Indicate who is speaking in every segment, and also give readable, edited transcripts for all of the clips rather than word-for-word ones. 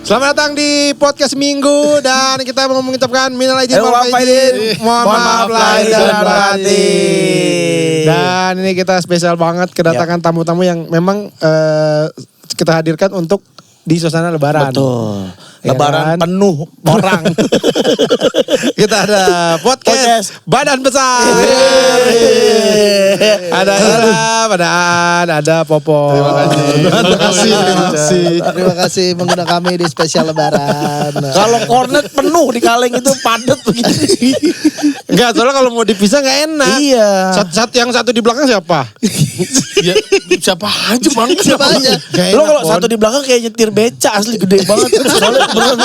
Speaker 1: Selamat datang di podcast Minggu dan kita mau mengucapkan minal aidin wal faizin. Mohon maaf lahir dan batin. Dan ini kita spesial banget kedatangan tamu-tamu yang memang kita hadirkan untuk di suasana lebaran.
Speaker 2: Betul.
Speaker 1: Ya
Speaker 2: Lebaran
Speaker 1: kan?
Speaker 2: penuh orang.
Speaker 1: Kita ada podcast Badan Besar. Ada Ilham, ada Aan, ada Popo.
Speaker 3: Terima kasih mengundang kami di spesial lebaran.
Speaker 2: Kalau kornet penuh di kaleng itu padat begini.
Speaker 1: Enggak, soalnya kalau mau dipisah enggak enak.
Speaker 2: Iya.
Speaker 1: Yang satu di belakang siapa?
Speaker 4: Ya, siapa aja bang?
Speaker 3: Siapa aja?
Speaker 2: Lo kalau satu di belakang kayak nyetir beca asli gede banget. Soalnya beneran.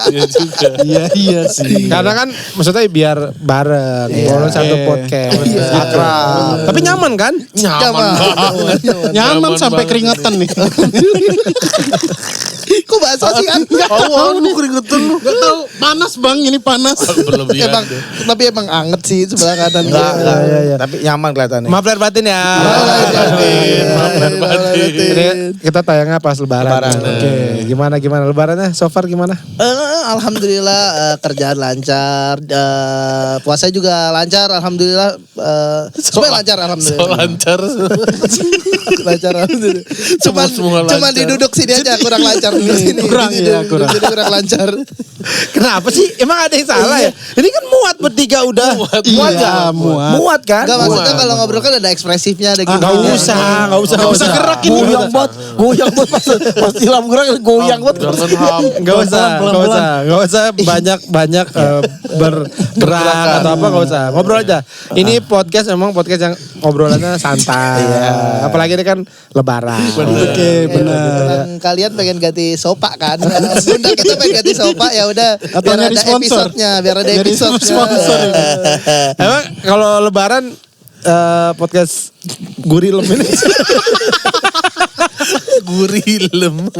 Speaker 4: Iya juga.
Speaker 3: Iya sih.
Speaker 1: Karena kan maksudnya biar bareng, boleh satu podcast, akrab. Tapi nyaman kan?
Speaker 4: Nyaman banget.
Speaker 3: Nyaman sampai keringetan nih. Kok basah sih kan?
Speaker 4: Lu keringetan lu.
Speaker 3: Gak tau, panas bang, ini panas.
Speaker 4: Berlebihan.
Speaker 3: Tapi emang anget sih sebelah kanan.
Speaker 2: Enggak. Tapi nyaman kelihatannya.
Speaker 1: Maaf lahir batin ya. Ini kita tayangnya pas lebaran. Oke, gimana lebarannya? So far gimana?
Speaker 3: Alhamdulillah kerjaan lancar, puasa juga lancar, alhamdulillah. Semua lancar, alhamdulillah.
Speaker 4: So lancar.
Speaker 3: Lancar, alhamdulillah.
Speaker 4: Semua
Speaker 3: Cuman
Speaker 4: lancar.
Speaker 3: diduduk sini aja kurang lancar.
Speaker 1: Kurang.
Speaker 3: Kurang lancar.
Speaker 1: Kenapa sih? Emang ada yang salah ya? Ini kan muat bertiga udah.
Speaker 4: Muat.
Speaker 2: Muat kan?
Speaker 3: Enggak, maksudnya kalau ngobrol kan ada ekspresifnya, ada
Speaker 1: Enggak
Speaker 3: gimmicknya.
Speaker 1: usah gerak ini.
Speaker 2: Goyang banget pas Ilham gerak goyang banget.
Speaker 4: Jangan ham.
Speaker 1: Enggak usah banyak bergerak atau apa, enggak usah. Ngobrol aja. Ini podcast emang podcast yang ngobrolannya santai. Apalagi ini kan lebaran.
Speaker 3: Oke, benar. Kalian pengen ganti sopa kan? Bunda kita pengen ganti sopa, ya udah biar ada episode-nya, biar ada episode-nya.
Speaker 1: Emang kalau lebaran podcast Gurilem ini.
Speaker 4: Gurilem.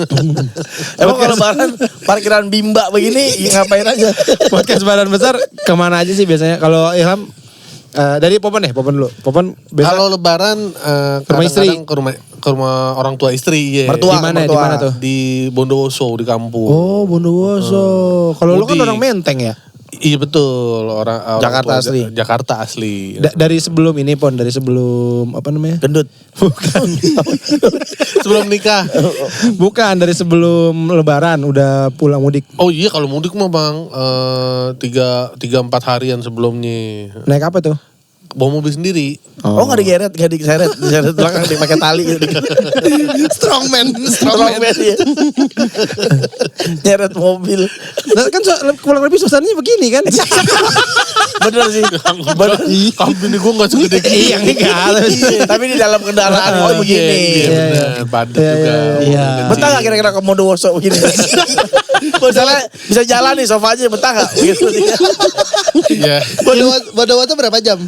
Speaker 2: Emang kalau lebaran parkiran Bimba begini ngapain aja?
Speaker 1: Podcast Badan Besar kemana aja sih biasanya? Kalau Ilham dari Popon dulu. Popon biasa
Speaker 4: Kalau lebaran
Speaker 1: Ke rumah istri?
Speaker 4: kadang-kadang ke rumah orang tua istri ya.
Speaker 2: Mertua.
Speaker 1: di mana tuh?
Speaker 4: Di Bondowoso di kampung.
Speaker 1: Oh, Bondowoso. Kalau lu kan
Speaker 4: Mudik.
Speaker 1: orang Menteng ya?
Speaker 4: Iya betul, orang
Speaker 2: Jakarta
Speaker 4: tua
Speaker 2: asli.
Speaker 4: Jakarta asli.
Speaker 1: Dari sebelum ini Pon, dari sebelum apa namanya?
Speaker 2: Gendut.
Speaker 4: Sebelum nikah.
Speaker 1: Bukan, dari sebelum lebaran udah pulang mudik.
Speaker 4: Oh iya kalau mudik mah bang 3-4 harian sebelumnya.
Speaker 1: Naik apa tuh?
Speaker 4: Bawa mobil sendiri.
Speaker 2: Oh nggak digeret, nggak diseret belakang dipakai tali gitu.
Speaker 3: Strongman.
Speaker 2: Ya. Nyeret mobil.
Speaker 1: Nah, kan kurang lebih suasananya begini kan?
Speaker 2: Bener sih.
Speaker 4: Kambing ini gue gak segede gini.
Speaker 1: Iya, enggak.
Speaker 2: Tapi di dalam kendaraan oh begini.
Speaker 4: Iya bener, padat juga.
Speaker 3: Iya.
Speaker 2: Betah gak kira-kira ke Bondowoso begini? Misalnya bisa jalan nih sofa aja betah gak? Gitu.
Speaker 4: Iya.
Speaker 3: Bondowoso berapa jam?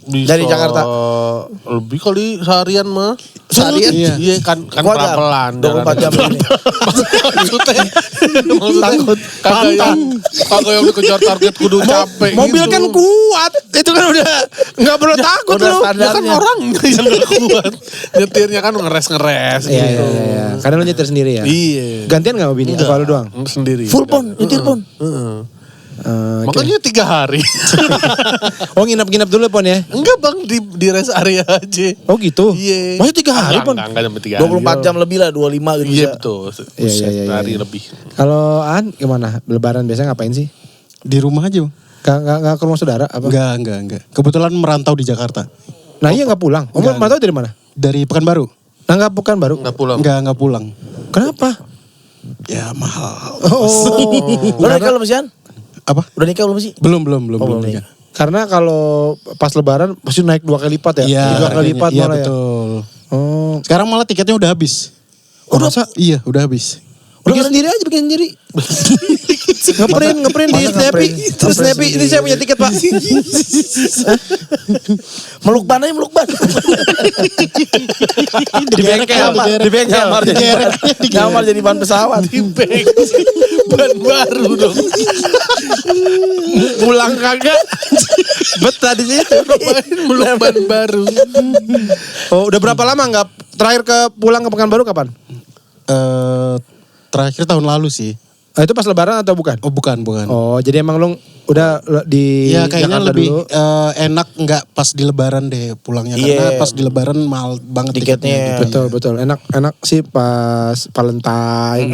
Speaker 4: Bisa
Speaker 2: Dari Jakarta.
Speaker 4: Lebih kali seharian mah.
Speaker 3: Seharian?
Speaker 4: Iya kan
Speaker 2: Kuat gak?
Speaker 4: pelan-pelan.
Speaker 2: 24 jam ini.
Speaker 4: Maksudnya kagak yang dikejar target kudu capek
Speaker 1: Mobil
Speaker 4: gitu.
Speaker 1: kan kuat. Itu kan udah enggak perlu takut
Speaker 2: udah
Speaker 1: lu.
Speaker 2: standar.
Speaker 4: Ya kan orangnya yang gak kuat. Nyetirnya kan ngeres-ngeres
Speaker 1: Iya,
Speaker 4: gitu.
Speaker 1: iya. Karena lu nyetir sendiri ya?
Speaker 4: Iya.
Speaker 1: Gantian gak sama bini? Apa lu doang?
Speaker 4: Sendiri.
Speaker 2: Full pon, nyetir pon.
Speaker 4: Makanya 3 hari.
Speaker 1: Oh nginep-nginep dulu Pon ya?
Speaker 4: Enggak bang, di rest area aja.
Speaker 1: Oh gitu?
Speaker 4: Iya.
Speaker 1: Masa 3 hari Pon?
Speaker 4: Enggak sampai 3 hari.
Speaker 2: 24 jam lebih lah, 25 gitu
Speaker 4: Iya
Speaker 2: bisa.
Speaker 4: betul.
Speaker 1: Iya.
Speaker 4: Hari lebih.
Speaker 1: Kalau An gimana? Lebaran biasanya ngapain sih?
Speaker 5: Di rumah aja, Bang.
Speaker 1: Gak ke rumah saudara apa?
Speaker 5: Enggak. Kebetulan merantau di Jakarta.
Speaker 1: Nah iya gak pulang?
Speaker 5: Enggak.
Speaker 1: Mau tahu dari mana?
Speaker 5: Dari Pekanbaru.
Speaker 1: Nah gak bukan baru?
Speaker 4: Enggak pulang.
Speaker 5: Enggak pulang.
Speaker 1: Kenapa?
Speaker 5: Ya mahal.
Speaker 2: Lo nikah belum sih, An?
Speaker 5: Apa?
Speaker 2: Udah nikah belum sih?
Speaker 5: Belum
Speaker 2: belum
Speaker 5: nikah.
Speaker 1: Karena kalau pas lebaran pasti naik 2 kali lipat ya?
Speaker 5: Iya.
Speaker 1: 3 kali lipat
Speaker 5: Iya
Speaker 1: malah ya?
Speaker 5: betul.
Speaker 1: Oh.
Speaker 5: Sekarang malah tiketnya udah habis.
Speaker 1: Udah?
Speaker 5: Masa? Iya, udah habis.
Speaker 1: Bikin sendiri aja, bikin sendiri. Ngeprint di Snappy. Terus Snappy, ini saya punya tiket pak.
Speaker 2: Meluk ban aja, meluk ban.
Speaker 1: Di bengkel. Di bengkel.
Speaker 2: Nyamar jadi ban pesawat.
Speaker 4: Ban baru dong.
Speaker 1: Pulang kagak. Betah di situ.
Speaker 4: Belum ban baru.
Speaker 1: Oh, udah berapa lama nggak terakhir pulang ke Pekanbaru kapan?
Speaker 5: terakhir tahun lalu sih.
Speaker 1: Itu pas lebaran atau bukan?
Speaker 5: Oh bukan.
Speaker 1: Oh, jadi emang lu udah di
Speaker 5: Iya kayaknya
Speaker 1: Jakarta
Speaker 5: lebih
Speaker 1: dulu.
Speaker 5: enak nggak pas di lebaran deh pulangnya.
Speaker 2: Iya.
Speaker 5: Karena pas di lebaran mahal banget
Speaker 2: Tiketnya.
Speaker 5: tiketnya.
Speaker 1: Betul. Enak sih pas Valentine.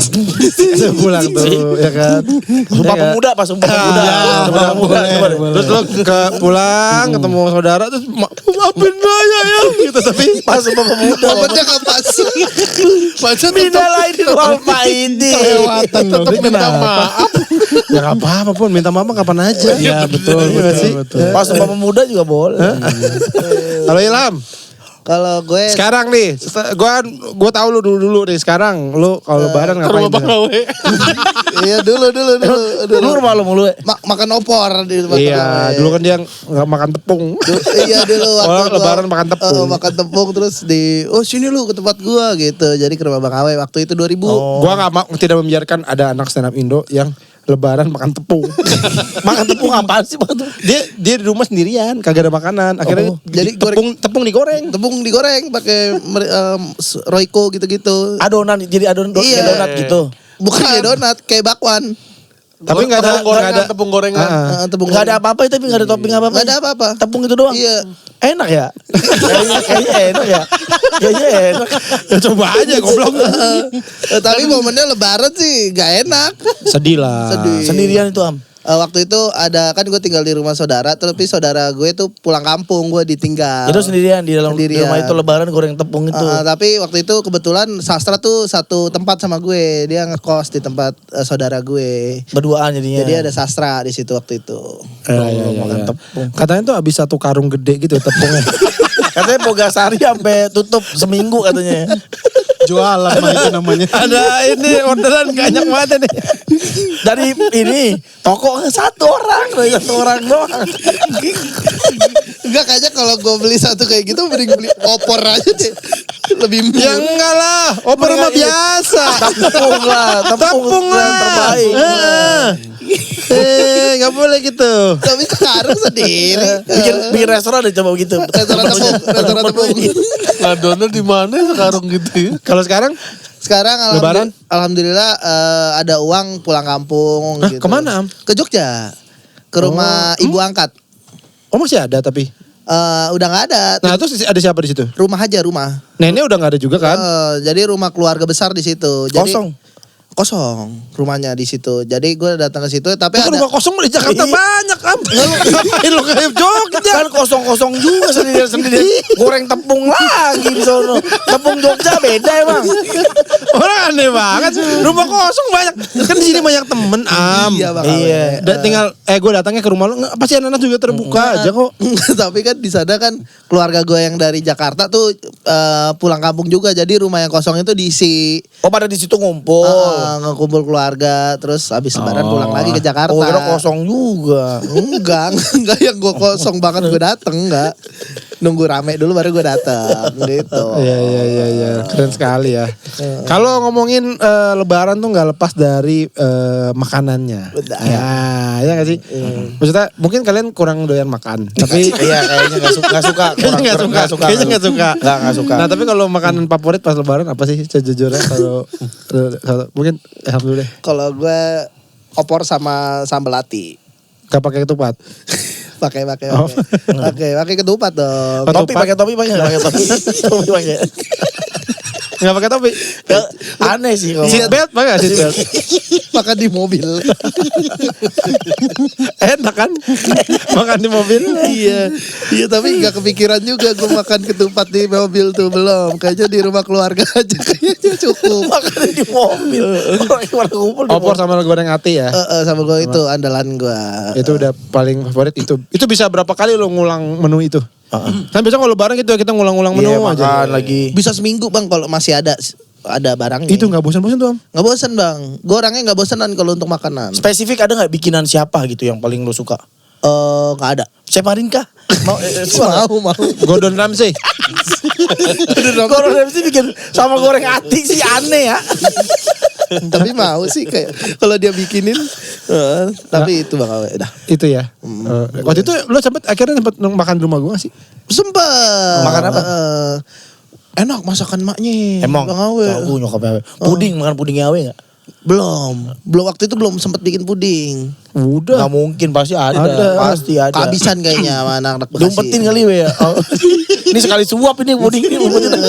Speaker 1: Pulang tuh, ya kan.
Speaker 2: Sumpah
Speaker 1: Ya kan?
Speaker 2: Pemuda, pas Sumpah Pemuda. Sumpah Pemuda. Coba deh.
Speaker 1: Terus lo pulang ketemu saudara terus maafin saya ya gitu tapi
Speaker 2: Pas Sumpah Pemuda.
Speaker 3: Momennya gak pas.
Speaker 4: Macam
Speaker 2: Minal aidin wal faidin.
Speaker 5: Kelewatan loh.
Speaker 4: tetap minta maaf.
Speaker 1: ya nggak apa-apa pun minta mama kapan aja.
Speaker 5: Iya betul.
Speaker 2: Pas Sumpah Pemuda juga boleh.
Speaker 1: Kalau Ilham,
Speaker 3: Kalau gue
Speaker 1: sekarang nih, gue tahu lu dulu nih. Sekarang lu kalau lebaran
Speaker 4: Ke
Speaker 1: ngapain?
Speaker 4: rumah Bang Awe.
Speaker 3: iya dulu.
Speaker 2: Lu rumah lu mulu.
Speaker 3: Makan opor di tempat
Speaker 1: Iya,
Speaker 3: gue.
Speaker 1: dulu kan dia nggak makan tepung.
Speaker 3: Iya dulu waktu
Speaker 1: Oh,
Speaker 3: gua,
Speaker 1: lebaran makan tepung.
Speaker 3: makan tepung terus sini lu ke tempat gua gitu. Jadi ke rumah Bang Awe waktu itu 2000.
Speaker 1: Gua tidak membiarkan ada anak stand up Indo yang lebaran makan tepung.
Speaker 2: Makan tepung apaan sih? Makan tepung.
Speaker 1: dia di rumah sendirian, kagak ada makanan. Akhirnya
Speaker 3: jadi
Speaker 1: tepung digoreng.
Speaker 3: Tepung digoreng pakai Royco gitu-gitu.
Speaker 2: Adonan, jadi adonan
Speaker 3: Iya.
Speaker 2: donat gitu.
Speaker 3: Bukan kayak donat, kayak bakwan.
Speaker 1: Tapi nggak ada
Speaker 4: Tepung gorengan.
Speaker 3: Tepung
Speaker 2: Gak ada apa-apa tapi gak ada topping apa-apa.
Speaker 3: Nggak ada apa-apa.
Speaker 2: Tepung itu doang.
Speaker 3: Iya.
Speaker 2: Enak ya? Kayaknya enak ya. Kayaknya enak.
Speaker 1: Ya coba aja goblok.
Speaker 3: Tapi momennya lebaran sih gak enak.
Speaker 1: Sedih lah.
Speaker 3: Sedih.
Speaker 2: Sendirian itu Am.
Speaker 3: Waktu itu ada kan gue tinggal di rumah saudara, tapi saudara gue tuh pulang kampung, gue ditinggal.
Speaker 2: Itu sendirian di dalam di
Speaker 3: Sendirian.
Speaker 2: rumah itu lebaran goreng tepung itu.
Speaker 3: Tapi waktu itu kebetulan Sastra tuh satu tempat sama gue, dia ngekos di tempat saudara gue.
Speaker 2: Berduaan jadinya.
Speaker 3: Jadi ada Sastra di situ waktu itu.
Speaker 2: makan tepung.
Speaker 1: Katanya tuh habis satu karung gede gitu tepungnya.
Speaker 2: Katanya Bogasari sampai tutup seminggu katanya.
Speaker 5: Jualan mah itu namanya.
Speaker 1: Ada ini orderan banyak banget nih.
Speaker 2: Dari ini toko satu orang doang.
Speaker 3: Enggak, kayaknya kalau gue beli satu kayak gitu mending beli opor aja deh. Lebih murah.
Speaker 1: Ya enggak lah, opor mah biasa.
Speaker 2: Tepung lah,
Speaker 1: Tepung
Speaker 2: yang
Speaker 1: lah.
Speaker 2: terbaik.
Speaker 1: Nggak boleh gitu.
Speaker 3: Tapi sekarang sendiri.
Speaker 2: Bikin restoran deh coba begitu.
Speaker 3: Restoran tepung.
Speaker 4: Ngadonnya di mana sekarang gitu ya?
Speaker 1: Kalau sekarang
Speaker 3: Sekarang
Speaker 1: Lebaran?
Speaker 3: alhamdulillah ada uang pulang kampung.
Speaker 1: Hah,
Speaker 3: gitu.
Speaker 1: kemana, Am?
Speaker 3: Ke Jogja. Ke rumah ibu angkat.
Speaker 1: oh masih ada tapi.
Speaker 3: Udah nggak ada.
Speaker 1: Nah terus ada siapa di situ?
Speaker 3: Rumah aja rumah.
Speaker 1: Nenek udah nggak ada juga kan?
Speaker 3: Jadi rumah keluarga besar di situ. Jadi,
Speaker 2: Kosong.
Speaker 3: rumahnya di situ. Jadi gue datang ke situ tapi
Speaker 1: Kan
Speaker 3: ada
Speaker 1: rumah kosong di Jakarta
Speaker 2: Iya.
Speaker 1: banyak Am. Ngapain lu kayak Jogja?
Speaker 2: Kan kosong-kosong juga sendirian. Goreng tepung lagi di sono. Tepung Jogja beda emang.
Speaker 1: Orang aneh banget. Rumah kosong banyak. Kan di sini banyak temen Am.
Speaker 3: Iya Bang
Speaker 2: Iya.
Speaker 3: Awe.
Speaker 1: Tinggal gue datangnya ke rumah lu pasti anak-anak juga terbuka aja kok.
Speaker 3: Tapi kan di sana kan keluarga gue yang dari Jakarta tuh pulang kampung juga. Jadi rumah yang kosong itu diisi.
Speaker 2: Oh pada di situ ngumpul.
Speaker 3: Ngumpul keluarga terus habis lebaran pulang lagi ke Jakarta.
Speaker 2: Oh kira kosong juga.
Speaker 3: Enggak yang gue kosong banget gue dateng enggak. Nunggu rame dulu baru gue dateng gitu.
Speaker 1: Iya. Keren sekali ya. Kalau ngomongin lebaran tuh nggak lepas dari makanannya.
Speaker 3: Benar.
Speaker 1: Ya nggak sih? Maksudnya mungkin kalian kurang doyan makan. Tapi
Speaker 2: Iya kayaknya nggak suka.
Speaker 1: kayaknya nggak suka. Kayaknya nggak suka.
Speaker 2: Nggak suka.
Speaker 1: Nah tapi kalau makanan favorit pas lebaran apa sih sejujurnya kalau mungkin alhamdulillah deh.
Speaker 3: Kalau gue opor sama sambal ati.
Speaker 1: Gak pakai ketupat.
Speaker 3: Pakai
Speaker 1: Oh.
Speaker 3: ketupat dong.
Speaker 2: Topi pakai topi. Topi pakai.
Speaker 1: Gak pakai topi.
Speaker 2: Ya, aneh sih kalau.
Speaker 1: Seat belt pakai nggak seat belt?
Speaker 3: Makan di mobil.
Speaker 1: Enak kan? Makan di mobil.
Speaker 3: Iya tapi nggak kepikiran juga gue makan ketupat di mobil tuh belum. Kayaknya di rumah keluarga aja kayaknya cukup.
Speaker 2: Makan di mobil. Orang yang pada ngumpul di
Speaker 1: Opor sama goreng ati ya.
Speaker 3: Sama gue itu andalan gue.
Speaker 1: Itu udah paling favorit itu. Itu bisa berapa kali lo ngulang menu itu? Kan biasanya kalau lebaran gitu ya kita ngulang-ngulang menu
Speaker 2: Iya,
Speaker 1: aja.
Speaker 2: makan lagi.
Speaker 3: Bisa seminggu bang kalau masih ada barangnya.
Speaker 1: Itu nggak bosan-bosan tuh Am?
Speaker 3: Nggak bosan bang. Gue orangnya nggak bosanan kalau untuk makanan.
Speaker 2: Spesifik ada nggak bikinan siapa gitu yang paling lo suka?
Speaker 3: Nggak ada.
Speaker 2: Chef Marin kah?
Speaker 3: Mau.
Speaker 1: Gordon Ramsay.
Speaker 2: Gordon Ramsay bikin sama goreng ati sih aneh ya.
Speaker 3: Tapi mau sih kayak kalau dia bikinin. Tapi itu bang Awe dah.
Speaker 1: Itu ya. Waktu itu lo akhirnya sempet makan di rumah gue gak sih?
Speaker 3: Sempet.
Speaker 2: Makan apa?
Speaker 3: Enak masakan maknya.
Speaker 2: Emang
Speaker 3: Bang Awe.
Speaker 2: tahu nyokapnya Awe. Puding makan pudingnya Awe nggak?
Speaker 3: Belum waktu itu belum sempat bikin puding.
Speaker 1: Udah.
Speaker 2: Nggak mungkin pasti ada. Pasti ada.
Speaker 3: Kehabisan kayaknya sama anak-anak Bekasi.
Speaker 2: Diumpetin kali ya. Oh. Ini sekali suap ini puding ini umpetin.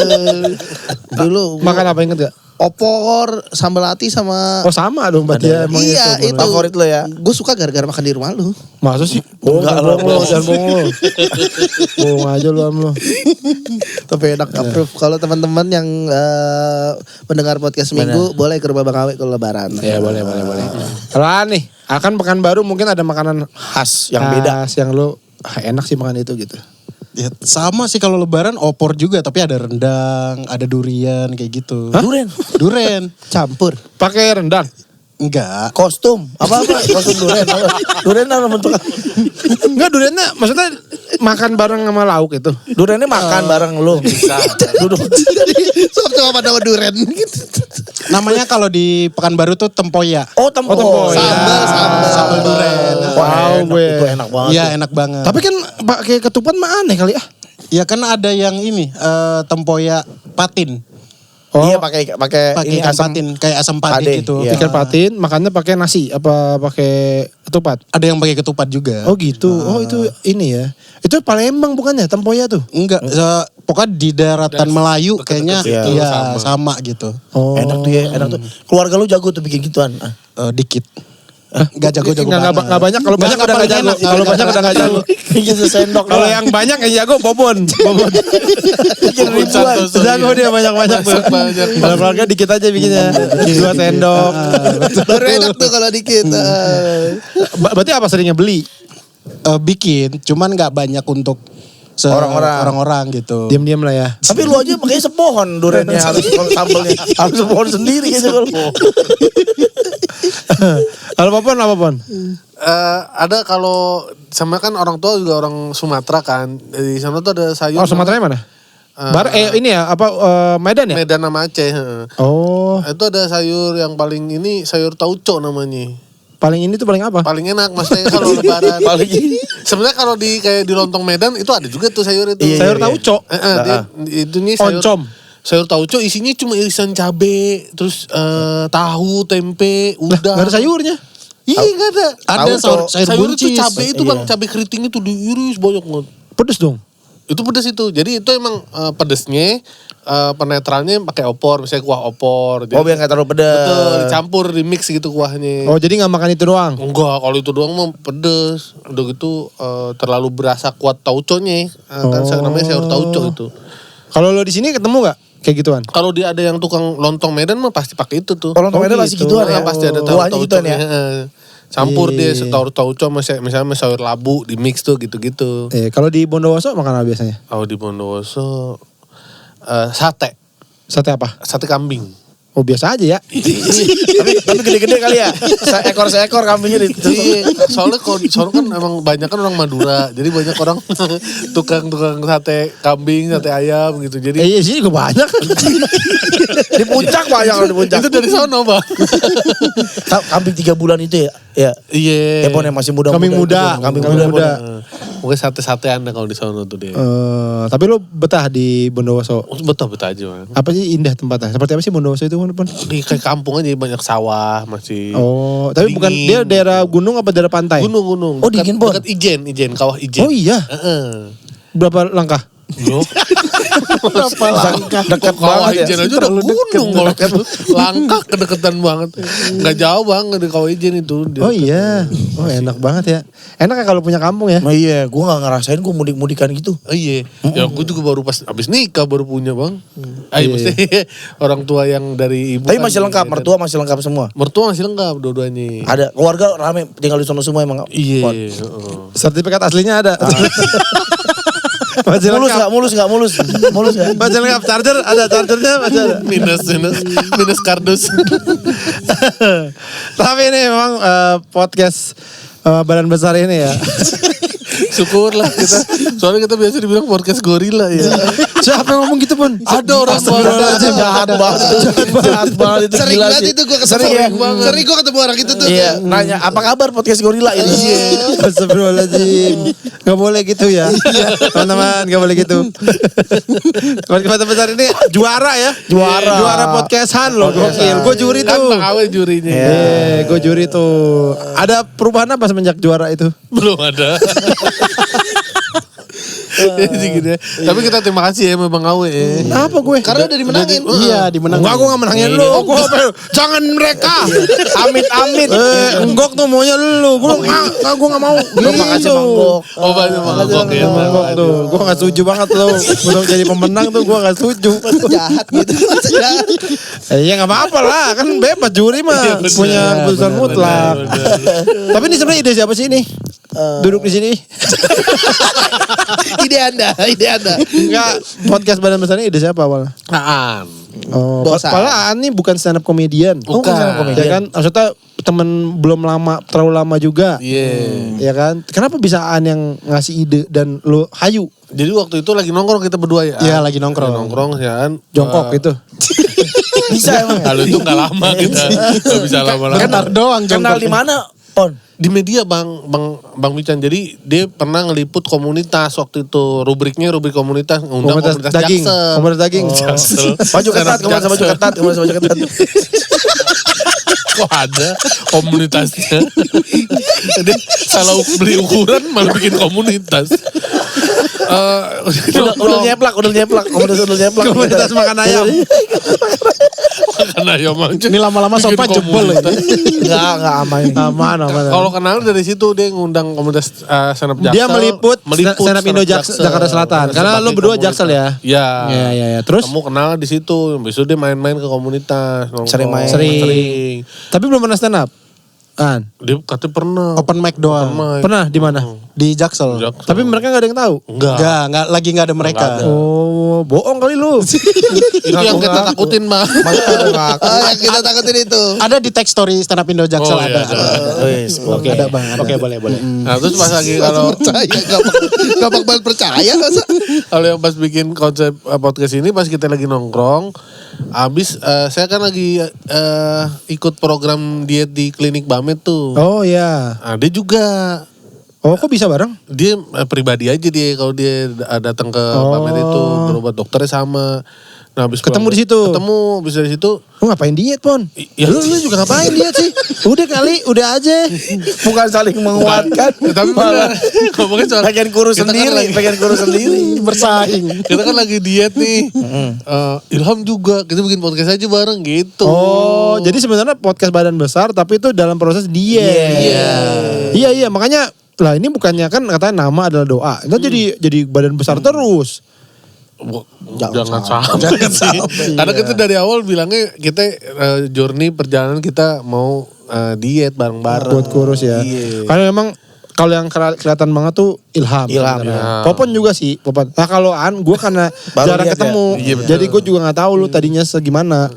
Speaker 3: Dulu
Speaker 1: Makan apa inget gak?
Speaker 3: opor, sambal ati sama
Speaker 1: Oh sama dong berarti ya, emang
Speaker 3: iya itu.
Speaker 2: Favorit lo ya.
Speaker 3: Gue suka gara-gara makan di rumah lu.
Speaker 1: Masa sih?
Speaker 2: Enggak
Speaker 1: Bohong lo, jangan bohong lo. Bohong aja lu am lo.
Speaker 3: Tapi enak approve. Kalau teman-teman yang mendengar podcast Minggu boleh ke rumah Bang Awe kalau lebaran.
Speaker 1: Ya boleh. Kalau nih, akan Pekanbaru mungkin ada makanan
Speaker 2: Khas yang beda.
Speaker 1: khas yang lu enak sih makan itu gitu.
Speaker 5: Ya, sama sih kalau lebaran opor juga tapi ada rendang, ada durian kayak gitu.
Speaker 2: Duren.
Speaker 5: Duren.
Speaker 3: Campur.
Speaker 1: Pakai rendang.
Speaker 5: Enggak.
Speaker 2: Kostum. Apa? Kostum duren. Duren apa bentuk?
Speaker 1: Enggak duriannya maksudnya makan bareng sama lauk itu.
Speaker 2: Durennya makan bareng lu. Bisa. Duduk.
Speaker 3: Sob coba pada duren gitu.
Speaker 5: Namanya kalau di Pekanbaru tuh tempoyak.
Speaker 2: Oh, tempoyak.
Speaker 3: Sambal
Speaker 5: duren.
Speaker 1: Wow, gue.
Speaker 2: Itu enak banget.
Speaker 5: Iya enak banget.
Speaker 1: Tapi kan pakai ketupat mah aneh kali ya.
Speaker 5: ya kan ada yang ini tempoyak patin.
Speaker 2: Iya pakai ini
Speaker 5: ikan
Speaker 2: asam
Speaker 5: patin kayak asam padi
Speaker 2: pade,
Speaker 5: gitu.
Speaker 2: iya.
Speaker 1: Ikan patin makannya pakai nasi apa pakai ketupat?
Speaker 5: Ada yang pakai ketupat juga.
Speaker 1: Oh gitu. Oh itu ini ya. Itu Palembang bukannya tempoyak tuh?
Speaker 5: Enggak, pokoknya di daratan Melayu kayaknya
Speaker 2: deket-deket
Speaker 5: iya
Speaker 2: situ,
Speaker 5: sama gitu.
Speaker 1: Oh.
Speaker 2: enak tuh ya, enak tuh. Keluarga lu jago tuh bikin gituan.
Speaker 5: Dikit. Enggak jago-jago
Speaker 1: Nggak
Speaker 5: banget.
Speaker 1: banyak, kalau banyak udah nggak jago. Kalau banyak udah nggak jago.
Speaker 2: Bikin sesendok.
Speaker 1: Kalau yang banyak yang jago Bobon.
Speaker 2: bikin ribuan.
Speaker 1: Jago dia banyak-banyak tuh. Kalau keluarga dikit aja bikinnya. 2 sendok.
Speaker 3: Baru enak tuh kalau dikit.
Speaker 1: Berarti apa seringnya beli?
Speaker 5: Bikin, cuman nggak banyak untuk orang-orang gitu.
Speaker 1: Diam-diam lah ya.
Speaker 2: Tapi lu aja makanya sepohon durennya harus sambelnya harus sepohon sendiri kayaknya kalau.
Speaker 1: Kalau apapun.
Speaker 4: Ada kalau sama kan orang tua juga orang Sumatera kan. Di sana tuh ada sayur.
Speaker 1: Oh Sumatera mana? Ini ya apa Medan ya?
Speaker 4: Medan sama Aceh.
Speaker 1: Oh,
Speaker 4: Itu ada sayur yang paling ini sayur tauco namanya.
Speaker 1: paling ini tuh paling apa?
Speaker 4: Paling enak maksudnya kalau lebaran.
Speaker 2: Paling ini.
Speaker 4: Sebenarnya kalau di kayak di lontong Medan itu ada juga tuh sayur itu.
Speaker 2: Iya,
Speaker 1: Sayur
Speaker 2: iya.
Speaker 1: tauco.
Speaker 4: Itu nih sayur.
Speaker 1: Oncom.
Speaker 4: Sayur tauco isinya cuma irisan cabe, terus tahu, tempe,
Speaker 1: Lah,
Speaker 4: udang.
Speaker 1: gak ada sayurnya.
Speaker 4: Iya gak ada.
Speaker 5: Ada sayur
Speaker 4: Sayur itu
Speaker 5: buncis.
Speaker 4: cabe itu bang, cabe keriting itu diiris banyak banget.
Speaker 1: Pedes dong.
Speaker 4: Itu pedes itu. Jadi itu emang pedesnya penetralnya pakai opor, misalnya kuah opor.
Speaker 2: Oh biar nggak terlalu pedas.
Speaker 4: Betul, dicampur, dimix gitu kuahnya.
Speaker 1: Oh jadi gak makan itu doang?
Speaker 4: Enggak, kalau itu doang mah pedes. Udah gitu terlalu berasa kuat tauconya. Kan namanya sayur tauco itu.
Speaker 1: Kalau lo di sini ketemu gak kayak gituan?
Speaker 4: Kalau dia ada yang tukang lontong Medan mah pasti pakai itu tuh.
Speaker 2: Kalau lontong Medan pasti gituan ya.
Speaker 4: Pasti ada
Speaker 2: Kuahnya
Speaker 4: tahu
Speaker 2: gituan ya.
Speaker 4: Campur
Speaker 1: Iya.
Speaker 4: dia tahu tauco misalnya sayur labu di mix tuh gitu-gitu.
Speaker 1: Kalau di Bondowoso makan apa biasanya?
Speaker 4: Kalau di Bondowoso sate
Speaker 1: Sate apa?
Speaker 4: sate kambing.
Speaker 1: Oh biasa aja ya.
Speaker 2: tapi gede-gede kali ya. Seekor kambingnya di.
Speaker 4: Iya, soalnya kan emang banyak kan orang Madura, jadi banyak orang tukang sate kambing, sate ayam gitu. Jadi
Speaker 1: Iya sih juga banyak.
Speaker 2: Di puncak banyak di puncak.
Speaker 4: itu dari sono bang.
Speaker 2: Kambing 3 bulan itu ya. Ya.
Speaker 4: Iya.
Speaker 2: Ya pon yang masih muda.
Speaker 1: Kambing muda.
Speaker 2: Kambing
Speaker 1: Kambing
Speaker 2: muda.
Speaker 1: muda.
Speaker 4: Mungkin sate-satean deh kalau di sono tuh dia.
Speaker 1: Tapi lo betah di Bondowoso.
Speaker 4: Betul-betul aja bang.
Speaker 1: Apa sih indah tempatnya? Seperti apa sih Bondowoso itu? Pon?
Speaker 4: Di kayak kampung aja banyak sawah masih.
Speaker 1: Oh, tapi bukan
Speaker 4: Dingin.
Speaker 1: dia daerah gunung apa daerah pantai?
Speaker 4: Gunung.
Speaker 2: Oh, dingin, Bon.
Speaker 4: Dekat Ijen, kawah Ijen.
Speaker 1: Oh iya.
Speaker 4: Heeh.
Speaker 1: Berapa langkah?
Speaker 4: Loh.
Speaker 2: Dekat
Speaker 4: Kawah
Speaker 2: banget
Speaker 4: Ijen
Speaker 2: ya.
Speaker 4: aja udah gunung kalau gitu. Langkah kedekatan banget. Enggak jauh banget di kawah Ijen itu.
Speaker 1: Oh iya. Oh enak banget ya. Enak ya kalau punya kampung ya.
Speaker 2: Nah, iya, gue gak ngerasain gue mudik-mudikan gitu.
Speaker 4: Oh iya. Ya gue juga baru pas abis nikah baru punya bang. Mesti orang tua yang dari ibu.
Speaker 2: Tapi
Speaker 4: kan
Speaker 2: masih lengkap, mertua masih lengkap semua.
Speaker 4: Mertua masih lengkap dua-duanya.
Speaker 2: Ada keluarga rame tinggal di sono semua emang.
Speaker 4: Iya.
Speaker 2: Pon.
Speaker 1: Sertifikat aslinya ada. Masih
Speaker 2: Mulus
Speaker 1: lengkap.
Speaker 2: gak? Mulus gak?
Speaker 1: Masih lengkap. Charger ada, chargernya masih ada.
Speaker 4: minus kardus.
Speaker 1: Tapi ini memang podcast badan besar ini ya.
Speaker 4: Syukurlah kita. Soalnya kita biasa dibilang podcast gorila ya.
Speaker 1: Siapa yang ngomong gitu pun?
Speaker 4: Ada orang
Speaker 2: Jahat banget itu
Speaker 3: Sering
Speaker 2: gila
Speaker 3: banget
Speaker 2: sih.
Speaker 3: itu gue ketemu.
Speaker 2: Sering ya?
Speaker 3: Sering gue ketemu orang itu tuh.
Speaker 2: Iya, nanya apa kabar podcast gorila ini?
Speaker 1: Astagfirullahaladzim. Gak boleh gitu ya. Teman-teman gak boleh gitu. Podcast besar ini juara ya. Juara podcastan loh. Gokil. Gue juri
Speaker 4: Kan
Speaker 1: tuh.
Speaker 4: Bang Awe jurinya.
Speaker 1: Gue juri tuh. Ada perubahan apa semenjak juara itu?
Speaker 4: Belum ada. Jadi gitu ya. Tapi kita terima kasih ya sama Bang Awe ya.
Speaker 1: Apa gue?
Speaker 3: Karena udah dimenangin.
Speaker 5: Iya, dimenangin.
Speaker 1: Enggak, gue gak menangin lu. Jangan mereka.
Speaker 2: Amit-amit.
Speaker 1: Enggok tuh maunya lu. Gue gak mau.
Speaker 2: Makasih Bang Gok.
Speaker 4: Oh banyak Bang Gok ya.
Speaker 1: Enggok tuh. Gue gak setuju banget lu. Untuk jadi pemenang tuh gue gak setuju.
Speaker 3: Jahat gitu. Masa jahat.
Speaker 1: Ya gak apa-apa lah. Kan bebas juri mah. Punya keputusan mutlak. Tapi ini sebenarnya ide siapa sih ini? Duduk di sini.
Speaker 3: Ide anda.
Speaker 1: Enggak. Podcast badan besar ini ide siapa awalnya?
Speaker 4: Naan.
Speaker 1: Oh,
Speaker 3: Bosan.
Speaker 1: padahal Ani bukan stand up comedian.
Speaker 4: Bukan stand up
Speaker 2: comedian.
Speaker 1: Ya kan, maksudnya temen belum lama, terlalu lama juga.
Speaker 4: Iya.
Speaker 1: Ya kan? Kenapa bisa An yang ngasih ide dan lo hayu?
Speaker 4: Jadi waktu itu lagi nongkrong kita berdua ya.
Speaker 5: Iya, lagi nongkrong.
Speaker 4: Nongkrong ya kan.
Speaker 1: Jongkok gitu.
Speaker 2: Bisa emang.
Speaker 4: Kalau itu gak lama kita. Gak bisa lama-lama.
Speaker 5: Kenal doang
Speaker 2: Kenal di mana? On.
Speaker 4: Di media Bang Mican. Jadi dia pernah ngeliput komunitas waktu itu. Rubrik komunitas. Ngundang komunitas
Speaker 1: daging.
Speaker 4: Jaksel.
Speaker 1: Komunitas daging.
Speaker 4: Jaksel.
Speaker 2: Baju ketat, kemarin baju ketat,
Speaker 4: Kok ada komunitasnya? Dia salah beli ukuran malah bikin komunitas.
Speaker 2: Udah nyeplak.
Speaker 1: Komunitas makan ayam.
Speaker 4: Makan ayam aja.
Speaker 5: Ini lama-lama
Speaker 4: Bikin
Speaker 5: sofa jebol
Speaker 4: komunitas.
Speaker 2: Enggak aman.
Speaker 1: Aman.
Speaker 4: Kalau kenal dari situ dia ngundang komunitas stand up Jaksel.
Speaker 1: Dia meliput stand up Indo Jakarta Selatan. Karena lu berdua Jaksel ya.
Speaker 4: Iya.
Speaker 1: Iya. Terus?
Speaker 4: Kamu kenal di situ. Besok dia main-main ke komunitas. nongkrong.
Speaker 1: Sering. Tapi belum pernah stand up. An.
Speaker 4: Dia katanya pernah.
Speaker 5: Open mic doang.
Speaker 4: Main.
Speaker 1: Pernah di mana?
Speaker 5: Di Jaksel.
Speaker 4: Jaksel.
Speaker 1: Tapi mereka gak ada yang tahu.
Speaker 4: Enggak.
Speaker 5: Lagi nggak ada mereka.
Speaker 1: Oh, bohong kali lu.
Speaker 4: Itu yang kita takutin Bang.
Speaker 3: Yang kita takutin itu.
Speaker 5: Ada di tag story stand up Indo Jaksel
Speaker 4: Oh, iya,
Speaker 5: ada.
Speaker 1: Oke.
Speaker 5: Ada Bang. Ada.
Speaker 1: Oke, boleh.
Speaker 4: Nah terus pas lagi
Speaker 3: Masa
Speaker 4: kalau
Speaker 3: percaya. Gampang banget percaya masa.
Speaker 4: kalau yang pas bikin konsep podcast ini pas kita lagi nongkrong, abis saya kan lagi ikut program diet di klinik Bamet tuh.
Speaker 1: Oh iya.
Speaker 4: Nah, dia juga
Speaker 1: Oh, kok bisa bareng?
Speaker 4: dia pribadi aja dia kalau dia datang ke Bamet itu berobat dokternya sama. Nah, habis
Speaker 1: Ketemu
Speaker 4: pulang-
Speaker 1: di situ?
Speaker 4: Ketemu habis dari situ.
Speaker 1: Lu ngapain diet, Pon?
Speaker 4: Ya,
Speaker 1: Lu juga ngapain diet sih? Udah kali, udah aja.
Speaker 2: Bukan saling menguatkan.
Speaker 4: Tapi bener. Ngomongin soal
Speaker 2: Pengen kurus
Speaker 4: kita kan
Speaker 2: sendiri.
Speaker 5: Bersaing.
Speaker 4: Kita kan lagi diet nih. Ilham juga. Kita bikin podcast aja bareng gitu.
Speaker 1: Oh, jadi sebenarnya podcast badan besar tapi itu dalam proses diet. Iya, makanya lah ini bukannya kan katanya nama adalah doa. Itu jadi badan besar terus.
Speaker 4: Jangan sampai sih. Karena kita dari awal bilangnya kita journey perjalanan kita mau diet bareng-bareng.
Speaker 1: Buat kurus ya.
Speaker 4: Iya.
Speaker 1: Karena memang kalau yang kelihatan banget tuh Ilham.
Speaker 2: Ilham,
Speaker 1: Popon juga sih. Popon. Nah kalau An, gue karena
Speaker 2: Baru
Speaker 1: jarang
Speaker 2: lihat
Speaker 1: ketemu.
Speaker 2: ya?
Speaker 4: Iya, betul.
Speaker 1: Jadi gue juga gak tahu lu tadinya segimana.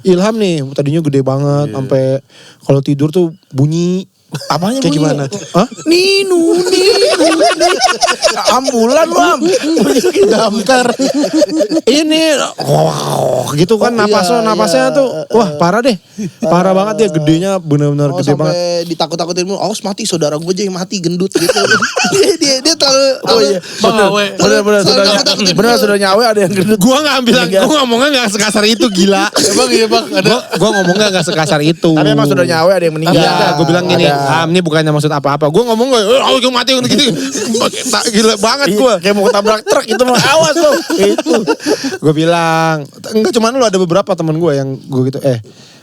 Speaker 1: Ilham nih tadinya gede banget. Sampai kalau tidur tuh bunyi.
Speaker 2: Apanya
Speaker 1: Kayak gimana? Hah?
Speaker 2: Ninu. Ambulan lu Am.
Speaker 5: Damkar.
Speaker 1: Ini gitu kan napasnya tuh wah parah deh. Parah banget dia gedenya benar-benar
Speaker 3: Oh
Speaker 1: gede banget.
Speaker 3: sampai ditakut-takutin mulu. Awas mati saudara gue aja yang mati gendut gitu. dia terlalu.
Speaker 2: Oh iya. Bener sudah nyawe ada yang gendut.
Speaker 1: Gua nggak bilang, gua ngomongnya nggak sekasar itu gila.
Speaker 4: Emang iya Bang, ada
Speaker 1: Gua ngomongnya nggak sekasar itu.
Speaker 2: Tapi emang sudah nyawe ada yang meninggal.
Speaker 1: Iya, gue bilang gini, ini bukannya maksud apa-apa. Gue ngomong gak, gue mati gitu. Gila banget gue.
Speaker 2: Kayak mau ketabrak truk itu mah awas tuh. Itu.
Speaker 1: Gue bilang, enggak cuman lu ada beberapa teman gue yang gue gitu,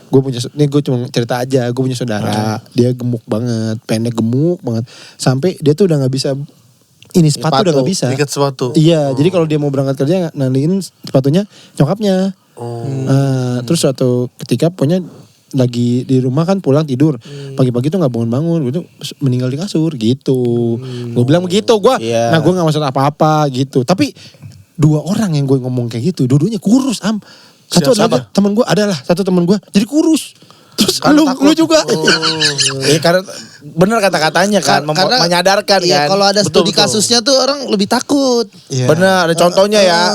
Speaker 1: gue punya, nih gue cuma cerita aja, gue punya saudara, dia gemuk banget, pendek gemuk banget, sampai dia tuh udah nggak bisa, ini sepatu udah nggak bisa.
Speaker 4: ikat sepatu.
Speaker 1: Iya, jadi kalau dia mau berangkat kerja naliin sepatunya nyokapnya. Terus suatu ketika punya lagi di rumah kan pulang tidur pagi-pagi tuh nggak bangun-bangun gitu meninggal di kasur gitu. Gue bilang begitu gue.
Speaker 2: Iya.
Speaker 1: Nah gue nggak maksud apa-apa gitu. Tapi 2 orang yang gue ngomong kayak gitu, dua-duanya kurus Am. Satu
Speaker 2: Siapa?
Speaker 1: adalah temen gue, satu temen gue jadi kurus. Terus lu juga.
Speaker 2: Karena bener kata-katanya kan,
Speaker 3: Karena
Speaker 2: menyadarkan
Speaker 3: iya,
Speaker 2: kan.
Speaker 3: kalau ada studi kasusnya tuh orang lebih takut.
Speaker 5: Iya.
Speaker 2: Bener, ada contohnya ya.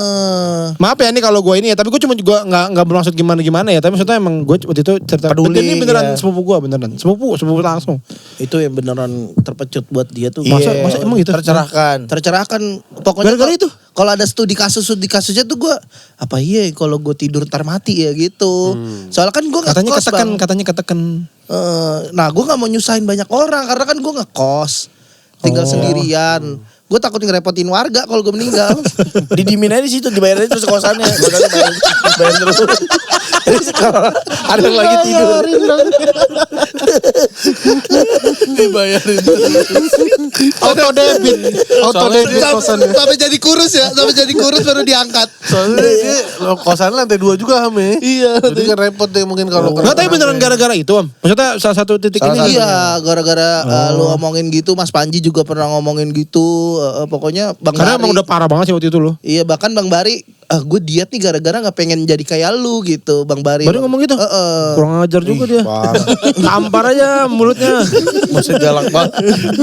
Speaker 1: Maaf ya ini kalau gue ini ya, tapi gue cuma juga nggak bermaksud gimana ya, tapi maksudnya emang gue waktu itu cerita
Speaker 2: Peduli,
Speaker 1: ini beneran
Speaker 2: ya.
Speaker 1: sepupu gue beneran, sepupu langsung.
Speaker 3: Itu yang beneran terpecut buat dia tuh.
Speaker 1: Masa emang gitu?
Speaker 2: Tercerahkan.
Speaker 3: Pokoknya
Speaker 1: Gara-gara itu?
Speaker 3: Kalau ada studi kasusnya tuh gue apa iya kalau gue tidur ntar mati ya gitu. Soalnya kan gue ngekos bang.
Speaker 1: Katanya ketekan.
Speaker 3: Nah gue nggak mau nyusahin banyak orang karena kan gue ngekos tinggal sendirian. Gue takut ngerepotin warga kalau gue meninggal.
Speaker 2: Didimin aja di situ, dibayarin terus kosannya. Bayar terus. Jadi kalau ada yang lagi tidur.
Speaker 4: Dibayarin.
Speaker 5: Auto debit kosannya.
Speaker 3: Sampai jadi kurus ya, sampai jadi kurus baru diangkat.
Speaker 4: Soalnya dia kosan lantai 2 juga Ham.
Speaker 3: Iya.
Speaker 4: Jadi kan repot deh mungkin kalau
Speaker 1: Nggak, tapi beneran gara-gara itu Om. Maksudnya salah satu titik ini.
Speaker 3: Iya, gara-gara lu ngomongin gitu, Mas Panji juga pernah ngomongin gitu. Pokoknya Bang
Speaker 1: Karena
Speaker 3: Bari.
Speaker 1: emang udah parah banget sih waktu itu lo.
Speaker 3: Iya, bahkan Bang Bari, gue diet nih gara-gara nggak pengen jadi kayak lu gitu, Bang Bari.
Speaker 1: Bari ngomong gitu? Kurang ajar juga dia. Tampar aja mulutnya.
Speaker 2: Maksud galak banget.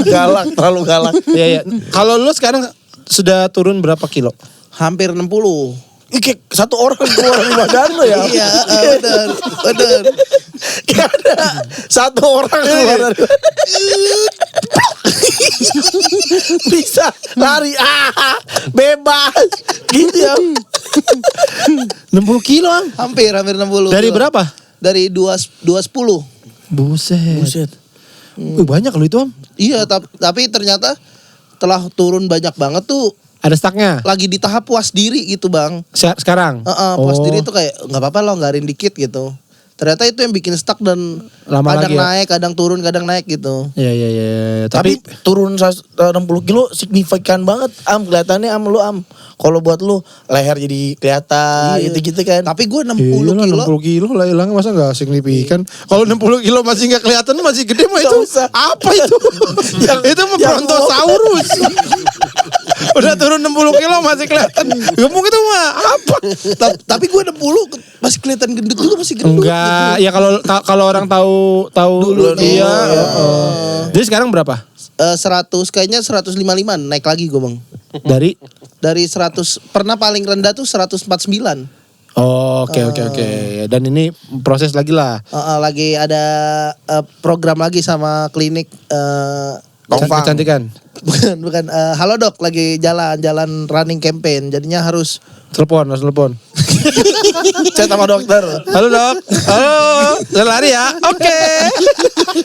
Speaker 2: Galak, terlalu galak.
Speaker 1: Iya. Kalau lu sekarang sudah turun berapa kilo?
Speaker 3: Hampir 60.
Speaker 2: Kayak satu orang keluar di badan lo ya.
Speaker 3: Iya, bener.
Speaker 2: Kayak ada satu orang keluar dari bisa lari bebas gitu ya.
Speaker 1: 60 kilo Am.
Speaker 3: Hampir 60.
Speaker 1: Dari berapa?
Speaker 3: Dari 210.
Speaker 1: Buset. Banyak lo itu Am.
Speaker 3: Iya, tapi ternyata telah turun banyak banget tuh.
Speaker 1: Ada stucknya?
Speaker 3: Lagi di tahap puas diri gitu bang.
Speaker 1: Sekarang?
Speaker 3: Puas diri tuh kayak nggak apa-apa lo longgarin dikit gitu. Ternyata itu yang bikin stuck dan
Speaker 1: Lama
Speaker 3: kadang
Speaker 1: lagi ya?
Speaker 3: naik, kadang turun, kadang naik gitu.
Speaker 1: Iya.
Speaker 2: Tapi turun 60 kilo signifikan banget kelihatannya lu Kalau buat lu leher jadi kelihatan gitu-gitu kan.
Speaker 3: Tapi gue 60
Speaker 1: Iyalah,
Speaker 3: kilo.
Speaker 1: 60 kilo lah hilang masa gak signifikan. Kalau 60 kilo masih gak kelihatan masih gede mah itu. Apa itu? Itu mah Brontosaurus. Udah turun 60 kilo masih kelihatan. Gemuk itu mah apa?
Speaker 3: Tapi gue 60 masih kelihatan gendut juga, masih gendut.
Speaker 1: Enggak, ya kalau orang tahu
Speaker 3: Dulu nih.
Speaker 1: iya. Jadi sekarang berapa?
Speaker 3: 100 kayaknya 155 naik lagi gue bang. Dari 100 pernah paling rendah tuh 149.
Speaker 1: Oke. Dan ini proses lagi lah.
Speaker 3: Lagi ada program lagi sama klinik
Speaker 1: Kecantikan.
Speaker 3: bukan halo dok, lagi jalan running campaign, jadinya harus
Speaker 1: Telepon.
Speaker 2: Chat sama dokter.
Speaker 1: Halo dok. Halo. Jangan lari ya. Oke.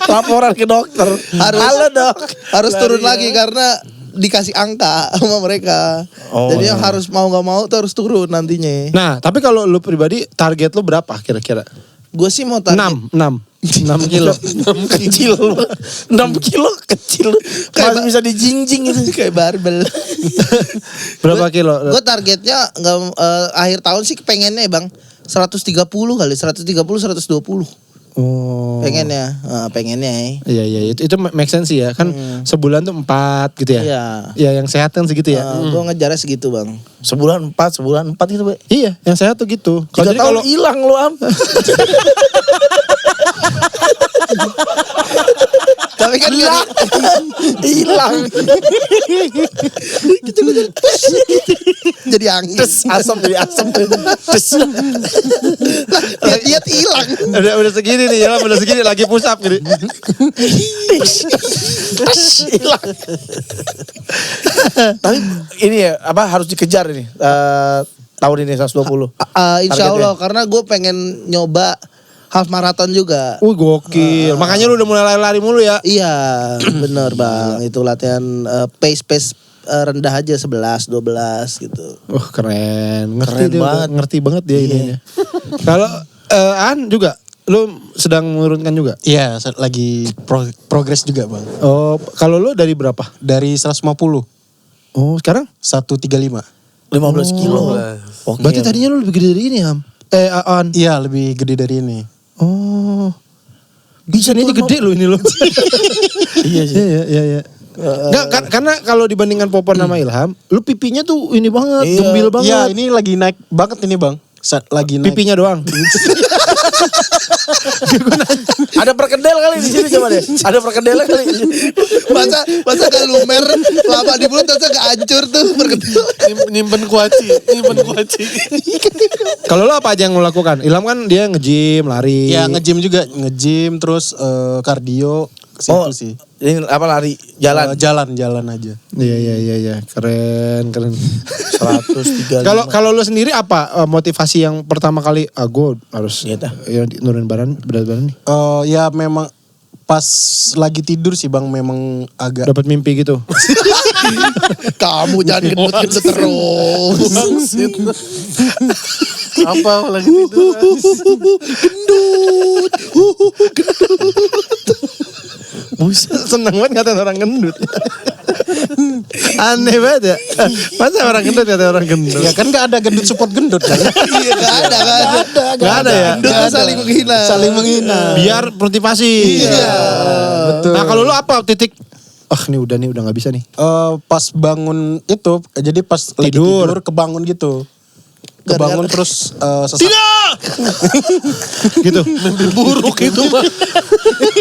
Speaker 2: Laporan ke dokter.
Speaker 3: Halo dok, harus turun lagi karena dikasih angka sama mereka. Jadi yang harus mau nggak mau tuh harus turun nantinya.
Speaker 1: Nah, tapi kalau lu pribadi target lu berapa kira-kira?
Speaker 3: Gue sih mau target
Speaker 1: 6 kilo.
Speaker 2: Kecil. 6 kilo kecil. Masih bisa dijingjing itu.
Speaker 3: kayak barbel.
Speaker 1: Berapa kilo?
Speaker 3: Gue targetnya nggak akhir tahun sih pengennya bang 130 kali, 120.
Speaker 1: Oh.
Speaker 3: Pengennya.
Speaker 1: Iya itu make sense sih ya. Kan sebulan tuh 4 gitu ya.
Speaker 3: Iya.
Speaker 1: Ya yang sehat kan segitu ya.
Speaker 3: Gue ngejarnya segitu bang.
Speaker 2: Sebulan 4 gitu, Be.
Speaker 1: Iya, yang sehat tuh gitu.
Speaker 2: 3 tahun hilang lu
Speaker 3: Tapi kan
Speaker 2: hilang.
Speaker 3: jadi angin.
Speaker 2: Asam jadi asam.
Speaker 3: Lihat hilang.
Speaker 1: udah segini nih ya, udah segini lagi push up gitu.
Speaker 2: Hilang. Tapi ini ya harus dikejar ini. Tahun ini 120.
Speaker 3: Insya Allah karena gue pengen nyoba half marathon juga.
Speaker 1: Gokil. Makanya lu udah mulai lari-lari mulu ya.
Speaker 3: Iya, bener bang. Itu latihan pace rendah aja 11, 12 gitu.
Speaker 1: Keren. Ngerti banget dia ininya. Kalau An juga, lu sedang menurunkan juga?
Speaker 5: Iya, lagi progres juga bang.
Speaker 1: Oh, kalau lu dari berapa?
Speaker 5: Dari 150.
Speaker 1: Oh, sekarang?
Speaker 5: 135.
Speaker 2: 15 kilo.
Speaker 1: Berarti tadinya lu lebih gede dari ini, Ham? An?
Speaker 5: Iya, lebih gede dari ini.
Speaker 1: Oh. Bisa nih gede lu ini lu.
Speaker 2: Iya sih.
Speaker 1: Iya. Nggak, karena kalau dibandingkan Popon sama Ilham, lu pipinya tuh ini banget, gembil banget.
Speaker 5: Iya, ini lagi naik banget ini bang. Lagi naik.
Speaker 1: Pipinya doang.
Speaker 2: Ada perkedel kali di sini coba deh. Ada perkedel kali.
Speaker 3: Masa gak lumer lama di mulut masa gak hancur tuh berkedel.
Speaker 4: Nyimpen kuaci.
Speaker 1: Kalau lo apa aja yang lo lakukan? Ilham kan dia nge-gym, lari.
Speaker 5: Ya nge-gym juga, nge-gym terus kardio ke situ sih.
Speaker 2: Ini apa lari jalan.
Speaker 5: Jalan aja.
Speaker 1: Iya. Keren.
Speaker 2: 103.
Speaker 1: Kalau lo sendiri apa motivasi yang pertama kali gue harus
Speaker 2: Gitu.
Speaker 1: ya, nurunin berat badan nih.
Speaker 5: Ya memang pas lagi tidur sih Bang memang agak
Speaker 1: Dapat mimpi gitu.
Speaker 3: Kamu jangan gendut-gendut terus.
Speaker 4: Bangsit. Apa lagi tidur?
Speaker 1: Seneng banget ngatain orang gendut. Aneh banget ya. Masa orang gendut ngatain orang gendut?
Speaker 5: ya kan gak ada gendut support gendut kan.
Speaker 3: Iya gak ada.
Speaker 1: Gak ada ya?
Speaker 3: Gendut tuh saling menghina.
Speaker 5: Saling menghina.
Speaker 1: Biar motivasi.
Speaker 3: Iya.
Speaker 5: Betul.
Speaker 1: Nah kalau lu apa titik? Ini udah gak bisa nih.
Speaker 5: Pas bangun itu jadi pas lagi
Speaker 1: Tidur.
Speaker 5: tidur kebangun gitu. Kebangun terus sesak.
Speaker 1: Gitu.
Speaker 4: Mimpi buruk itu mah.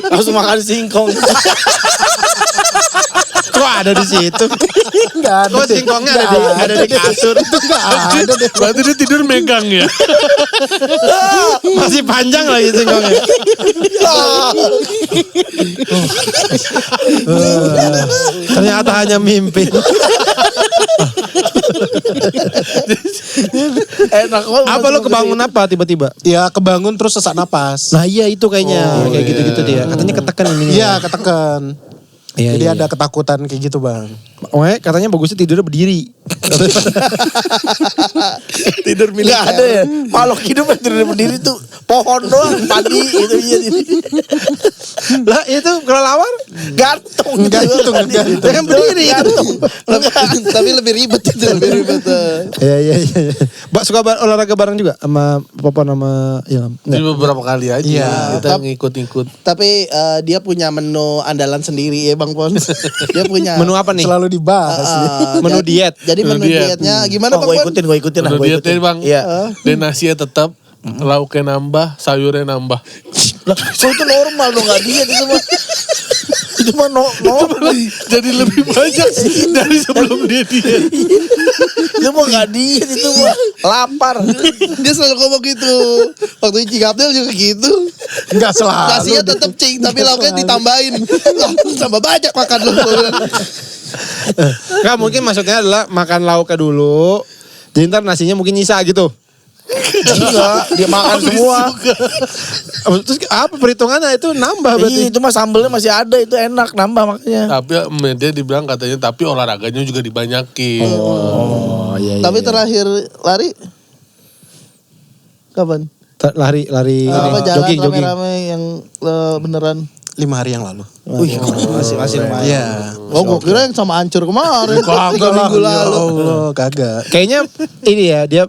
Speaker 2: Langsung makan singkong.
Speaker 1: Kok ada di situ?
Speaker 5: Enggak ada.
Speaker 1: Kok singkongnya ada di kasur?
Speaker 5: Enggak ada deh.
Speaker 4: Berarti dia tidur megang ya.
Speaker 1: Masih panjang lagi singkongnya. Ternyata hanya mimpi.
Speaker 2: Enak banget.
Speaker 1: Apa lo kebangun apa tiba-tiba?
Speaker 5: Ya kebangun terus sesak napas.
Speaker 1: Nah iya itu kayaknya. Kayak gitu-gitu dia. Katanya ketekan ininya.
Speaker 5: Iya ketekan.
Speaker 1: Iya,
Speaker 5: Jadi
Speaker 1: iya,
Speaker 5: ada ketakutan kayak gitu Bang.
Speaker 1: Katanya bagusnya tidurnya berdiri.
Speaker 3: Tidur milik
Speaker 2: Enggak ada ya. Makhluk hidup yang tidur berdiri tuh pohon doang, padi itu iya.
Speaker 1: Lah itu kelelawar?
Speaker 2: Gantung.
Speaker 5: Gantung.
Speaker 1: Kan berdiri itu.
Speaker 3: Tapi lebih ribet itu, lebih ribet.
Speaker 1: Iya. Mbak suka olahraga bareng juga sama Popon sama Ilham?
Speaker 4: Jadi beberapa kali aja
Speaker 5: Iya.
Speaker 4: kita ngikut-ngikut.
Speaker 3: Tapi dia punya menu andalan sendiri ya Bang Pon. Dia punya
Speaker 1: Menu apa nih?
Speaker 5: Selalu dibahas nih.
Speaker 1: Menu diet.
Speaker 3: Jadi menu
Speaker 4: Menu diet.
Speaker 3: dietnya gimana Bang
Speaker 2: Gue
Speaker 3: Pon?
Speaker 2: ikutin lah.
Speaker 4: Udah
Speaker 2: Gua
Speaker 4: diet
Speaker 2: ikutin.
Speaker 4: ya Bang.
Speaker 2: Iya.
Speaker 4: Dan nasinya tetap, lauknya nambah, sayurnya nambah.
Speaker 2: Lah, so itu normal dong, gak diet itu mah. Itu mah normal.
Speaker 4: Jadi lebih banyak dari sebelum dia diet.
Speaker 2: Itu mah gak diet itu mah. Lapar.
Speaker 3: Dia selalu ngomong gitu. Waktu Cing Abdel juga gitu.
Speaker 5: Enggak selalu.
Speaker 3: Nasinya tetap Cing, tapi lauknya ditambahin. Lah, tambah banyak makan lu.
Speaker 1: Enggak, mungkin maksudnya adalah makan lauknya dulu. Jadi ntar nasinya mungkin nyisa gitu.
Speaker 2: Enggak, dia makan semua.
Speaker 1: Terus apa perhitungannya itu nambah berarti?
Speaker 2: Itu mah sambelnya masih ada, itu enak nambah makanya.
Speaker 4: Tapi dia dibilang katanya, tapi olahraganya juga dibanyakin.
Speaker 1: Oh iya.
Speaker 3: Tapi terakhir lari kapan?
Speaker 1: Lari
Speaker 3: Apa jalan
Speaker 1: jogging.
Speaker 3: rame-rame yang beneran?
Speaker 5: 5 hari yang lalu.
Speaker 2: Wih, masih lumayan.
Speaker 5: Iya.
Speaker 3: Oh, gue kira yang sama hancur kemarin.
Speaker 5: Kagak
Speaker 3: 3 minggu
Speaker 5: lah.
Speaker 3: lalu.
Speaker 5: Ya Allah, kagak.
Speaker 1: Kayaknya ini ya dia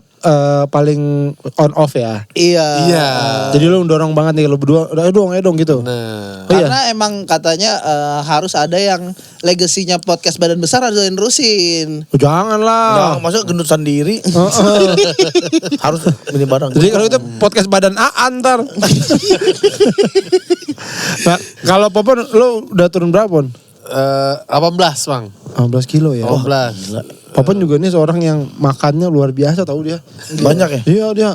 Speaker 1: paling on off ya.
Speaker 3: Iya.
Speaker 4: Iya.
Speaker 1: Jadi lu dorong banget nih lu berdua, ayo dong gitu.
Speaker 4: Nah,
Speaker 1: Oh, iya?
Speaker 3: Karena emang katanya harus ada yang legasinya podcast badan besar harus nerusin.
Speaker 1: Oh, jangan lah.
Speaker 2: Jangan, masa gendut sendiri. Harus ini barang.
Speaker 1: Jadi kalau itu podcast badan A ntar. Nah, kalau Popon lu udah turun berapa, Pon?
Speaker 4: 18 Bang.
Speaker 1: 18 kilo ya.
Speaker 4: 18.
Speaker 1: Popon juga nih seorang yang makannya luar biasa tahu dia.
Speaker 2: Banyak ya?
Speaker 1: Iya dia.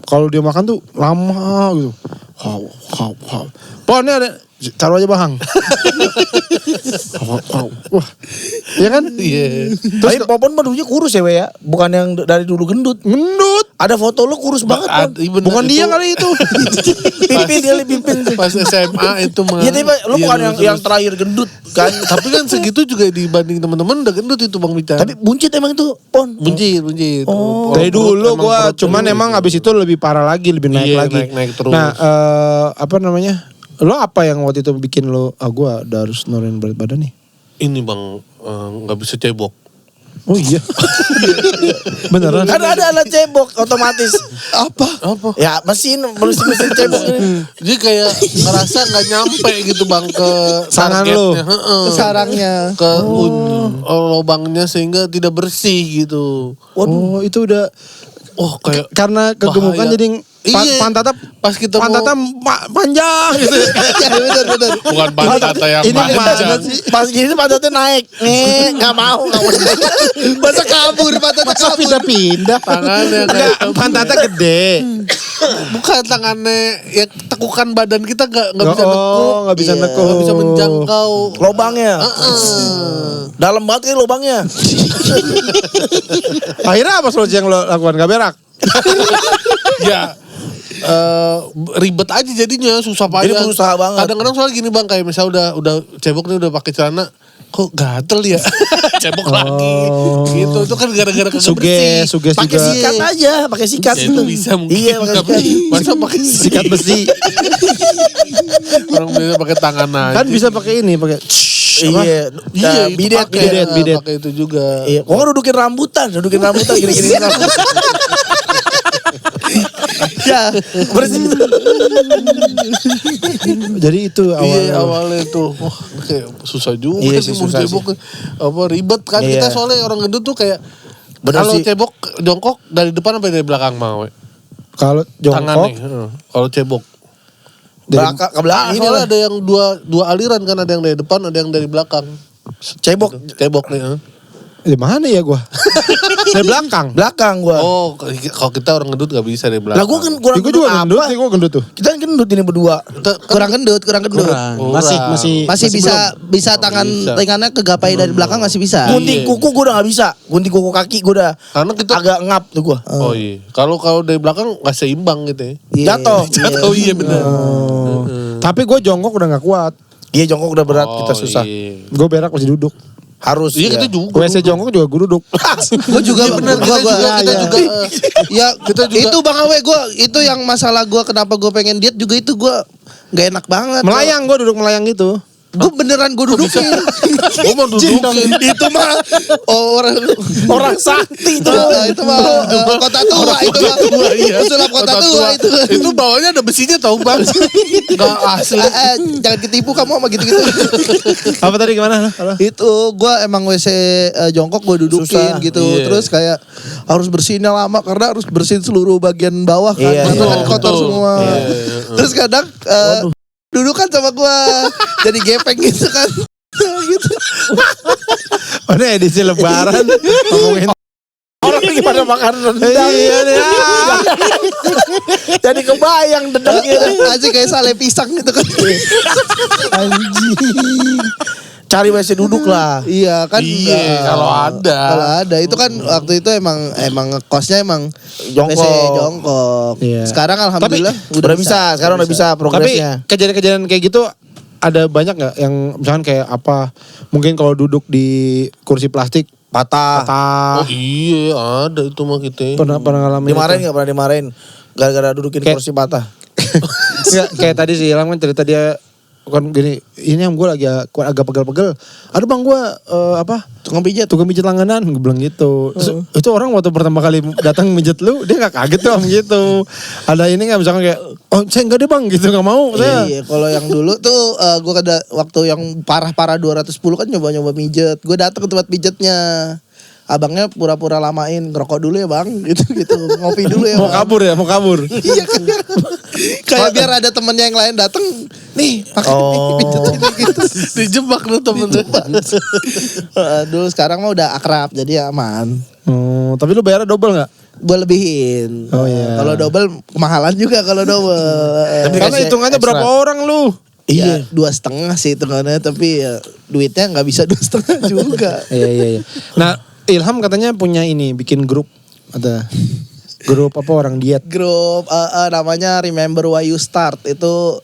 Speaker 1: Kalau dia makan tuh lama gitu. Wow. Pon ini ada taruh aja Bang. Wah. Iya kan?
Speaker 4: Iya.
Speaker 2: Tapi Popon mah dulunya kurus ya, we ya? Bukan yang dari dulu gendut.
Speaker 1: Gendut.
Speaker 2: Ada foto lu kurus banget, Pon.
Speaker 1: Bukan dia kali itu.
Speaker 2: Pimpin dia pimpin.
Speaker 4: Pas SMA itu mah.
Speaker 2: Iya, tapi lu bukan yang terakhir gendut kan?
Speaker 4: Tapi kan segitu juga dibanding teman-teman udah gendut itu Bang Bican.
Speaker 2: Tapi buncit emang itu, Pon.
Speaker 4: buncit.
Speaker 2: Oh.
Speaker 1: Dari dulu
Speaker 4: Emang
Speaker 1: gua
Speaker 4: perut
Speaker 1: cuman emang abis itu lebih parah lagi, lebih naik
Speaker 4: Iya,
Speaker 1: lagi.
Speaker 4: naik terus.
Speaker 1: Nah, apa namanya? Lo apa yang waktu itu bikin lo gua udah harus nurunin berat badan nih?
Speaker 4: Ini Bang nggak bisa cebok.
Speaker 1: Oh iya. Beneran.
Speaker 2: Kan ada alat cebok otomatis.
Speaker 3: Apa?
Speaker 2: Ya mesin cebok ini.
Speaker 4: Jadi kayak ngerasa nggak nyampe gitu Bang ke
Speaker 1: Tangan
Speaker 4: targetnya.
Speaker 1: lu.
Speaker 4: Heeh.
Speaker 3: Sarangnya.
Speaker 4: Ke lubangnya sehingga tidak bersih gitu.
Speaker 1: Oh itu udah
Speaker 4: Oh kayak
Speaker 1: karena kegemukan
Speaker 4: bahaya.
Speaker 1: jadi Pantatnya
Speaker 4: pas kita
Speaker 1: panjang gitu.
Speaker 3: Ya benar.
Speaker 4: bukan pantatnya yang
Speaker 1: Ini
Speaker 4: panjang.
Speaker 2: Pas gini pantatnya naik. Nggak mau.
Speaker 3: Masa kabur, pantatnya
Speaker 5: Masa
Speaker 3: kabur.
Speaker 5: pindah-pindah.
Speaker 4: Tangannya
Speaker 1: Enggak,
Speaker 4: kayak
Speaker 1: pantatnya gede.
Speaker 4: bukan tangannya ya tekukan badan kita nggak bisa nekuk.
Speaker 1: Nggak bisa
Speaker 3: Iya.
Speaker 1: nekuk.
Speaker 4: Nggak bisa menjangkau
Speaker 2: Lobangnya. Dalam banget kali lobangnya.
Speaker 1: Akhirnya apa solusi yang lo lakukan? Gak berak?
Speaker 4: Ya ribet aja jadinya, susah payah.
Speaker 2: Jadi berusaha banget.
Speaker 4: Kadang-kadang soalnya gini Bang, kayak misalnya udah cebok nih, udah pakai celana, kok gatel ya? Cebok lagi. Gitu. Itu kan gara-gara kagak bersih.
Speaker 1: Suges
Speaker 2: Pakai
Speaker 1: juga.
Speaker 2: sikat aja, pakai sikat.
Speaker 4: Ya, itu bisa mungkin.
Speaker 2: Iya, pakai
Speaker 4: Tapi
Speaker 2: sikat.
Speaker 4: masa pakai
Speaker 1: Sikat besi.
Speaker 4: Orang biasa pakai tangan aja.
Speaker 1: Kan bisa pakai ini, pakai
Speaker 2: Iya,
Speaker 4: Iya, itu
Speaker 2: bidet,
Speaker 4: pakai,
Speaker 2: bidet.
Speaker 4: pakai itu juga.
Speaker 2: Iya, kok nggak dudukin rambutan gini-gini rambut.
Speaker 3: Ya,
Speaker 2: Bersih.
Speaker 1: Jadi itu
Speaker 4: Iya
Speaker 1: awalnya.
Speaker 4: awalnya tuh, wah kayak susah juga
Speaker 2: Iya
Speaker 4: sih
Speaker 2: sih,
Speaker 4: mau
Speaker 2: susah
Speaker 4: cebok. Apa ribet kan
Speaker 2: Iya.
Speaker 4: kita soalnya orang gendut tuh kayak
Speaker 2: Bener
Speaker 4: kalau
Speaker 2: sih.
Speaker 4: cebok jongkok dari depan apa dari belakang mau?
Speaker 1: Kalau
Speaker 4: Tangan
Speaker 1: jongkok,
Speaker 4: nih, kalau cebok.
Speaker 2: Belakang ke belakang ini
Speaker 4: Soalnya
Speaker 2: lah.
Speaker 4: ada yang dua aliran kan, ada yang dari depan, ada yang dari belakang.
Speaker 2: Cebok
Speaker 4: Cebok nih.
Speaker 1: di mana ya gua? Dari belakang.
Speaker 2: belakang gua.
Speaker 4: Oh, kalau kita orang gendut gak bisa dari belakang.
Speaker 2: Lah gua kan kurang
Speaker 1: Gue juga gendut,
Speaker 2: apa?
Speaker 1: gue gendut tuh.
Speaker 2: Kita kan gendut ini berdua.
Speaker 3: kurang gendut.
Speaker 5: Kurang. Masih
Speaker 3: Bisa tangan
Speaker 4: Bisa.
Speaker 3: tangannya kegapai dari belakang masih bisa.
Speaker 2: Gunting kuku gua udah gak bisa. Gunting kuku kaki gua udah
Speaker 4: Karena kita
Speaker 2: agak ngap tuh gua.
Speaker 4: Oh iya. Kalau dari belakang gak seimbang gitu ya.
Speaker 3: Iya.
Speaker 2: Jatuh.
Speaker 4: Jatuh iya benar.
Speaker 1: Tapi gue jongkok udah gak kuat.
Speaker 2: Iya jongkok udah berat, kita
Speaker 4: Oh,
Speaker 2: susah.
Speaker 4: Iya,
Speaker 1: Gue berak masih duduk.
Speaker 2: Harus.
Speaker 4: iya
Speaker 2: ya.
Speaker 4: kita juga.
Speaker 1: WC jongkok juga gue duduk.
Speaker 3: Gue juga
Speaker 4: Iya benar,
Speaker 3: gua,
Speaker 4: kita juga
Speaker 3: ya
Speaker 4: Kita juga.
Speaker 3: itu Bang Awe gue itu yang masalah gue kenapa gue pengen diet juga itu gue nggak enak banget.
Speaker 1: Melayang, gue duduk melayang gitu.
Speaker 3: Gue beneran gue dudukin.
Speaker 4: Gue mau dudukin.
Speaker 3: Itu mah orang
Speaker 2: sakti itu.
Speaker 3: itu mah kota tua itu mah.
Speaker 4: Iya.
Speaker 3: Sulap kota tua itu.
Speaker 4: Itu bawahnya ada besinya tau Bang. Gak asli.
Speaker 3: Jangan ketipu kamu sama gitu-gitu.
Speaker 1: Apa tadi gimana?
Speaker 3: Itu gue emang WC jongkok gue dudukin
Speaker 2: Susah.
Speaker 3: gitu.
Speaker 4: Iya.
Speaker 3: Terus kayak harus bersihinnya lama karena harus bersihin seluruh bagian bawah kan.
Speaker 2: Iya,
Speaker 3: Karena kan
Speaker 4: betul,
Speaker 3: kotor
Speaker 4: betul.
Speaker 3: semua.
Speaker 4: Iya,
Speaker 3: Terus kadang dudukan sama gue jadi gepeng gitu kan. Gitu.
Speaker 1: Oh, ini edisi lebaran. Ngomongin.
Speaker 2: Orang lagi pada makan rendang.
Speaker 1: Iya nih.
Speaker 2: Jadi kebayang dendangnya.
Speaker 3: Aja kayak sale pisang gitu kan.
Speaker 2: Anjing. Cari WC duduk lah.
Speaker 3: Iya kan.
Speaker 4: Iya, kalau ada.
Speaker 3: Kalau ada itu kan waktu itu emang kosnya emang
Speaker 2: Jongkok.
Speaker 3: WC jongkok.
Speaker 1: Iya.
Speaker 3: Sekarang alhamdulillah
Speaker 2: Udah bisa, sekarang udah bisa
Speaker 1: Tapi
Speaker 2: progresnya.
Speaker 1: kejadian-kejadian kayak gitu ada banyak nggak yang misalkan kayak apa? Mungkin kalau duduk di kursi plastik
Speaker 2: Patah.
Speaker 4: Oh iya ada itu mah kita.
Speaker 1: pernah ngalamin.
Speaker 2: Dimarahin
Speaker 1: itu?
Speaker 2: nggak pernah dimarahin? Gara-gara dudukin
Speaker 1: Kayak-
Speaker 2: kursi patah.
Speaker 1: Nggak, kayak tadi sih Ilham kan cerita dia bukan gini, ini yang gue lagi agak pegel-pegel. Aduh bang gue
Speaker 3: Tukang pijat.
Speaker 1: tukang pijat langganan, gue bilang gitu. Terus, itu orang waktu pertama kali datang mijet lu, dia gak kaget tuh om gitu. Ada ini gak misalkan kayak, oh saya enggak deh bang gitu, gak mau saya.
Speaker 3: Iya, kalau yang dulu tuh gue ada waktu yang parah-parah 210 kan nyoba-nyoba mijet. Gue datang ke tempat pijetnya. Abangnya pura-pura lamain, ngerokok dulu ya bang, gitu ngopi dulu ya
Speaker 1: Mau
Speaker 3: bang.
Speaker 1: kabur ya, mau kabur.
Speaker 3: Iya kan, kayak biar ada temennya yang lain datang, nih pakai
Speaker 2: Oh.
Speaker 3: pijet ini gitu.
Speaker 4: Dijebak lu temen-temen.
Speaker 3: Aduh, sekarang mah udah akrab, jadi aman.
Speaker 1: Oh, tapi lu bayarnya double gak?
Speaker 3: Gue lebihin.
Speaker 1: Oh, iya.
Speaker 3: Kalau double kemahalan juga kalau double.
Speaker 2: Tapi
Speaker 1: Karena
Speaker 2: kasih
Speaker 1: hitungannya
Speaker 2: ekstra.
Speaker 1: berapa orang lu?
Speaker 3: Iya, 2,5 sih hitungannya, tapi ya, duitnya nggak bisa 2,5 juga.
Speaker 1: Iya. Nah Ilham katanya punya ini, bikin grup. Ada grup apa orang diet.
Speaker 3: Grup namanya Remember Why You Start itu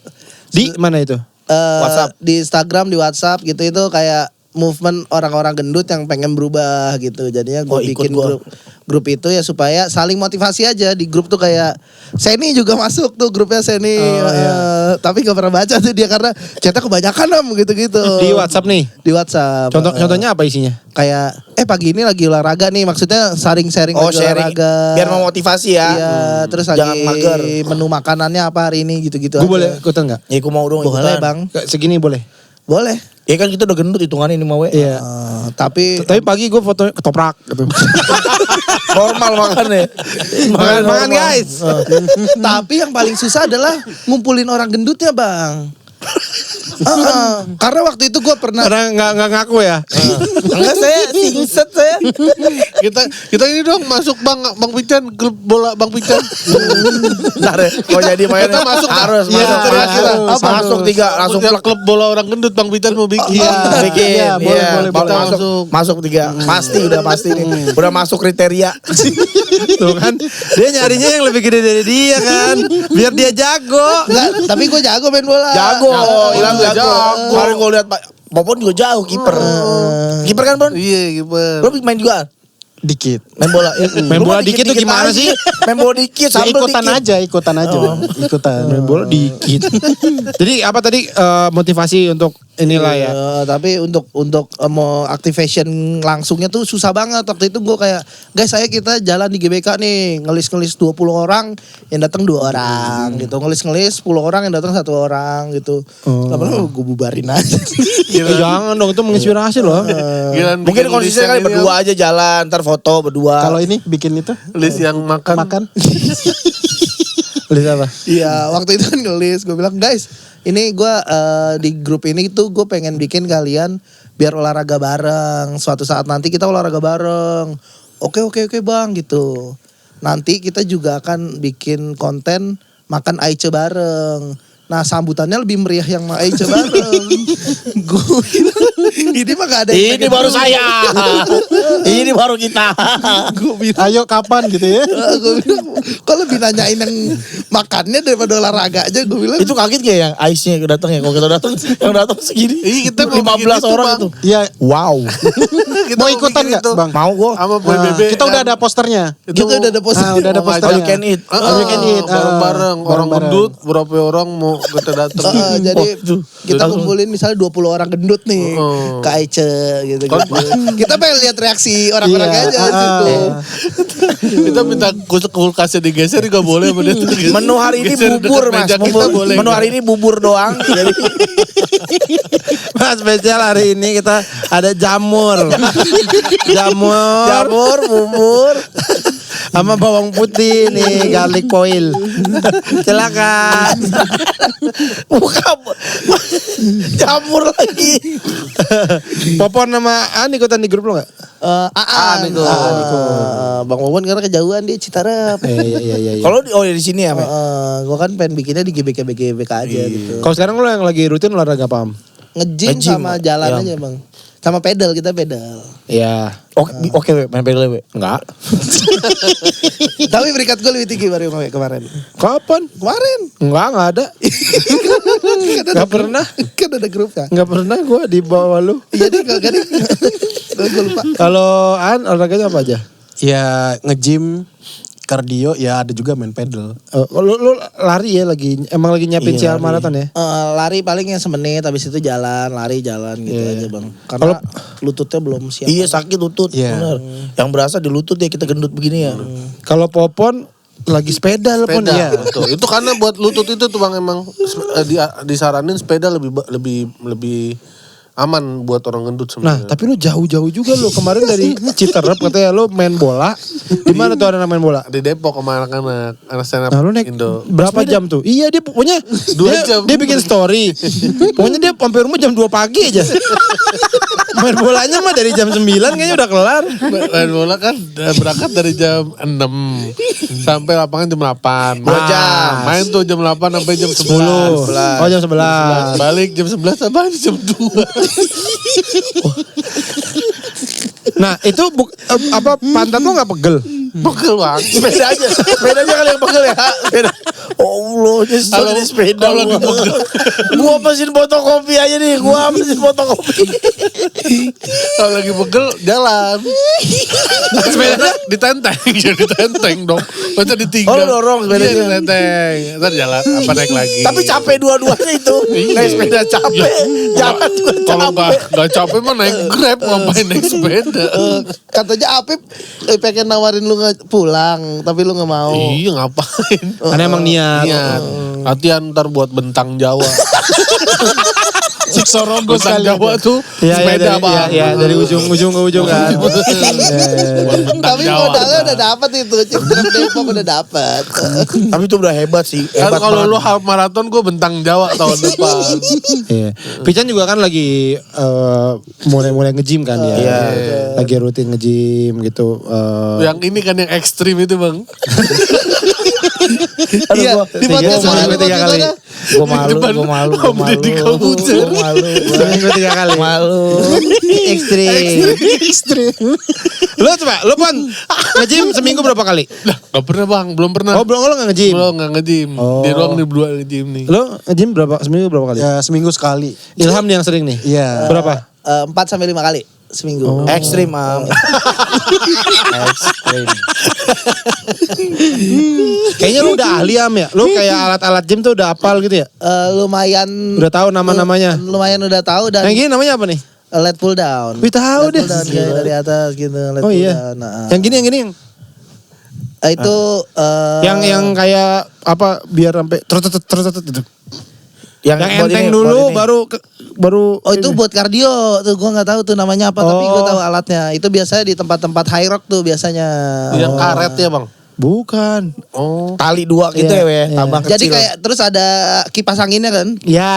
Speaker 1: Di mana itu?
Speaker 2: WhatsApp.
Speaker 3: di Instagram, di WhatsApp gitu itu kayak movement orang-orang gendut yang pengen berubah gitu. Jadinya gue
Speaker 2: Oh, ikut
Speaker 3: bikin
Speaker 2: gua.
Speaker 3: grup itu ya supaya saling motivasi aja. Di grup tuh kayak Seni juga masuk tuh grupnya Seni.
Speaker 1: Oh, iya.
Speaker 3: Tapi gak pernah baca tuh dia karena chatnya kebanyakan gitu-gitu.
Speaker 1: Di WhatsApp nih.
Speaker 3: Di WhatsApp.
Speaker 1: Contohnya apa isinya?
Speaker 3: Kayak pagi ini lagi olahraga nih, maksudnya sharing
Speaker 2: Oh
Speaker 3: lagi
Speaker 2: sharing.
Speaker 3: olahraga.
Speaker 2: Biar memotivasi ya.
Speaker 3: Iya, terus
Speaker 2: Jangan
Speaker 3: lagi
Speaker 2: mager.
Speaker 3: menu makanannya apa hari ini gitu-gitu
Speaker 1: Gue
Speaker 3: aja.
Speaker 1: boleh ikutan gak?
Speaker 2: Ya aku mau dong
Speaker 3: Boleh
Speaker 2: ikutan.
Speaker 3: bang,
Speaker 1: Segini boleh?
Speaker 3: boleh.
Speaker 2: Ya kan kita udah gendut hitungannya ini mau.
Speaker 1: Iya.
Speaker 3: Tapi
Speaker 1: Tapi pagi gue foto ketoprak gitu.
Speaker 2: Normal makannya.
Speaker 1: Makan guys.
Speaker 3: Tapi yang paling susah adalah ngumpulin orang gendutnya bang. Karena waktu itu gue pernah.
Speaker 1: Karena nggak ngaku ya.
Speaker 2: Enggak saya singset saya.
Speaker 4: Kita ini dong masuk Bang Pican, klub bola Bang Pican.
Speaker 2: Bentar ya, kalau jadi main
Speaker 4: Kita masuk
Speaker 2: harus
Speaker 4: iya,
Speaker 2: masuk.
Speaker 4: teriak kita.
Speaker 2: Masuk 3 langsung
Speaker 4: Klub- klub bola orang gendut Bang Pican mau bikin.
Speaker 2: bikin.
Speaker 5: boleh,
Speaker 2: Masuk 3. Pasti udah pasti nih. Udah masuk kriteria.
Speaker 1: Tuh kan. Dia nyarinya yang lebih gede dari dia kan. Biar dia jago.
Speaker 3: Enggak, tapi gue jago main bola.
Speaker 2: Jago. Hilang
Speaker 4: Jago.
Speaker 2: jago. Kemarin gue lihat Pak Popon juga jago kiper. Kiper kan Bon?
Speaker 4: Iya, kiper.
Speaker 2: Lo main juga?
Speaker 5: Dikit.
Speaker 2: Main bola.
Speaker 1: Main bola dikit tuh gimana sih?
Speaker 2: Main bola dikit,
Speaker 5: Ya,
Speaker 2: sambel
Speaker 5: ikutan
Speaker 2: dikit.
Speaker 5: aja. Ikutan.
Speaker 1: Main bola dikit. Jadi apa tadi motivasi untuk inilah ya.
Speaker 3: Tapi untuk mau activation langsungnya tuh susah banget. Waktu itu gue kayak, guys saya kita jalan di GBK nih, ngelis 20 orang, yang datang 2 orang gitu. Ngelis 10 orang yang datang 1 orang gitu. Lama-lama gue bubarin aja.
Speaker 1: Jangan dong, itu menginspirasi loh.
Speaker 4: Giliran
Speaker 2: Mungkin
Speaker 4: bikin
Speaker 2: konsisten
Speaker 4: list
Speaker 2: kali
Speaker 4: yang ini,
Speaker 2: berdua aja jalan, ntar foto berdua.
Speaker 5: Kalau ini bikin itu
Speaker 4: list yang makan.
Speaker 1: Lihat apa?
Speaker 3: Iya, waktu itu kan ngelis, gue bilang guys, ini gue di grup ini tuh gue pengen bikin kalian biar olahraga bareng. Suatu saat nanti kita olahraga bareng. Oke bang gitu. Nanti kita juga akan bikin konten makan Aice bareng. Nah sambutannya lebih meriah yang sama Aice bareng. Gue ini mah gak ada yang
Speaker 2: Ini
Speaker 3: pengen
Speaker 2: baru
Speaker 3: dulu.
Speaker 2: saya. Ini baru kita.
Speaker 3: Gue bilang,
Speaker 5: ayo kapan gitu ya.
Speaker 3: gue bilang, kok lebih nanyain yang makannya daripada olahraga aja. Gue bilang,
Speaker 2: Itu kaget gak yang Ice-nya datang ya? Kalau kita datang, yang datang segini.
Speaker 4: Iya, kita mau
Speaker 2: 15
Speaker 4: bikin itu,
Speaker 2: orang
Speaker 4: Bang.
Speaker 2: itu.
Speaker 5: Iya.
Speaker 2: Wow.
Speaker 4: Kita
Speaker 5: Mau ikutan
Speaker 4: bikin
Speaker 5: nggak,
Speaker 4: itu.
Speaker 5: Bang?
Speaker 2: Mau gua.
Speaker 4: Sama PBB.
Speaker 5: Kita udah ada posternya.
Speaker 3: kita udah ada poster.
Speaker 5: Udah ada
Speaker 4: Oh,
Speaker 5: posternya.
Speaker 2: All you can eat.
Speaker 5: All you can eat.
Speaker 4: Bareng-bareng. Orang
Speaker 5: bareng-bareng.
Speaker 4: gendut, berapa orang mau kita datang.
Speaker 3: Jadi
Speaker 2: Oh,
Speaker 3: kita kumpulin misalnya 20 orang gendut nih ke Aice gitu. Kita pengen lihat reaksi orang-orang
Speaker 5: Iya,
Speaker 3: aja di situ.
Speaker 4: Kita minta kulkasnya digeser juga boleh. sama dia.
Speaker 2: Menu hari ini
Speaker 4: Geser
Speaker 2: bubur
Speaker 4: deket
Speaker 2: mas.
Speaker 4: meja kita boleh.
Speaker 2: Menu hari ini bubur doang. Jadi
Speaker 1: Mas spesial hari ini kita ada jamur.
Speaker 2: jamur, bubur.
Speaker 1: Sama bawang putih nih, garlic oil. Silakan.
Speaker 2: Buka jamur lagi.
Speaker 1: Popon sama An ikutan di grup lo gak?
Speaker 3: Aan itu. Bang Momon karena kejauhan dia Citarap.
Speaker 1: Iya.
Speaker 2: Kalau di sini ya, Pak?
Speaker 3: Gue kan pengen bikinnya di GBK aja gitu.
Speaker 1: Kalau sekarang lo yang lagi rutin olahraga apa? Am?
Speaker 3: Nge-gym
Speaker 2: Nge-gym,
Speaker 3: sama jalan
Speaker 2: iya.
Speaker 3: aja bang. Sama pedal, kita pedal.
Speaker 1: Iya.
Speaker 2: Oke, We. Main pedal, We. Enggak.
Speaker 3: Tapi peringkat gue lebih tinggi baru kemarin.
Speaker 1: Kapan?
Speaker 3: Kemarin.
Speaker 1: Enggak ada. Gak pernah.
Speaker 3: Kan ada grupnya.
Speaker 1: Enggak pernah gue di bawah lu.
Speaker 3: Iya deh, gak deh. Gue lupa.
Speaker 1: Kalau An olahraganya apa aja?
Speaker 5: Ya nge-gym, kardio, ya ada juga main pedal.
Speaker 1: Lu lari ya lagi, emang lagi nyiapin
Speaker 2: Iya,
Speaker 1: siar
Speaker 2: lari.
Speaker 1: maraton ya?
Speaker 3: Lari paling yang semenit, habis itu jalan gitu aja bang. Karena lututnya belum siap.
Speaker 2: Iya, sakit lutut.
Speaker 5: Iya.
Speaker 2: Benar. Yang berasa di lutut ya kita gendut begini ya.
Speaker 1: Kalau Popon lagi sepeda lo Pon
Speaker 4: Sepeda.
Speaker 1: ya.
Speaker 4: Betul. Itu karena buat lutut itu tuh Bang emang disaranin sepeda lebih aman buat orang gendut
Speaker 1: Nah,
Speaker 4: sebenarnya.
Speaker 1: tapi lu jauh-jauh juga lu. Kemarin dari Citerep katanya lu main bola. Di mana tuh ada main bola?
Speaker 4: Di Depok sama anak-anak anak stand up
Speaker 1: Nah, lu naik
Speaker 4: Indo.
Speaker 1: berapa jam tuh? Iya, dia pokoknya
Speaker 4: 2 jam.
Speaker 1: Dia bikin story. Pokoknya dia sampai rumah jam 2 pagi aja. Main bolanya mah dari jam 9 kayaknya udah kelar.
Speaker 4: Main bola kan berangkat dari jam 6 sampai lapangan jam 8.
Speaker 2: 2 jam.
Speaker 4: Main tuh jam 8 sampai jam 10.
Speaker 1: 10. Oh, jam 11.
Speaker 4: Balik jam 11 sampai jam 2.
Speaker 1: Nah, itu pantat lu gak pegel?
Speaker 4: Pegel banget.
Speaker 2: Sepeda aja kali yang pegel ya. Sepeda. Oh Allah, nyesel di sepeda.
Speaker 4: kalau lagi pegel.
Speaker 2: Gua mesin fotokopi aja nih,
Speaker 4: Kalau lagi pegel jalan. Sepeda ditenteng, ya ditenteng dong. Masa ditinggal.
Speaker 2: Oh, lu dorong sepedanya.
Speaker 4: Iya ditenteng. Ntar jalan apa naik lagi.
Speaker 2: Tapi capek dua-duanya itu. Naik sepeda capek. Jalan juga
Speaker 4: Kalau
Speaker 2: capek.
Speaker 4: nggak capek mah naik Grab ngapain naik sepeda.
Speaker 3: Katanya Apip pengen nawarin lu pulang, tapi lu gak mau.
Speaker 4: Iya ngapain.
Speaker 1: Karena emang niat.
Speaker 4: Niat. Latihan ntar buat bentang Jawa.
Speaker 5: Sorogo
Speaker 4: Bentang
Speaker 5: sekali.
Speaker 4: Jawa tuh sepeda bang.
Speaker 1: Iya, dari ujung ke ujung kan.
Speaker 3: Tapi modalnya udah dapet itu. Citruk Depok udah dapet.
Speaker 2: Tapi itu udah hebat sih.
Speaker 4: Kan
Speaker 2: Hebat
Speaker 4: kalau
Speaker 2: banget.
Speaker 4: lu half marathon gue bentang Jawa tahun depan.
Speaker 1: Iya. Pican juga kan lagi mulai nge-gym kan ya.
Speaker 2: Iya.
Speaker 1: Lagi rutin nge-gym gitu.
Speaker 4: Yang ini kan yang ekstrim itu bang.
Speaker 3: Iya, di podcast mana? Di
Speaker 1: tiga
Speaker 3: podcast
Speaker 1: kali.
Speaker 3: mana?
Speaker 2: Gue malu.
Speaker 4: Om Deddy Kobuzer.
Speaker 2: Gue malu.
Speaker 1: Seminggu 3 kali.
Speaker 2: Malu.
Speaker 1: Ekstrim. Lu coba, lu Pon nge-gym seminggu berapa kali?
Speaker 4: Lah gak pernah bang, belum pernah.
Speaker 1: Oh, belum, lu gak nge-gym?
Speaker 4: Belum gak nge-gym.
Speaker 1: Oh.
Speaker 4: Dia doang nih berdua nge-gym nih.
Speaker 1: Lu nge-gym seminggu berapa kali?
Speaker 5: Ya seminggu sekali.
Speaker 1: Ilham nih yang sering nih.
Speaker 5: Iya.
Speaker 1: Berapa?
Speaker 3: 4 sampai 5 kali seminggu.
Speaker 2: Ekstrim, Am. Ekstrim.
Speaker 1: Kayaknya lu udah ahli Am ya. Lu kayak alat-alat gym tuh udah hafal gitu ya.
Speaker 3: Lumayan.
Speaker 1: Udah tahu nama-namanya.
Speaker 3: Lumayan udah tahu dan
Speaker 1: Yang gini namanya apa nih?
Speaker 3: let pull down.
Speaker 1: Wih, tahu
Speaker 3: Let
Speaker 1: deh.
Speaker 3: pull down kayak dari atas gitu. Let
Speaker 1: Oh
Speaker 3: pull
Speaker 1: iya.
Speaker 3: down. Nah.
Speaker 1: Yang gini yang
Speaker 3: Itu
Speaker 1: yang kayak apa biar sampai terus gitu. Yang
Speaker 2: buat
Speaker 1: enteng
Speaker 2: ini,
Speaker 1: dulu
Speaker 2: buat ini.
Speaker 1: baru
Speaker 3: Oh itu buat kardio tuh, gua nggak tahu tuh namanya apa, tapi gua tahu alatnya. Itu biasanya di tempat-tempat high rock tuh biasanya.
Speaker 4: Yang karet ya bang.
Speaker 1: bukan.
Speaker 4: Oh.
Speaker 2: Tali 2 gitu
Speaker 1: Iya,
Speaker 2: ya,
Speaker 1: iya.
Speaker 2: tambang
Speaker 3: Jadi
Speaker 2: kecil.
Speaker 3: kayak terus ada kipas anginnya kan?
Speaker 1: Ya.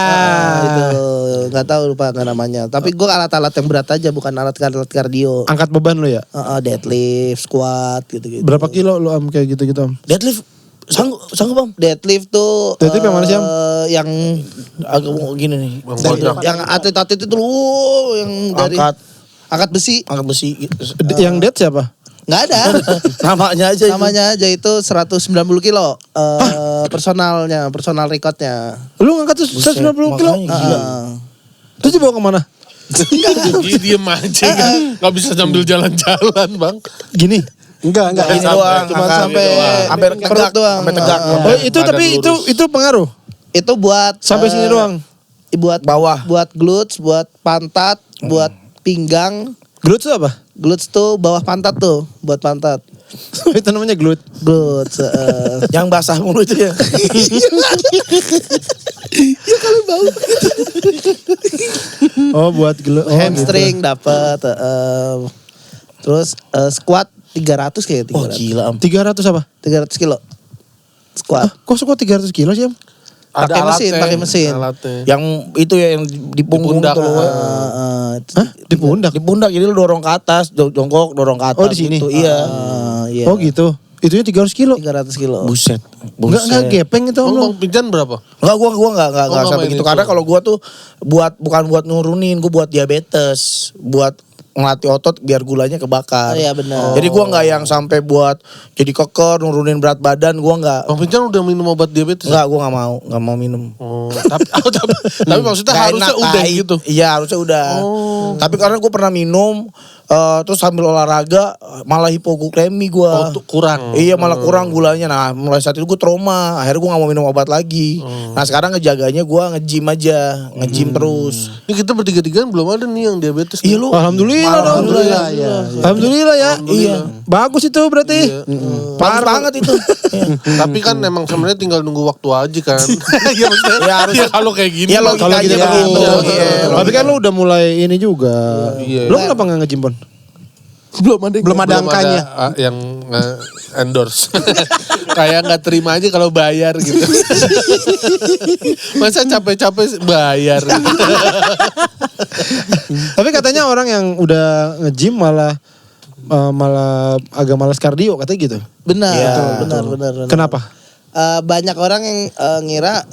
Speaker 3: Itu nggak tahu lupa nggak namanya. Tapi gua alat-alat yang berat aja, bukan alat-alat kardio.
Speaker 1: Angkat beban lu ya.
Speaker 3: Deadlift, squat gitu-gitu.
Speaker 1: Berapa kilo lu Am kayak gitu Am?
Speaker 2: Deadlift sanggup Am?
Speaker 3: Deadlift tuh
Speaker 1: Deadlift yang mana sih, Am?
Speaker 3: Yang
Speaker 2: Agak gini nih.
Speaker 4: Bang Bojang.
Speaker 3: yang atlet-atlet itu yang dari angkat besi.
Speaker 2: Angkat besi.
Speaker 1: Yang dead siapa?
Speaker 3: Nggak ada.
Speaker 2: Namanya aja.
Speaker 3: Namanya aja itu 190 kilo personal recordnya.
Speaker 1: Lu ngangkat tuh 190 kilo.
Speaker 2: Makanya gila.
Speaker 1: Terus dibawa kemana?
Speaker 4: Dia diem aja gak bisa sambil jalan-jalan bang.
Speaker 1: Gini.
Speaker 5: Enggak.
Speaker 2: Ini
Speaker 4: Sampai-
Speaker 2: doang.
Speaker 3: Cuma
Speaker 2: angkat.
Speaker 3: sampai
Speaker 2: Sampai
Speaker 3: perut
Speaker 2: tegak
Speaker 3: doang.
Speaker 2: Sampai tegak.
Speaker 1: Oh itu
Speaker 4: badan
Speaker 1: tapi
Speaker 4: lurus.
Speaker 1: itu pengaruh.
Speaker 3: Itu buat
Speaker 1: Sampai sini doang.
Speaker 3: Buat
Speaker 2: Bawah.
Speaker 3: buat glutes, buat pantat, buat pinggang.
Speaker 1: Glutes itu apa?
Speaker 3: Glutes tuh bawah pantat tuh, buat pantat.
Speaker 1: Itu namanya glute.
Speaker 3: Glutes.
Speaker 2: Yang basah mulu itu ya.
Speaker 1: Oh buat glute. Oh,
Speaker 3: Hamstring dapat. Terus squat 300 kayak 300.
Speaker 2: Oh gila Am.
Speaker 1: 300 apa?
Speaker 3: 300 kilo. Squat.
Speaker 1: Kok suka 300 kilo sih Am?
Speaker 3: Pakai mesin,
Speaker 4: alatnya,
Speaker 3: pakai mesin.
Speaker 4: alatnya.
Speaker 2: Yang itu ya yang di punggung
Speaker 4: pundak.
Speaker 2: tuh loh.
Speaker 1: Hah? Di pundak?
Speaker 2: Di pundak jadi lu dorong ke atas, jongkok dorong ke atas.
Speaker 1: Oh, di sini?
Speaker 2: Gitu. Iya.
Speaker 3: Iya.
Speaker 1: Oh gitu. Itunya 300 kilo.
Speaker 3: 300 kilo.
Speaker 2: Buset.
Speaker 1: Enggak gepeng itu Am lu.
Speaker 4: Bang Pinjan berapa?
Speaker 2: Enggak, gua enggak
Speaker 4: Oh, nggak
Speaker 2: sampai
Speaker 4: main
Speaker 2: gitu.
Speaker 4: itu.
Speaker 2: Karena kalau gua tuh bukan buat nurunin, gua buat diabetes, buat ngelatih otot biar gulanya kebakar.
Speaker 3: Oh, iya, benar.
Speaker 2: Jadi gua enggak yang sampai buat jadi keker, nurunin berat badan, gua enggak.
Speaker 4: Bang Pinjan udah minum obat diabetes?
Speaker 2: Enggak, gua enggak mau minum.
Speaker 4: Oh, tapi maksudnya
Speaker 2: Nggak
Speaker 4: harusnya
Speaker 2: enak,
Speaker 4: udah
Speaker 2: pahit.
Speaker 4: gitu.
Speaker 2: Iya, harusnya udah. Tapi karena gue pernah minum terus sambil olahraga malah hipoglukemi gue.
Speaker 4: Oh, tuh kurang.
Speaker 2: Iya, malah kurang gulanya. Nah, mulai saat itu gue trauma. Akhirnya gue gak mau minum obat lagi. Nah, sekarang ngejaganya gue nge-gym aja, nge-gym terus.
Speaker 4: Ini kita bertiga-tigaan belum ada nih yang diabetes.
Speaker 2: Iya lu.
Speaker 1: Alhamdulillah dong.
Speaker 2: Alhamdulillah.
Speaker 1: Alhamdulillah ya.
Speaker 2: Iya.
Speaker 1: Bagus itu berarti.
Speaker 2: Bagus banget itu. Iya.
Speaker 4: Tapi kan emang sebenarnya tinggal nunggu waktu aja kan. Iya maksudnya.
Speaker 2: Ya, harus-
Speaker 4: ya, kalau kayak gini.
Speaker 2: Ya,
Speaker 4: Bang.
Speaker 2: logikanya
Speaker 1: Kalau gitu
Speaker 2: begitu.
Speaker 1: begitu.
Speaker 2: Iya,
Speaker 1: Tapi kan lu udah mulai ini juga.
Speaker 4: Iya.
Speaker 1: Lu kenapa gak nge-gym, Pon?
Speaker 3: Belum ada.
Speaker 5: Belum ada angkanya.
Speaker 4: Yang endorse. Kayak nggak terima aja kalau bayar gitu. Masa capek-capek bayar.
Speaker 1: Tapi katanya orang yang udah nge-gym malah agak malas kardio katanya gitu.
Speaker 3: Benar,
Speaker 2: Iya,
Speaker 3: benar.
Speaker 1: Kenapa?
Speaker 3: Banyak orang yang ngira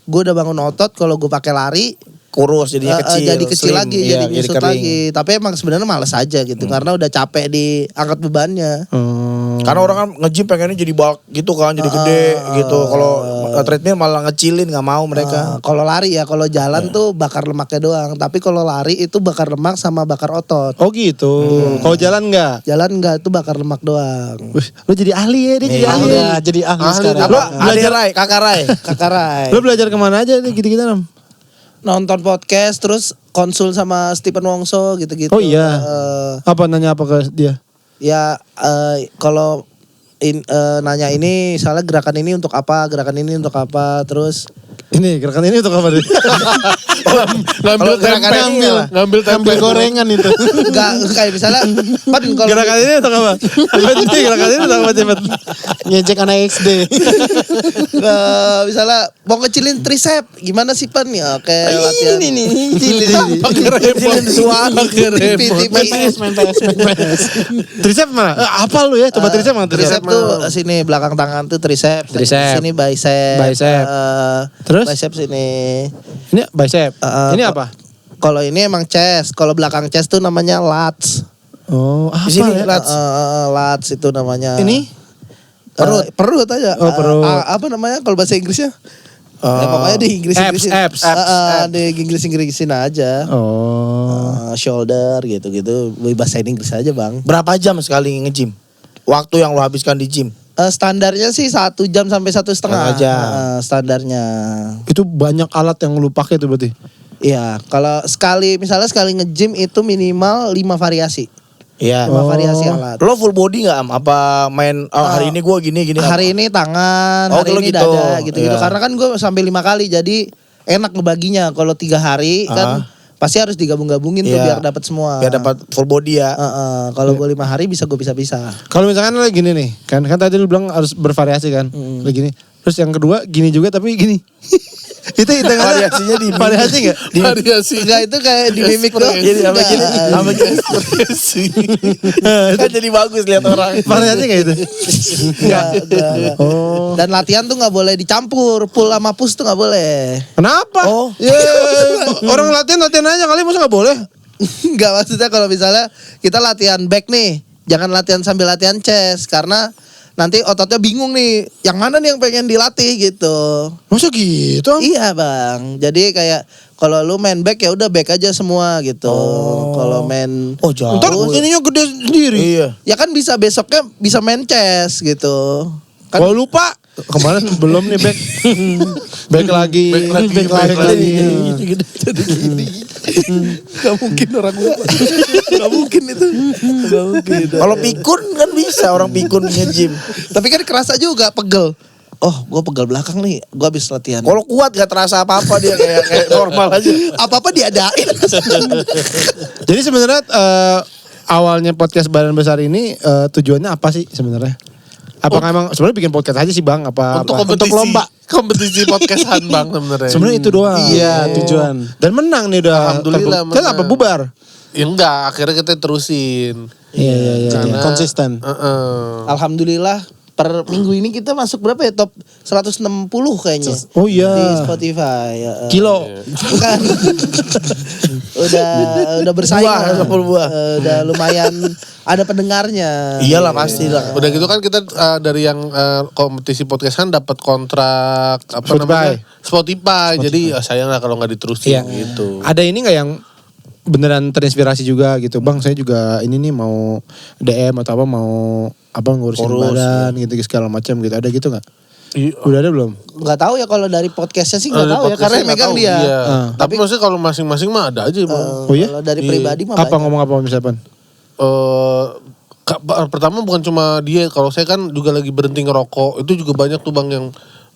Speaker 3: gue udah bangun otot kalau gue pakai lari
Speaker 2: Kurus jadinya kecil.
Speaker 3: jadi kecil
Speaker 2: slim.
Speaker 3: lagi,
Speaker 2: Iya,
Speaker 3: jadi nyusut
Speaker 2: kering.
Speaker 3: lagi. Tapi emang sebenarnya males aja gitu karena udah capek di angkat bebannya.
Speaker 2: Karena orang kan nge-gym pengennya jadi bulk gitu kan, jadi gede gitu. Kalau treadmill malah ngecilin, nggak mau mereka.
Speaker 3: Kalau lari ya, kalau jalan tuh bakar lemaknya doang. Tapi kalau lari itu bakar lemak sama bakar otot.
Speaker 1: Oh gitu. Kalau jalan enggak?
Speaker 3: Jalan enggak, itu bakar lemak doang.
Speaker 1: Wih, lu jadi ahli ya, dia jadi ahli.
Speaker 5: Udah jadi ahli sekarang.
Speaker 1: Lu
Speaker 2: Belajar Rai, kakak Rai.
Speaker 3: Kakak Rai.
Speaker 1: Lu belajar kemana aja nih gitu-gitu Nam?
Speaker 3: Nonton podcast terus konsul sama Stephen Wongso gitu-gitu.
Speaker 1: Oh iya. Apa nanya apa ke dia?
Speaker 3: Ya kalau nanya ini misalnya gerakan ini untuk apa, terus
Speaker 1: Ini gerakan ini untuk apa?
Speaker 4: Ngambil tempe.
Speaker 5: Ngambil gorengan itu.
Speaker 3: Enggak kayak misalnya Pan kalau
Speaker 1: Gerakan ini untuk apa? Berarti gerakan ini untuk apa cepet?
Speaker 5: Ngejek anak XD.
Speaker 3: misalnya mau ngecilin tricep gimana sih Pan ya? Oke latihan.
Speaker 2: Ini.
Speaker 4: Pakai remote. Pakai remote.
Speaker 5: Main PS.
Speaker 1: Tricep mana? Apa lu ya? Coba tricep mana?
Speaker 3: Tricep tuh sini belakang tangan tuh tricep.
Speaker 1: Tricep.
Speaker 3: Sini bicep.
Speaker 1: Bicep. Terus?
Speaker 3: Bicep sini.
Speaker 1: Ini bicep. Ini
Speaker 3: ko-
Speaker 1: apa?
Speaker 3: Kalau ini emang chest. Kalau belakang chest tuh namanya lats.
Speaker 1: Oh, apa
Speaker 2: Di sini,
Speaker 1: ya?
Speaker 2: lats.
Speaker 3: Lats itu namanya.
Speaker 1: Ini?
Speaker 3: Perut aja.
Speaker 1: Oh, perut.
Speaker 3: Apa namanya kalau bahasa Inggrisnya? Ya, pokoknya di Inggrisin.
Speaker 1: abs.
Speaker 3: Di Inggrisin aja.
Speaker 1: Oh.
Speaker 3: Shoulder gitu-gitu. Bahasa Inggris aja bang.
Speaker 2: Berapa jam sekali nge-gym? Waktu yang lo habiskan di gym?
Speaker 3: Standarnya sih 1 jam sampai 1,5
Speaker 2: Setengah jam.
Speaker 3: standarnya.
Speaker 1: Itu banyak alat yang lu pakai tuh berarti.
Speaker 3: Iya, kalau misalnya sekali nge-gym itu minimal 5 variasi.
Speaker 2: Iya.
Speaker 3: 5 variasi alat.
Speaker 2: Lo full body gak Am? Apa main hari ini gue gini.
Speaker 3: Hari ini tangan,
Speaker 2: Oh,
Speaker 3: hari
Speaker 2: kalau
Speaker 3: ini
Speaker 2: gitu.
Speaker 3: dada gitu-gitu.
Speaker 2: Iya.
Speaker 3: Karena kan gue sampai 5 kali jadi enak ngebaginya. Kalau 3 hari kan pasti harus digabung-gabungin tuh
Speaker 2: Iya.
Speaker 3: biar dapat semua.
Speaker 2: Biar dapat full body ya.
Speaker 3: Kalau gue 5 hari bisa gue bisa-bisa.
Speaker 1: Kalau misalkan lagi gini nih, kan tadi lu bilang harus bervariasi kan, lagi gini. Terus yang kedua gini juga tapi gini. Itu hitungannya
Speaker 2: Variasinya di
Speaker 1: variasi nggak?
Speaker 4: Variasi.
Speaker 3: Enggak itu kayak di mimik tuh.
Speaker 2: Gini sama gini. Sama gini. Kan jadi bagus lihat orang.
Speaker 1: Variasi nggak itu?
Speaker 3: Enggak.
Speaker 1: Oh.
Speaker 3: Dan latihan tuh nggak boleh dicampur, pull sama push tuh nggak boleh.
Speaker 1: Kenapa?
Speaker 2: Oh.
Speaker 1: Ya, orang latihan aja kali masa nggak boleh?
Speaker 3: Enggak maksudnya kalau misalnya kita latihan back nih, jangan latihan sambil latihan chest karena nanti ototnya bingung nih, yang mana nih yang pengen dilatih gitu.
Speaker 1: Masa gitu?
Speaker 3: Iya bang, jadi kayak kalau lu main back ya udah back aja semua gitu. Kalau main
Speaker 2: Oh jauh.
Speaker 1: Ntar ininya gede sendiri.
Speaker 2: Iya.
Speaker 3: ya kan bisa besoknya bisa main chest gitu. Kan
Speaker 1: Kalau lupa kemarin belum nih back. Back lagi.
Speaker 4: Back lagi.
Speaker 3: jadi gini. Gak mungkin orang lupa. Gak mungkin itu. Gak mungkin.
Speaker 2: Kalau pikun kan bisa orang pikun nge-gym.
Speaker 3: Tapi kan kerasa juga pegel. Oh, gue pegel belakang nih. Gue habis latihan.
Speaker 2: Kalau kuat gak terasa apa-apa dia kayak normal aja.
Speaker 3: Apa-apa diadain.
Speaker 1: Jadi sebenarnya awalnya podcast Badan Besar ini tujuannya apa sih sebenarnya? Apakah emang sebenarnya bikin podcast aja sih Bang? Apa
Speaker 4: Untuk
Speaker 1: apa?
Speaker 4: kompetisi.
Speaker 1: lomba?
Speaker 4: Kompetisi podcastan bang sebenarnya.
Speaker 1: Sebenarnya itu doang.
Speaker 5: Iya, tujuan.
Speaker 1: Dan menang nih udah.
Speaker 4: Alhamdulillah
Speaker 1: Kan apa
Speaker 4: menang.
Speaker 1: bubar?
Speaker 4: Ya enggak, akhirnya kita terusin.
Speaker 1: Iya.
Speaker 4: Karena-
Speaker 5: Konsisten.
Speaker 3: Alhamdulillah per minggu ini kita masuk berapa ya? Top 160 kayaknya.
Speaker 1: Oh iya.
Speaker 3: Di Spotify.
Speaker 1: Kilo.
Speaker 3: Bukan. udah bersaing.
Speaker 2: Buah,
Speaker 3: lah.
Speaker 2: 80 buah.
Speaker 3: Udah lumayan ada pendengarnya.
Speaker 2: Iyalah pasti lah.
Speaker 4: Udah gitu kan kita dari yang kompetisi podcastan dapat kontrak apa
Speaker 1: Spotify.
Speaker 4: namanya Spotify. Jadi sayang lah kalau nggak diterusin
Speaker 1: Iya.
Speaker 4: gitu.
Speaker 1: Ada ini nggak yang beneran terinspirasi juga gitu, Bang? Saya juga ini nih mau DM atau apa mau apa ngurusin badan gitu segala macam gitu. Ada gitu nggak? Udah ada belum?
Speaker 3: Nggak tahu ya kalau dari podcastnya sih nggak
Speaker 4: Dari
Speaker 3: tahu ya karena
Speaker 4: podcastnya
Speaker 3: yang megang
Speaker 4: nggak
Speaker 3: dia.
Speaker 4: tahu, iya. Tapi maksudnya kalau masing-masing mah ada aja bang.
Speaker 1: Oh iya?
Speaker 3: Kalau dari
Speaker 4: Iya.
Speaker 3: pribadi mah
Speaker 1: Apa
Speaker 3: banyak.
Speaker 1: ngomong apa misalkan?
Speaker 4: Pertama bukan cuma dia, kalau saya kan juga lagi berhenti ngerokok. Itu juga banyak tuh bang yang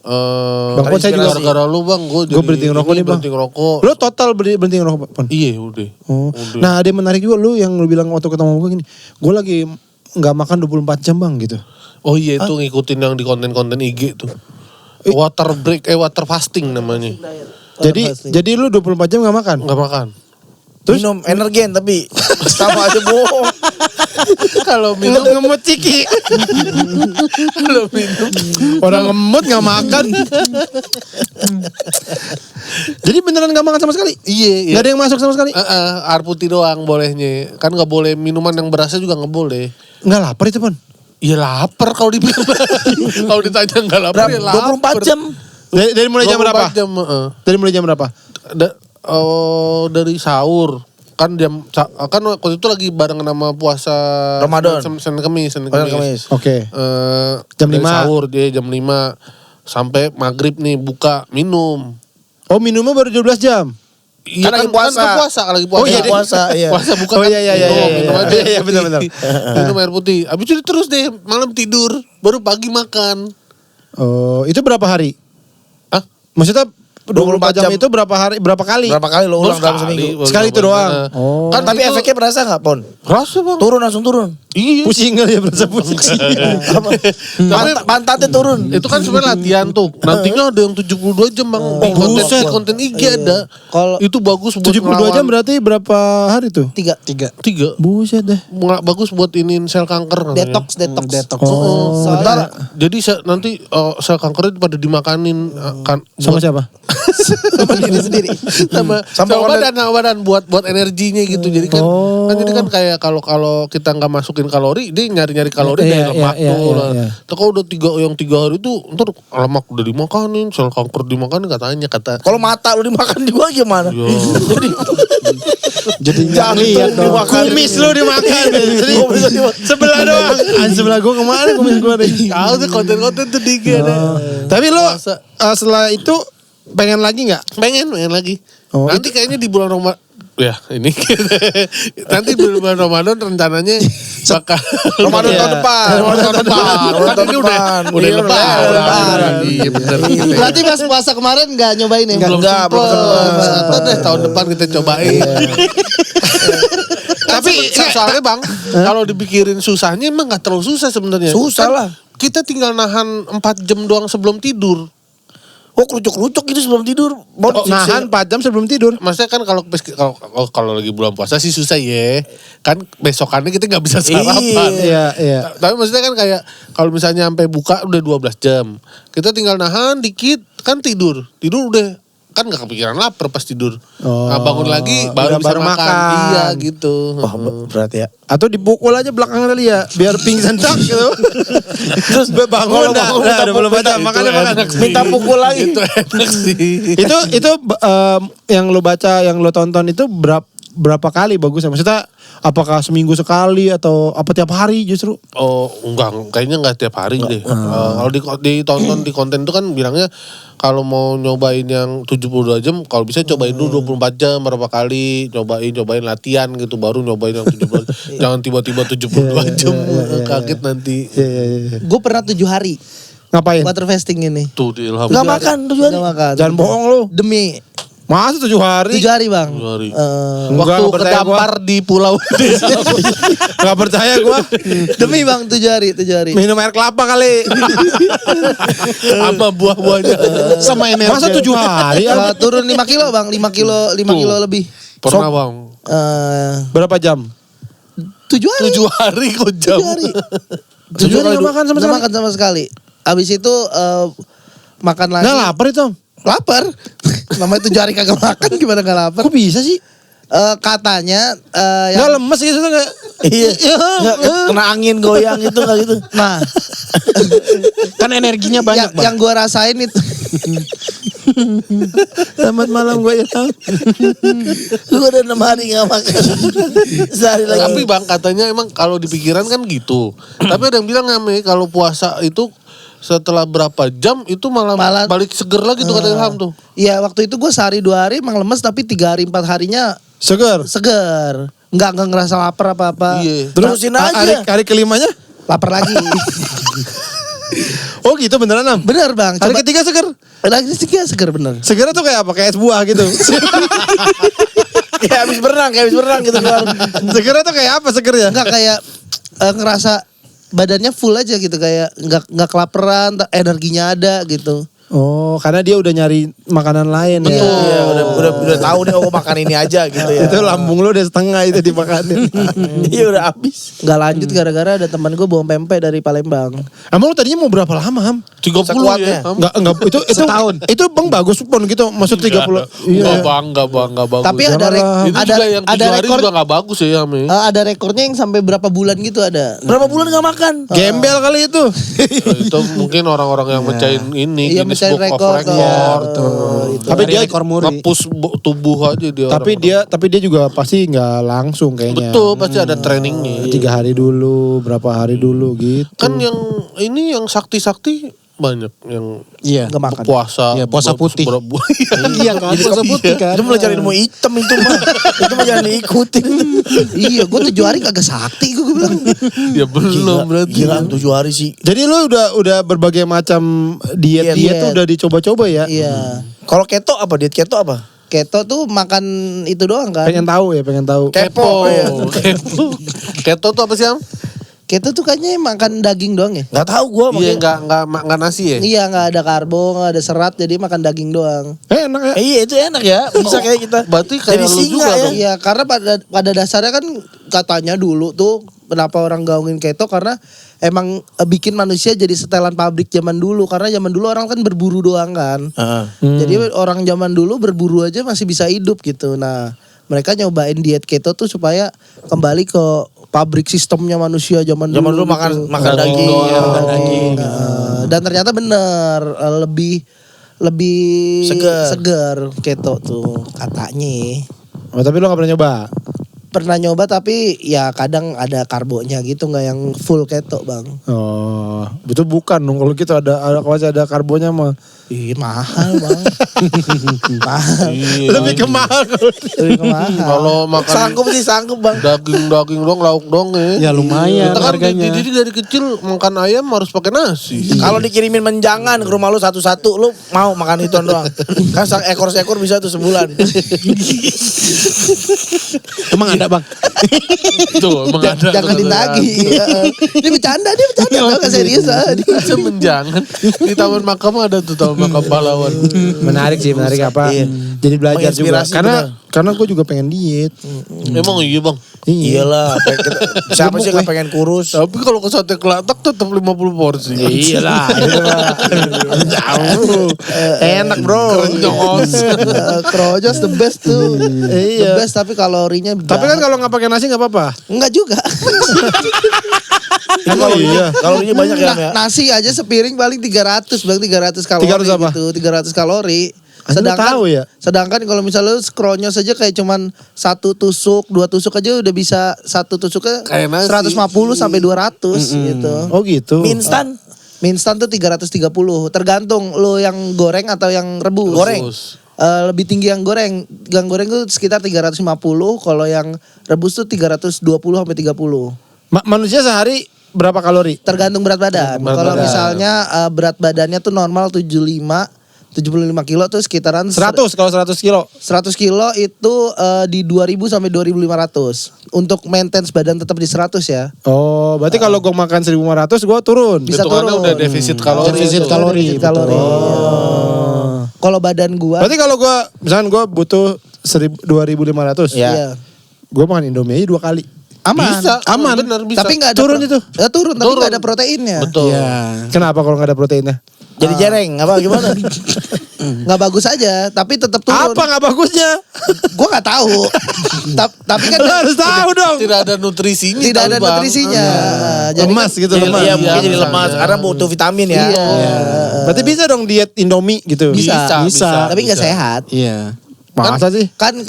Speaker 1: Bang Pon, saya juga-
Speaker 4: gara-gara lu bang, gue
Speaker 1: berhenti ngerokok nih, Bang.
Speaker 4: Berhenti ngerokok.
Speaker 1: Lo total berhenti ngerokok, Pon?
Speaker 4: Iya udah.
Speaker 1: Oh.
Speaker 4: Udah.
Speaker 1: Nah, ada yang menarik juga lu yang lu bilang waktu ketemu gue gini. Gue lagi nggak makan 24 jam, Bang, gitu.
Speaker 4: Oh iya itu ngikutin yang di konten-konten IG tuh. Water break, water fasting namanya.
Speaker 1: Jadi lu 24 jam nggak makan?
Speaker 4: Nggak makan.
Speaker 2: Terus minum energen tapi sama aja bohong.
Speaker 4: Kalau minum,
Speaker 1: Ngemut ciki.
Speaker 4: kalau minum.
Speaker 1: Orang ngemut nggak makan. Jadi beneran nggak makan sama sekali?
Speaker 4: Iya.
Speaker 1: Nggak ada yang masuk sama sekali?
Speaker 4: Air putih doang bolehnya. Kan nggak boleh minuman yang berasa juga nggak boleh.
Speaker 1: Nggak lapar itu, Pon?
Speaker 4: Iya lapar kalau dibilang. Kalau ditanya nggak lapar ya lapar.
Speaker 2: 24 jam.
Speaker 1: Dari mulai jam
Speaker 4: 24
Speaker 1: berapa?
Speaker 4: jam,
Speaker 1: Dari mulai jam berapa?
Speaker 4: dari sahur. Kan kan waktu itu lagi barengan sama puasa
Speaker 2: Ramadan.
Speaker 4: Senin Kemis.
Speaker 2: Kamis.
Speaker 1: Oke.
Speaker 4: Jam
Speaker 1: Jam 5.
Speaker 4: sahur dia jam 5 sampai maghrib nih buka minum.
Speaker 1: Oh, minumnya baru 12 jam?
Speaker 4: Iya
Speaker 2: Kan lagi puasa.
Speaker 4: Kan puasa, lagi puasa.
Speaker 2: Oh iya, puasa, iya.
Speaker 4: Puasa bukan.
Speaker 1: Oh, iya.
Speaker 4: Minum aja.
Speaker 1: Iya, iya, benar-benar.
Speaker 4: Minum air putih. Habis itu terus deh malam tidur, baru pagi makan.
Speaker 1: Oh, itu berapa hari?
Speaker 4: Hah?
Speaker 1: Maksudnya 24 jam itu berapa kali?
Speaker 2: Berapa kali lo ulang dalam seminggu?
Speaker 1: Sekali itu doang.
Speaker 2: Oh. Kan tapi efeknya berasa nggak Pon?
Speaker 4: Rasa bang.
Speaker 2: Turun langsung turun.
Speaker 4: Iya.
Speaker 1: Pusing kali ya, berasa pusing.
Speaker 2: Pantatnya turun.
Speaker 4: Itu kan sebenarnya latihan tuh. Nantinya ada yang 72 jam bang. Di konten IG ada.
Speaker 3: Kalau
Speaker 4: itu bagus buat
Speaker 1: 72 jam berarti berapa hari tuh?
Speaker 3: 3
Speaker 1: Buset deh.
Speaker 4: Bagus buat iniin sel kanker.
Speaker 3: detox.
Speaker 1: Oh,
Speaker 3: Soalnya
Speaker 4: Jadi nanti sel kankernya pada dimakanin kan
Speaker 1: sama siapa?
Speaker 3: sama diri sendiri.
Speaker 4: sama badan buat energinya gitu. Jadi kan jadi kan kayak kalau kita nggak masukin kalori, dia nyari kalori dari lemak tuh. Kalau udah 3 hari itu ntar lemak udah dimakanin, sel kanker dimakanin kata.
Speaker 2: Kalau mata lu dimakan juga gimana?
Speaker 1: Jadi jangan kumis lu dimakan. Jadi sebelah doang. Sebelah gua kemana kumis gua deh.
Speaker 4: Tahu tuh konten-konten tuh dikit.
Speaker 1: Tapi lu setelah itu pengen lagi nggak?
Speaker 4: Pengen lagi.
Speaker 1: Oh,
Speaker 4: Nanti kayaknya di bulan Ramadan. Ya ini nanti di bulan Ramadan rencananya bakal
Speaker 2: Ramadan tahun depan.
Speaker 4: Kan ini udah lebaran. Iya benar.
Speaker 3: Berarti pas puasa kemarin nggak nyobain ya?
Speaker 4: Belum deh tahun depan kita cobain. Tapi soalnya bang, kalau dipikirin susahnya emang nggak terlalu susah sebenarnya.
Speaker 2: Susah lah.
Speaker 4: Kita tinggal nahan 4 jam doang sebelum tidur.
Speaker 2: Oh kerucuk-kerucuk gitu sebelum tidur.
Speaker 1: Nahan 4 jam sebelum tidur.
Speaker 4: Maksudnya kan kalau lagi bulan puasa sih susah ya. Kan besokannya kita nggak bisa sarapan.
Speaker 1: Iya.
Speaker 4: Tapi maksudnya kan kayak kalau misalnya sampai buka udah 12 jam. Kita tinggal nahan dikit kan tidur. Tidur udah kan nggak kepikiran lapar pas tidur. Nah, bangun lagi baru bisa makan. Iya gitu.
Speaker 2: Wah berat ya.
Speaker 1: Atau dipukul aja belakang kali ya, biar pingsan tak gitu. Terus bangun dah, belum ada makan.
Speaker 2: Minta pukul lagi.
Speaker 4: Itu enak sih.
Speaker 1: Itu yang lo baca, yang lo tonton itu berapa kali bagusnya? Maksudnya apakah seminggu sekali atau apa tiap hari justru?
Speaker 4: Oh enggak, kayaknya enggak tiap hari deh. Kalau ditonton di konten itu kan bilangnya kalau mau nyobain yang 72 jam, kalau bisa cobain dulu 24 jam berapa kali, cobain latihan gitu, baru nyobain yang 72. Jangan tiba-tiba 72 jam, kaget nanti.
Speaker 3: Gue pernah 7 hari
Speaker 1: Ngapain?
Speaker 3: water fasting ini.
Speaker 4: Tuh di ilham.
Speaker 2: Gak makan tuh
Speaker 3: Gak makan.
Speaker 1: Jangan bohong lu.
Speaker 3: Demi
Speaker 1: Masa 7 hari?
Speaker 3: 7 hari bang.
Speaker 4: 7 hari.
Speaker 1: Enggak,
Speaker 4: Waktu
Speaker 1: nggak percaya
Speaker 4: kedampar di pulau desa.
Speaker 1: Gak percaya gua.
Speaker 3: Demi bang 7 hari.
Speaker 1: Minum air kelapa kali.
Speaker 4: Apa buah-buahnya.
Speaker 5: Sama energi.
Speaker 1: Masa 7 hari?
Speaker 3: Turun 5 kilo bang, 5 kilo lebih.
Speaker 4: Pernah bang.
Speaker 1: Berapa jam?
Speaker 3: 7 hari.
Speaker 4: 7 hari kok jam.
Speaker 3: 7 hari.
Speaker 1: 7 hari gak makan sama
Speaker 3: Nggak
Speaker 1: sekali?
Speaker 3: makan sama sekali. Abis itu makan lagi.
Speaker 1: Nggak lapar itu Om?
Speaker 3: Lapar. Namanya 7 hari kagak makan gimana gak lapar?
Speaker 1: Kok bisa sih?
Speaker 3: Katanya
Speaker 1: Nggak lemes gitu nggak?
Speaker 2: Iya. Nggak, kena angin goyang gitu nggak gitu.
Speaker 3: Nah,
Speaker 5: Kan energinya banyak bang.
Speaker 3: yang gua rasain itu
Speaker 1: Selamat malam gue ya.
Speaker 2: Lu udah 6 hari gak makan. Sehari lagi.
Speaker 4: Tapi bang katanya emang kalau di pikiran kan gitu. Tapi ada yang bilang ngame kalau puasa itu setelah berapa jam itu malah balik seger lagi tuh kata Ilham tuh.
Speaker 3: Iya waktu itu gue sehari 2 hari emang lemes tapi 3 hari 4 harinya
Speaker 1: Seger.
Speaker 3: Nggak ngerasa lapar apa-apa.
Speaker 4: Iya.
Speaker 2: Terusin aja.
Speaker 1: Hari kelimanya?
Speaker 3: Lapar lagi.
Speaker 1: Oh gitu beneran Am?
Speaker 3: Bener bang.
Speaker 1: Hari ketiga seger?
Speaker 3: Lagi ketiga seger bener.
Speaker 1: Segernya tuh kayak apa? Kayak es buah gitu.
Speaker 2: Kayak habis berenang gitu.
Speaker 1: Segernya tuh kayak apa segernya?
Speaker 3: Enggak kayak ngerasa badannya full aja gitu kayak nggak kelaparan, energinya ada gitu.
Speaker 1: Oh, karena dia udah nyari makanan lain ya.
Speaker 2: Iya, udah tahu nih aku makan ini aja gitu ya.
Speaker 1: Itu lambung lu udah setengah itu dimakanin.
Speaker 2: Iya udah habis.
Speaker 3: Nggak lanjut gara-gara ada teman gue bawa pempek dari Palembang.
Speaker 1: Emang lu tadinya mau berapa lama Ham?
Speaker 4: 30
Speaker 2: Sekuatnya.
Speaker 4: ya.
Speaker 1: Enggak itu setahun. Itu Bang bagus pun gitu, maksud 30.
Speaker 4: Enggak bagus.
Speaker 3: Tapi ada
Speaker 4: itu juga yang 7 hari
Speaker 3: rekor.
Speaker 4: juga gak bagus ya Yame.
Speaker 3: Ada rekornya yang sampai berapa bulan gitu ada.
Speaker 2: Berapa bulan gak makan?
Speaker 1: Gembel kali itu.
Speaker 4: Itu mungkin orang-orang yang mecahin ini
Speaker 3: Iya,
Speaker 4: Guinness
Speaker 3: mecahin
Speaker 4: Book of
Speaker 3: rekor,
Speaker 4: Record.
Speaker 1: Tapi dia
Speaker 5: rekor muri.
Speaker 4: Ngepus tubuh aja dia.
Speaker 1: tapi dia juga pasti nggak langsung kayaknya.
Speaker 4: Betul, pasti ada trainingnya.
Speaker 1: 3 hari dulu, berapa hari dulu gitu.
Speaker 4: Kan yang ini yang sakti-sakti banyak yang
Speaker 5: Iya.
Speaker 3: Nggak makan.
Speaker 4: puasa.
Speaker 5: Iya, puasa putih.
Speaker 4: Iya
Speaker 5: Iya kan, puasa putih kan.
Speaker 2: Itu belajar ilmu hitam itu mah. Itu mah jangan diikutin.
Speaker 3: Iya, gue 7 hari kagak sakti gue bilang.
Speaker 4: Ya belum berarti.
Speaker 2: Gila 7 hari sih.
Speaker 1: Jadi lu udah berbagai macam diet
Speaker 3: Diet.
Speaker 1: tuh udah dicoba-coba ya?
Speaker 3: Iya.
Speaker 2: Kalau keto apa? Diet keto apa?
Speaker 3: Keto tuh makan itu doang kan.
Speaker 1: Pengen tahu.
Speaker 2: Kepo.
Speaker 4: Keto tuh apa sih, Am?
Speaker 3: Keto tuh kayaknya makan daging doang ya.
Speaker 2: Gak tahu gue
Speaker 4: Iya,
Speaker 2: makanya.
Speaker 4: enggak nasi ya?
Speaker 3: Iya nggak ada karbo, nggak ada serat, jadi makan daging doang.
Speaker 1: Enak ya.
Speaker 2: Iya itu enak ya. Bisa kayak kita.
Speaker 4: Berarti kayak
Speaker 2: Jadi
Speaker 4: lu
Speaker 2: singa
Speaker 4: juga
Speaker 2: ya.
Speaker 4: dong.
Speaker 3: Iya, karena pada dasarnya kan katanya dulu tuh kenapa orang gaungin keto karena emang bikin manusia jadi setelan pabrik zaman dulu, karena zaman dulu orang kan berburu doang kan. Jadi orang zaman dulu berburu aja masih bisa hidup gitu. Nah, mereka nyobain diet keto tuh supaya kembali ke pabrik sistemnya manusia zaman dulu.
Speaker 2: Zaman dulu
Speaker 3: gitu.
Speaker 2: makan daging.
Speaker 3: Iya,
Speaker 2: Makan daging.
Speaker 3: Dan ternyata bener lebih seger keto tuh katanya.
Speaker 1: Oh, tapi lu gak pernah nyoba?
Speaker 3: Pernah nyoba tapi ya kadang ada karbonya gitu, nggak yang full keto bang.
Speaker 1: Oh, betul bukan dong. Kalau gitu ada karbonya mah.
Speaker 3: Ih mahal bang. Mahal.
Speaker 1: Lebih ke mahal.
Speaker 3: Lebih ke mahal.
Speaker 4: Kalau makan
Speaker 2: Sanggup bang.
Speaker 4: daging dong, lauk dong
Speaker 5: Ya lumayan
Speaker 4: Kita kan
Speaker 5: harganya.
Speaker 4: dididik dari kecil makan ayam harus pakai nasi.
Speaker 2: Kalau dikirimin menjangan ke rumah lu satu-satu, lu mau makan itu doang. Kan ekor-ekor bisa tuh sebulan.
Speaker 5: Emang ada bang?
Speaker 4: Tuh, emang ada.
Speaker 3: Jangan ditagih. Dia bercanda nggak serius ah.
Speaker 4: Bisa menjangan. Di Taman Makam ada tuh Taman Makam Pahlawan.
Speaker 1: Menarik apa?
Speaker 2: Iya.
Speaker 1: Jadi belajar juga.
Speaker 2: Menginspirasi
Speaker 1: Karena gue juga pengen diet.
Speaker 4: Emang iya bang.
Speaker 2: Iyalah, siapa sih yang pengen kurus?
Speaker 4: Tapi kalau ke sate kelatak tetap 50 porsi.
Speaker 1: Iyalah. Jauh. Enak bro.
Speaker 3: Krojos the best tuh.
Speaker 1: Iya.
Speaker 3: The best tapi kalorinya.
Speaker 1: Tapi kan kalau nggak pakai nasi nggak apa-apa.
Speaker 3: enggak juga.
Speaker 2: Kalorinya banyak ya, Am, ya.
Speaker 3: Nasi aja sepiring paling 300 bang, 300 kalori
Speaker 1: 300 apa?
Speaker 3: gitu, 300 kalori.
Speaker 1: Anda tahu ya?
Speaker 3: Sedangkan kalau misalnya lu scrolnya saja kayak cuman 1 tusuk, 2 tusuk aja udah bisa 1 tusuknya
Speaker 4: Kayak nasi.
Speaker 3: 150 sampai 200 gitu.
Speaker 1: Oh gitu.
Speaker 3: Mie instan tuh 330, tergantung lu yang goreng atau yang rebus.
Speaker 2: Goreng.
Speaker 3: Lebih tinggi yang goreng. Yang goreng tuh sekitar 350, kalau yang rebus tuh 320 sampai 30.
Speaker 1: Manusia sehari berapa kalori?
Speaker 3: Tergantung berat badan.
Speaker 4: Berat
Speaker 3: Kalau
Speaker 4: badan.
Speaker 3: misalnya berat badannya tuh normal 75 kilo tuh sekitaran
Speaker 1: 100 kalau 100 kilo.
Speaker 3: 100 kilo itu di 2000 sampai 2500. Untuk maintenance badan tetap di 100 ya.
Speaker 1: Oh, berarti kalau gue makan 1500 gue turun.
Speaker 3: Bisa
Speaker 4: Hitungannya
Speaker 3: turun.
Speaker 4: udah defisit kalori.
Speaker 5: Defisit
Speaker 4: itu.
Speaker 5: kalori.
Speaker 3: Defisit kalori.
Speaker 1: Oh.
Speaker 3: Kalau badan gua
Speaker 1: Berarti kalau gue, misalnya gue butuh 2500.
Speaker 2: Ya.
Speaker 3: iya.
Speaker 1: Gue makan Indomie aja 2 kali.
Speaker 3: Aman.
Speaker 4: Bisa,
Speaker 1: Aman.
Speaker 4: bener bisa.
Speaker 3: Tapi nggak ada
Speaker 1: Turun itu?
Speaker 3: Ya, turun tapi
Speaker 4: Turun.
Speaker 3: nggak ada proteinnya.
Speaker 4: Betul.
Speaker 5: Iya.
Speaker 1: Kenapa kalau nggak ada proteinnya?
Speaker 2: Jadi jereng apa gimana?
Speaker 3: Nggak bagus aja, tapi tetap turun.
Speaker 1: Apa nggak bagusnya?
Speaker 3: Gua nggak tahu. Tapi kan
Speaker 1: Lo harus tahu dong.
Speaker 4: Tidak ada nutrisinya.
Speaker 3: tidak ada
Speaker 4: kali, Bang.
Speaker 3: nutrisinya.
Speaker 1: Lemas gitu,
Speaker 2: Jadi,
Speaker 1: lemas.
Speaker 2: iya, mungkin jadi
Speaker 4: misalnya.
Speaker 2: lemas karena butuh vitamin ya.
Speaker 3: Iya.
Speaker 1: Berarti bisa dong diet Indomie gitu.
Speaker 3: Bisa.
Speaker 5: Bisa.
Speaker 3: Tapi nggak
Speaker 4: bisa.
Speaker 3: sehat.
Speaker 5: Iya.
Speaker 1: Masa sih?
Speaker 3: Kan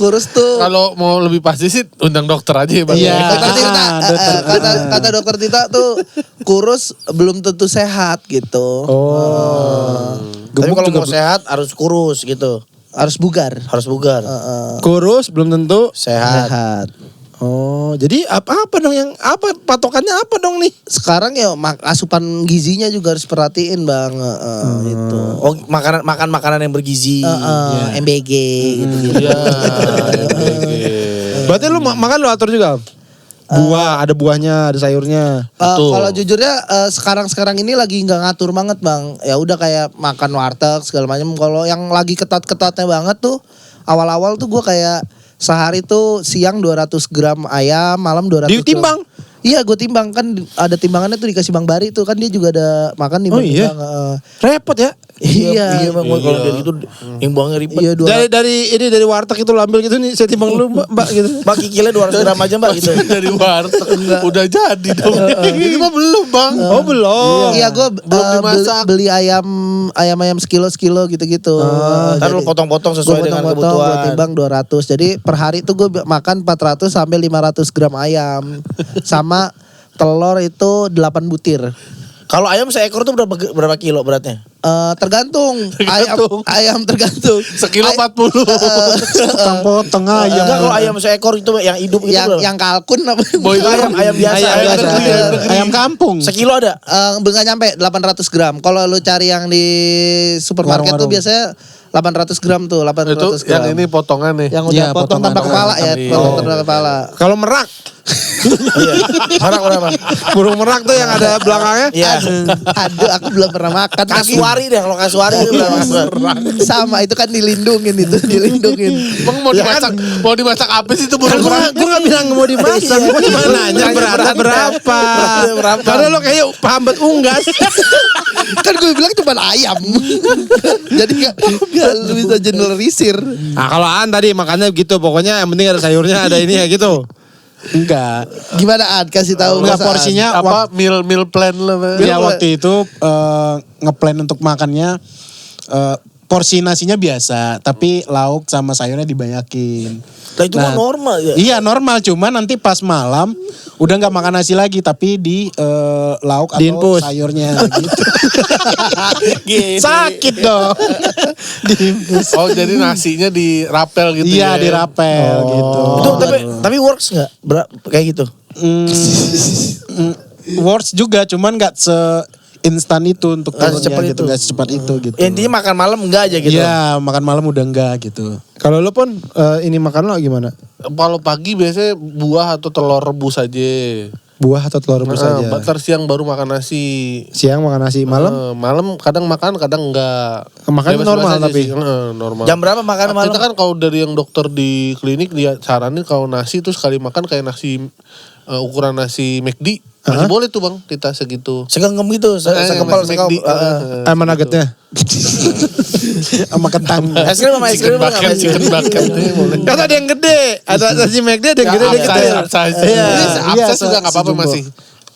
Speaker 3: kurus tuh.
Speaker 4: Kalau mau lebih pasti sih undang dokter aja ya Bang.
Speaker 5: Iya.
Speaker 3: Dokter Tirta,
Speaker 5: dokter.
Speaker 3: kata dokter Tirta tuh kurus belum tentu sehat gitu.
Speaker 1: Oh.
Speaker 2: Tapi
Speaker 1: Gemuk
Speaker 2: kalau
Speaker 1: juga
Speaker 2: mau sehat harus kurus gitu.
Speaker 3: Harus bugar.
Speaker 2: Harus bugar.
Speaker 1: kurus belum tentu.
Speaker 2: Sehat.
Speaker 1: Oh, jadi apa dong yang patokannya apa dong nih?
Speaker 3: Sekarang ya asupan gizinya juga harus perhatiin bang. Gitu.
Speaker 2: Oh, makan makanan yang bergizi.
Speaker 3: MBG gitu.
Speaker 4: Iya.
Speaker 1: Berarti lu makan lu atur juga? Buah, ada buahnya, ada sayurnya.
Speaker 4: Betul.
Speaker 3: Kalau jujurnya sekarang ini lagi nggak ngatur banget bang. Ya udah kayak makan warteg segala macam. Kalau yang lagi ketat-ketatnya banget tuh awal-awal tuh gue kayak sehari tuh siang 200 gram ayam, malam 200 gram.
Speaker 1: Ditimbang?
Speaker 3: Iya gue timbang kan ada timbangannya tuh dikasih Bang Bari tuh kan dia juga ada makan
Speaker 1: Oh iya?
Speaker 3: timbang.
Speaker 1: Repot ya?
Speaker 3: Iya.
Speaker 2: Iya, Bang. Kalau dia gitu imbangnya ribet.
Speaker 3: Iya dua.
Speaker 1: Dari warteg itu lu ambil gitu nih, saya timbang lu mbak gitu.
Speaker 2: Mbak kikilnya 200 gram aja Mbak gitu.
Speaker 4: Dari warteg udah jadi dong. Ini mah belum Bang.
Speaker 1: Oh belum.
Speaker 3: Iya gue
Speaker 4: Belum dimasak.
Speaker 3: beli ayam sekilo gitu-gitu.
Speaker 2: Ntar lu potong-potong sesuai dengan
Speaker 3: Gue
Speaker 2: kebutuhan.
Speaker 3: timbang 200. Jadi per hari itu gue makan 400 sampai 500 gram ayam. Sama telur itu 8 butir.
Speaker 2: Kalau ayam seekor tuh berapa kilo beratnya?
Speaker 3: Tergantung. Ayam tergantung.
Speaker 4: Sekilo 40.
Speaker 5: Potong ayam.
Speaker 2: Enggak, kalau ayam seekor itu yang hidup itu
Speaker 3: Yang kalkun apa?
Speaker 4: Boy
Speaker 2: ayam biasa.
Speaker 5: Ayam kampung.
Speaker 2: Sekilo ada.
Speaker 3: Nggak nyampe 800 gram. Kalau lu cari yang di supermarket tuh
Speaker 5: Warung-warung.
Speaker 3: biasanya 800 gram tuh, 800
Speaker 4: Itu
Speaker 3: gram.
Speaker 4: yang ini potongan nih.
Speaker 3: Yang udah
Speaker 5: Iya,
Speaker 3: potong
Speaker 5: potongan.
Speaker 3: tanpa kepala ya,
Speaker 4: Iya.
Speaker 3: potong tanpa kepala.
Speaker 1: Kalau merak,
Speaker 2: Iya. Merak berapa?
Speaker 1: burung merak tuh yang ada belakangnya.
Speaker 2: Iya.
Speaker 3: Aduh, aku belum pernah makan.
Speaker 2: Kasuari deh, kalau kasuari itu berapa?
Speaker 3: Sama, itu kan dilindungin itu, dilindungin.
Speaker 4: Emang mau dimasak apa sih itu burung merak?
Speaker 1: Gue gak bilang mau dimasak, gue cuma nanya beratnya berapa. Karena lo kayak pahambat unggas.
Speaker 3: Kan gue bilang cuma ayam. Jadi gak lu bisa generalisir.
Speaker 1: Nah kalau An tadi makannya gitu, pokoknya yang penting ada sayurnya, ada ini ya gitu.
Speaker 5: Enggak.
Speaker 3: Gimana Ad? Kasih tahu
Speaker 5: Enggak,
Speaker 3: Mas Ad.
Speaker 5: porsinya
Speaker 4: Apa meal plan lah.
Speaker 5: Ya waktu itu ngeplan untuk makannya porsi nasinya biasa, tapi lauk sama sayurnya dibanyakin.
Speaker 2: Nah itu mah normal ya.
Speaker 5: Iya normal, cuma nanti pas malam udah nggak makan nasi lagi, tapi di lauk atau
Speaker 1: Diinfus.
Speaker 5: sayurnya gitu.
Speaker 2: Gini.
Speaker 5: Sakit dong. Diinfus.
Speaker 4: Oh jadi nasinya dirapel gitu
Speaker 5: Iya
Speaker 4: ya.
Speaker 5: dirapel gitu.
Speaker 2: Itu tapi works nggak? Kayak gitu.
Speaker 5: Works juga, cuman nggak instan itu untuk
Speaker 2: Nggak
Speaker 5: turunnya
Speaker 2: secepat
Speaker 5: gitu,
Speaker 2: itu.
Speaker 5: nggak secepat itu gitu.
Speaker 2: Ya, intinya makan malam enggak aja gitu.
Speaker 5: Iya, makan malam udah enggak gitu.
Speaker 1: Kalau lo pun ini makan lo gimana?
Speaker 4: Kalau pagi biasanya buah atau telur rebus aja.
Speaker 1: Buah atau telur rebus aja?
Speaker 4: Ntar siang baru makan nasi.
Speaker 1: Siang makan nasi, malam?
Speaker 4: Malam kadang makan, kadang enggak.
Speaker 1: Makan
Speaker 4: Bebas-bebas
Speaker 1: normal
Speaker 4: aja
Speaker 1: tapi?
Speaker 4: sih. Normal.
Speaker 2: Jam berapa makan malam?
Speaker 4: Kita kan kalau dari yang dokter di klinik dia saranin kalau nasi itu sekali makan kayak nasi ukuran nasi McD. Masih boleh tuh bang kita segitu.
Speaker 2: Segenggam gitu, sekepal
Speaker 4: nasi
Speaker 2: sekepal.
Speaker 4: McD.
Speaker 1: Sama nuggetnya?
Speaker 5: Sama kentang.
Speaker 2: Es krim sama es krim apa?
Speaker 4: Chicken bucket.
Speaker 1: Kan ada yang gede, ada nasi McD, ada yang gede, ada yang gede.
Speaker 4: Iya.
Speaker 5: Iya,
Speaker 4: Absas juga nggak apa-apa
Speaker 5: sejumbo.
Speaker 4: masih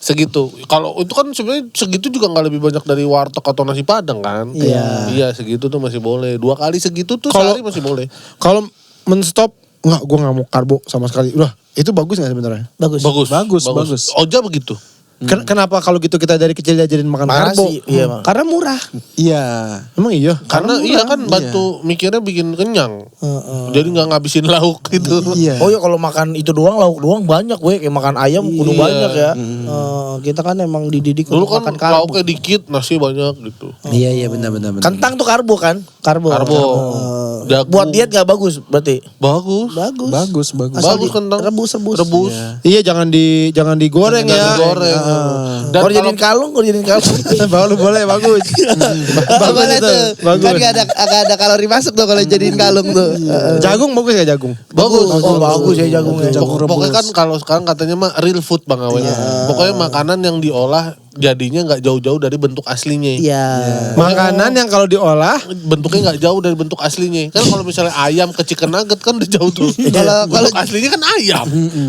Speaker 4: segitu. Kalau itu kan sebenarnya segitu juga nggak lebih banyak dari warteg atau nasi padang kan.
Speaker 1: Iya.
Speaker 4: Iya segitu tuh masih boleh. 2 kali segitu tuh
Speaker 1: Kalau-
Speaker 4: sehari masih boleh.
Speaker 1: Kalau menstop, enggak, gue gak mau karbo sama sekali. Udah, itu bagus gak sebenarnya?
Speaker 3: Bagus.
Speaker 5: Bagus.
Speaker 4: Oja begitu.
Speaker 1: Kenapa kalau gitu kita dari kecil diajarin makan karbo?
Speaker 2: Nasi, iya Bang.
Speaker 3: Karena murah.
Speaker 5: Iya.
Speaker 1: Emang iya?
Speaker 4: Karena iya kan bantu mikirnya bikin kenyang. Jadi nggak ngabisin lauk gitu.
Speaker 5: Iya.
Speaker 2: Oh ya kalau makan itu doang, lauk doang banyak gue. Kayak makan ayam kudu
Speaker 4: Iya.
Speaker 2: banyak ya.
Speaker 3: Kita kan emang dididik
Speaker 4: Dulu
Speaker 3: untuk
Speaker 4: kan
Speaker 3: makan karbo.
Speaker 4: lauknya dikit, nasi banyak gitu.
Speaker 1: Iya benar.
Speaker 2: Kentang tuh karbo kan?
Speaker 3: Karbo.
Speaker 4: Jagung.
Speaker 2: Buat diet gak bagus berarti.
Speaker 4: Bagus.
Speaker 3: Bagus.
Speaker 5: Bagus.
Speaker 4: Bagus kentang.
Speaker 3: Rebus.
Speaker 4: Rebus.
Speaker 1: Iya jangan digoreng
Speaker 4: Jangan
Speaker 1: ya.
Speaker 4: digoreng. Dan
Speaker 2: Kalau jadiin kalung,
Speaker 1: Baru boleh bagus. Bagus
Speaker 3: Boleh
Speaker 1: itu.
Speaker 3: tuh.
Speaker 1: Bagus.
Speaker 3: Kan gak ada kalori masuk tuh kalau jadiin kalung tuh.
Speaker 1: Jagung bagus gak jagung?
Speaker 4: bagus.
Speaker 2: Oh bagus ya jagungnya.
Speaker 4: Pokoknya kan kalau sekarang katanya mah real food Bang Awen. Pokoknya makanan yang diolah jadinya nggak jauh-jauh dari bentuk aslinya.
Speaker 3: Iya.
Speaker 1: Makanan yang kalau diolah
Speaker 4: Bentuknya nggak jauh dari bentuk aslinya. Kan kalau misalnya ayam ke chicken nugget kan udah jauh tuh. Bentuk aslinya kan ayam.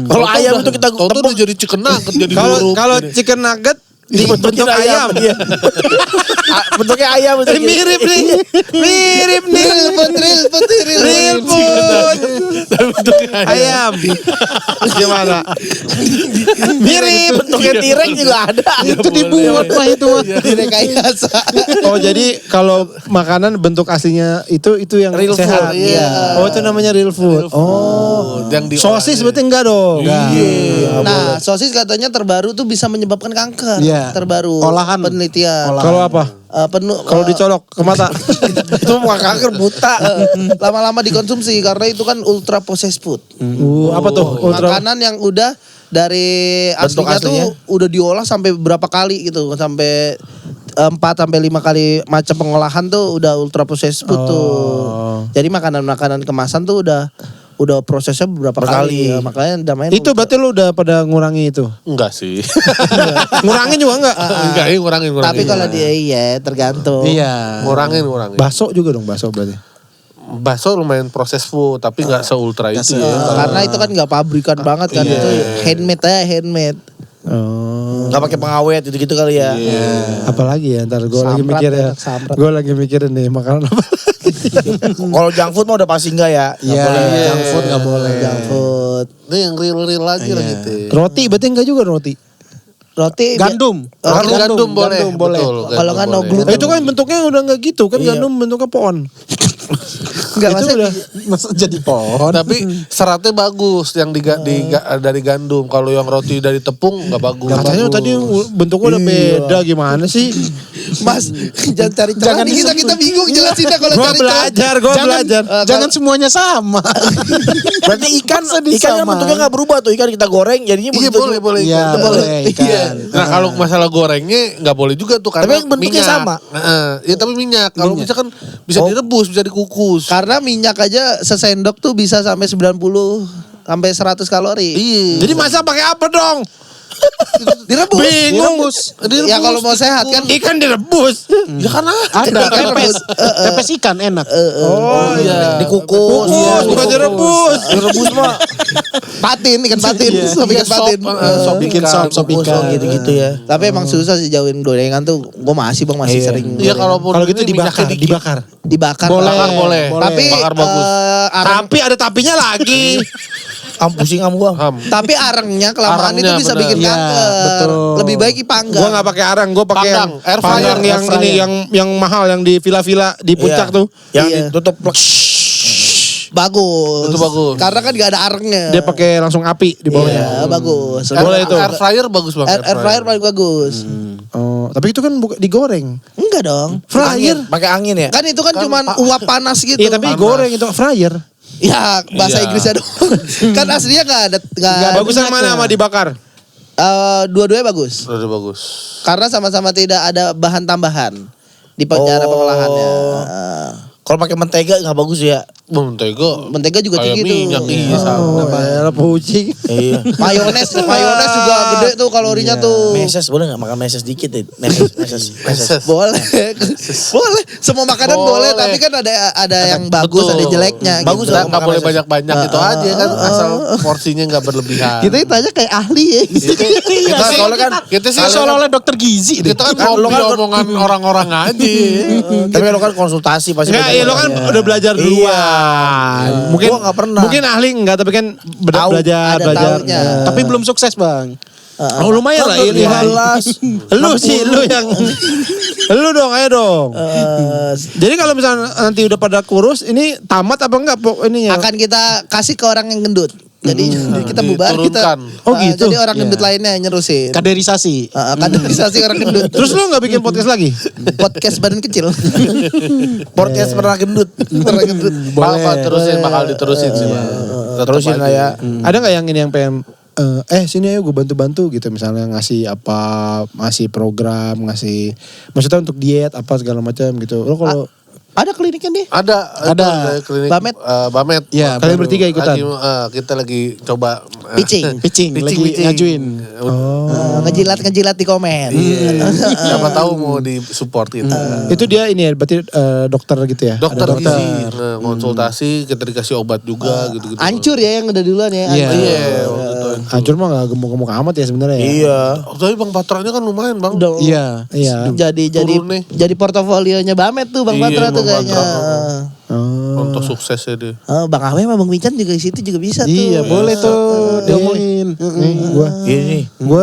Speaker 2: Kalau ayam itu kita
Speaker 4: Tau-tau udah jadi chicken nugget jadi
Speaker 1: kalau chicken nugget bentuk ayam.
Speaker 2: Iya. Bentuknya ayam itu.
Speaker 1: Mirip nih. Mirip nih. Real food. Ayam. Gimana? Mirip.
Speaker 2: Bentuknya tireng juga ada.
Speaker 5: Itu dibuat lah itu mah.
Speaker 3: Direkayasa.
Speaker 1: Oh jadi kalau makanan bentuk aslinya itu yang
Speaker 2: Real
Speaker 1: sehat.
Speaker 2: food, iya.
Speaker 1: Oh itu namanya real food. Oh.
Speaker 4: Yang diolah.
Speaker 1: Sosis berarti enggak dong?
Speaker 3: Nah, sosis katanya terbaru tuh bisa menyebabkan kanker.
Speaker 5: Iya.
Speaker 3: Terbaru.
Speaker 5: Olahan.
Speaker 3: Penelitian.
Speaker 1: Kalau apa? Kalau dicolok ke mata.
Speaker 3: itu bukan kanker buta. Lama-lama dikonsumsi karena itu kan ultra processed food.
Speaker 1: Apa tuh? Ultra.
Speaker 3: Makanan yang udah dari
Speaker 2: Bentuk
Speaker 3: aslinya
Speaker 2: aslinya?
Speaker 3: tuh udah diolah sampai berapa kali gitu, sampai 4 sampai 5 kali macam pengolahan tuh udah ultra processed food tuh. Jadi makanan-makanan kemasan tuh udah prosesnya beberapa kali. Ya, makanya namanya
Speaker 1: Itu berarti lu udah pada ngurangi itu?
Speaker 4: Enggak sih.
Speaker 1: Ngurangin juga enggak?
Speaker 4: Enggak, ini ngurangin.
Speaker 3: Tapi kalau dia iya tergantung.
Speaker 5: Iya.
Speaker 4: ngurangin.
Speaker 1: Bakso juga dong, bakso berarti.
Speaker 4: Bakso lumayan proses food tapi nggak seultra itu ya.
Speaker 3: Karena itu kan nggak pabrikan banget kan, itu handmade.
Speaker 1: Oh.
Speaker 2: Gak pakai pengawet gitu-gitu kali ya.
Speaker 1: Apalagi ya, ntar gue lagi
Speaker 3: Samrat
Speaker 1: mikir
Speaker 3: ya,
Speaker 1: ya.
Speaker 3: samrat.
Speaker 1: Gue lagi mikirin nih makanan apa.
Speaker 2: Kalau junk food mah udah pasti enggak ya.
Speaker 5: Iya. Junk food nggak boleh.
Speaker 3: Junk food.
Speaker 4: Ini yang real-real lagi lah gitu.
Speaker 1: Roti berarti enggak juga roti.
Speaker 3: Roti
Speaker 5: Gandum.
Speaker 4: Gandum boleh.
Speaker 5: boleh.
Speaker 4: Betul,
Speaker 3: Kalau nggak
Speaker 4: gandum
Speaker 3: no gluten.
Speaker 4: boleh.
Speaker 1: Itu kan bentuknya udah nggak gitu kan
Speaker 2: Iya.
Speaker 1: gandum bentuknya pohon.
Speaker 3: Enggak
Speaker 1: Itu
Speaker 3: masa
Speaker 1: udah
Speaker 5: Masa jadi pohon.
Speaker 4: Tapi seratnya bagus yang dari gandum. Kalau yang roti dari tepung nggak bagus.
Speaker 1: katanya tadi bentuknya udah beda gimana sih?
Speaker 3: Mas, jangan cari celah.
Speaker 5: Jangan
Speaker 3: Kita bingung jelasin dah kalau
Speaker 1: Gua
Speaker 3: cari celah.
Speaker 1: belajar, gua belajar.
Speaker 5: Jangan semuanya sama.
Speaker 2: Berarti ikan
Speaker 5: Masa
Speaker 2: kan
Speaker 5: disamain?
Speaker 2: bentuknya nggak berubah tuh. Ikan kita goreng jadinya
Speaker 4: Iya
Speaker 2: begitu.
Speaker 4: boleh.
Speaker 5: Iya, boleh ikan.
Speaker 4: Nah kalau masalah gorengnya nggak boleh juga tuh karena
Speaker 2: Tapi bentuknya
Speaker 4: minyak.
Speaker 2: sama.
Speaker 4: Ya tapi minyak. Kalau misalkan bisa direbus, bisa dikukus.
Speaker 3: Karena minyak aja sesendok tuh bisa sampai 90 sampai 100 kalori.
Speaker 4: Iya.
Speaker 1: Jadi masa pakai apa dong?
Speaker 3: Direbus.
Speaker 1: Bingung.
Speaker 3: Ya kalau mau sehat kan
Speaker 1: Ikan direbus.
Speaker 4: Ya kan
Speaker 5: Ada pepes ikan enak.
Speaker 1: Oh iya.
Speaker 2: Dikukus.
Speaker 1: Kukus, bukan direbus.
Speaker 2: Direbus mah.
Speaker 3: patin, ikan patin, sop ikan patin.
Speaker 4: sop
Speaker 5: Bikin
Speaker 4: ikan.
Speaker 5: sop
Speaker 2: Dikukus,
Speaker 5: ikan.
Speaker 2: gitu-gitu ya.
Speaker 3: Tapi emang susah sih jauhin gorengan tuh. Gue masih masih
Speaker 2: Iya.
Speaker 3: sering.
Speaker 4: Iya
Speaker 3: gorengan.
Speaker 4: kalaupun
Speaker 5: Kalau gitu
Speaker 4: ini minyaknya
Speaker 5: dibakar,
Speaker 4: dikit.
Speaker 5: dibakar.
Speaker 3: dibakar.
Speaker 5: Boleh.
Speaker 4: Bakar boleh.
Speaker 3: Tapi
Speaker 4: Bakar bagus.
Speaker 1: Tapi ada tapinya lagi.
Speaker 2: Pusing gua.
Speaker 3: Tapi arengnya kelamaan
Speaker 4: Arengnya,
Speaker 3: itu bisa
Speaker 4: bener.
Speaker 3: bikin
Speaker 5: Iya,
Speaker 3: kanker.
Speaker 5: betul.
Speaker 3: Lebih baik dipanggang.
Speaker 1: Gua nggak pakai arang, gua pakai yang
Speaker 4: Panggang, air fryer.
Speaker 1: yang
Speaker 5: Air fryer.
Speaker 1: ini yang mahal yang di villa-villa di puncak
Speaker 2: Iya.
Speaker 1: tuh.
Speaker 2: Yang
Speaker 3: Iya.
Speaker 2: ditutup plek.
Speaker 3: Bagus.
Speaker 4: Itu bagus.
Speaker 3: Karena kan gak ada arengnya.
Speaker 1: Dia pakai langsung api di bawahnya.
Speaker 3: Iya, bagus.
Speaker 1: Boleh itu.
Speaker 4: Air fryer bagus banget.
Speaker 3: Air fryer paling bagus.
Speaker 1: Oh, tapi itu kan digoreng.
Speaker 3: Enggak dong.
Speaker 1: Fryer.
Speaker 2: Pakai angin ya.
Speaker 3: Kan itu kan cuman uap panas gitu.
Speaker 1: Iya, tapi digoreng itu fryer.
Speaker 3: Ya bahasa
Speaker 4: Iya.
Speaker 3: Inggrisnya dong. Kan aslinya gak ada.
Speaker 1: Bagus yang mana sama dibakar?
Speaker 3: Dua-duanya bagus.
Speaker 4: Udah bagus.
Speaker 3: Karena sama-sama tidak ada bahan tambahan di cara pengolahannya.
Speaker 2: Kalau pakai mentega nggak bagus ya.
Speaker 4: Mentega.
Speaker 3: Mentega juga
Speaker 4: Kayak
Speaker 3: tinggi tuh.
Speaker 4: minyak, iya, sama.
Speaker 1: Bayar kucing.
Speaker 2: Iya.
Speaker 3: Mayones juga gede tuh kalorinya tuh.
Speaker 2: Meses boleh nggak makan meses dikit ya? Meses.
Speaker 3: Boleh. Boleh. Semua makanan boleh,
Speaker 4: Boleh.
Speaker 3: tapi kan ada yang bagus,
Speaker 4: Betul.
Speaker 3: ada jeleknya.
Speaker 2: Bagus
Speaker 3: gitu.
Speaker 4: Kita nggak boleh banyak-banyak itu aja kan. Asal porsinya nggak berlebihan.
Speaker 3: Kita tanya kayak ahli ya.
Speaker 4: Kita soalnya kan kita sih
Speaker 5: Seolah-olah dokter gizi deh.
Speaker 4: kita kan ngopi omongan orang-orang aja.
Speaker 2: Tapi lo kan konsultasi pasti.
Speaker 1: Enggak, ya lo kan udah belajar duluan. Mungkin
Speaker 2: Gua nggak pernah.
Speaker 1: Mungkin ahli enggak, tapi kan
Speaker 3: Tahu,
Speaker 1: belajar.
Speaker 3: ada taunya.
Speaker 5: Tapi belum sukses, Bang.
Speaker 1: Oh lumayan lah ini. Lu sih, lu yang lu dong, ayo dong. Jadi kalau misalnya nanti udah pada kurus, ini tamat apa enggak ininya?
Speaker 3: Akan kita kasih ke orang yang gendut. Jadi kita bubar kita.
Speaker 4: Diturunkan.
Speaker 1: Oh, gitu?
Speaker 3: Jadi orang gendut lainnya yang nyerusin.
Speaker 5: Kaderisasi.
Speaker 3: Kaderisasi orang gendut.
Speaker 1: Terus lu enggak bikin podcast lagi?
Speaker 3: Podcast badan kecil.
Speaker 2: Podcast pernah gendut.
Speaker 3: Pernah gendut.
Speaker 4: Bakal diterusin sih. Bang. Tetep
Speaker 2: Terusin
Speaker 4: aja.
Speaker 2: lah ya.
Speaker 1: Ada nggak yang ini yang pengen sini ayo gue bantu-bantu gitu, misalnya ngasih apa, ngasih program, ngasih maksudnya untuk diet apa segala macam gitu. Lo kalau
Speaker 3: Ada kliniknya nih.
Speaker 1: Ada.
Speaker 4: Itu klinik
Speaker 3: Bamet.
Speaker 4: Bamet.
Speaker 5: Ya,
Speaker 1: kalian bertiga ikutan.
Speaker 4: Kita lagi coba
Speaker 3: Pitching.
Speaker 5: Lagi ngajuin.
Speaker 3: Ngejilat di komen.
Speaker 4: Siapa tahu mau disupport itu.
Speaker 1: Itu dia ini ya, berarti dokter gitu ya?
Speaker 4: Dokter
Speaker 1: Ada
Speaker 4: gizi, konsultasi, kita dikasih obat juga gitu-gitu.
Speaker 3: Hancur ya yang udah duluan ya.
Speaker 5: Iya.
Speaker 3: Hancur.
Speaker 4: Iya, waktu itu.
Speaker 1: Hancur mah gak gemuk-gemuk amat ya sebenarnya ya?
Speaker 2: Iya.
Speaker 4: Tapi Bang Patranya kan lumayan Bang.
Speaker 3: Udah.
Speaker 5: Iya.
Speaker 1: Iya.
Speaker 3: Jadi
Speaker 4: nih.
Speaker 3: jadi portofolionya Bamet tuh Bang
Speaker 4: Iya,
Speaker 3: Patra tuh
Speaker 4: Bang
Speaker 3: kayaknya.
Speaker 4: Patra. Contoh suksesnya dia.
Speaker 3: Bang Awe sama Bang Wican juga di situ juga bisa tuh.
Speaker 1: Iya boleh tuh diomongin. Nih gue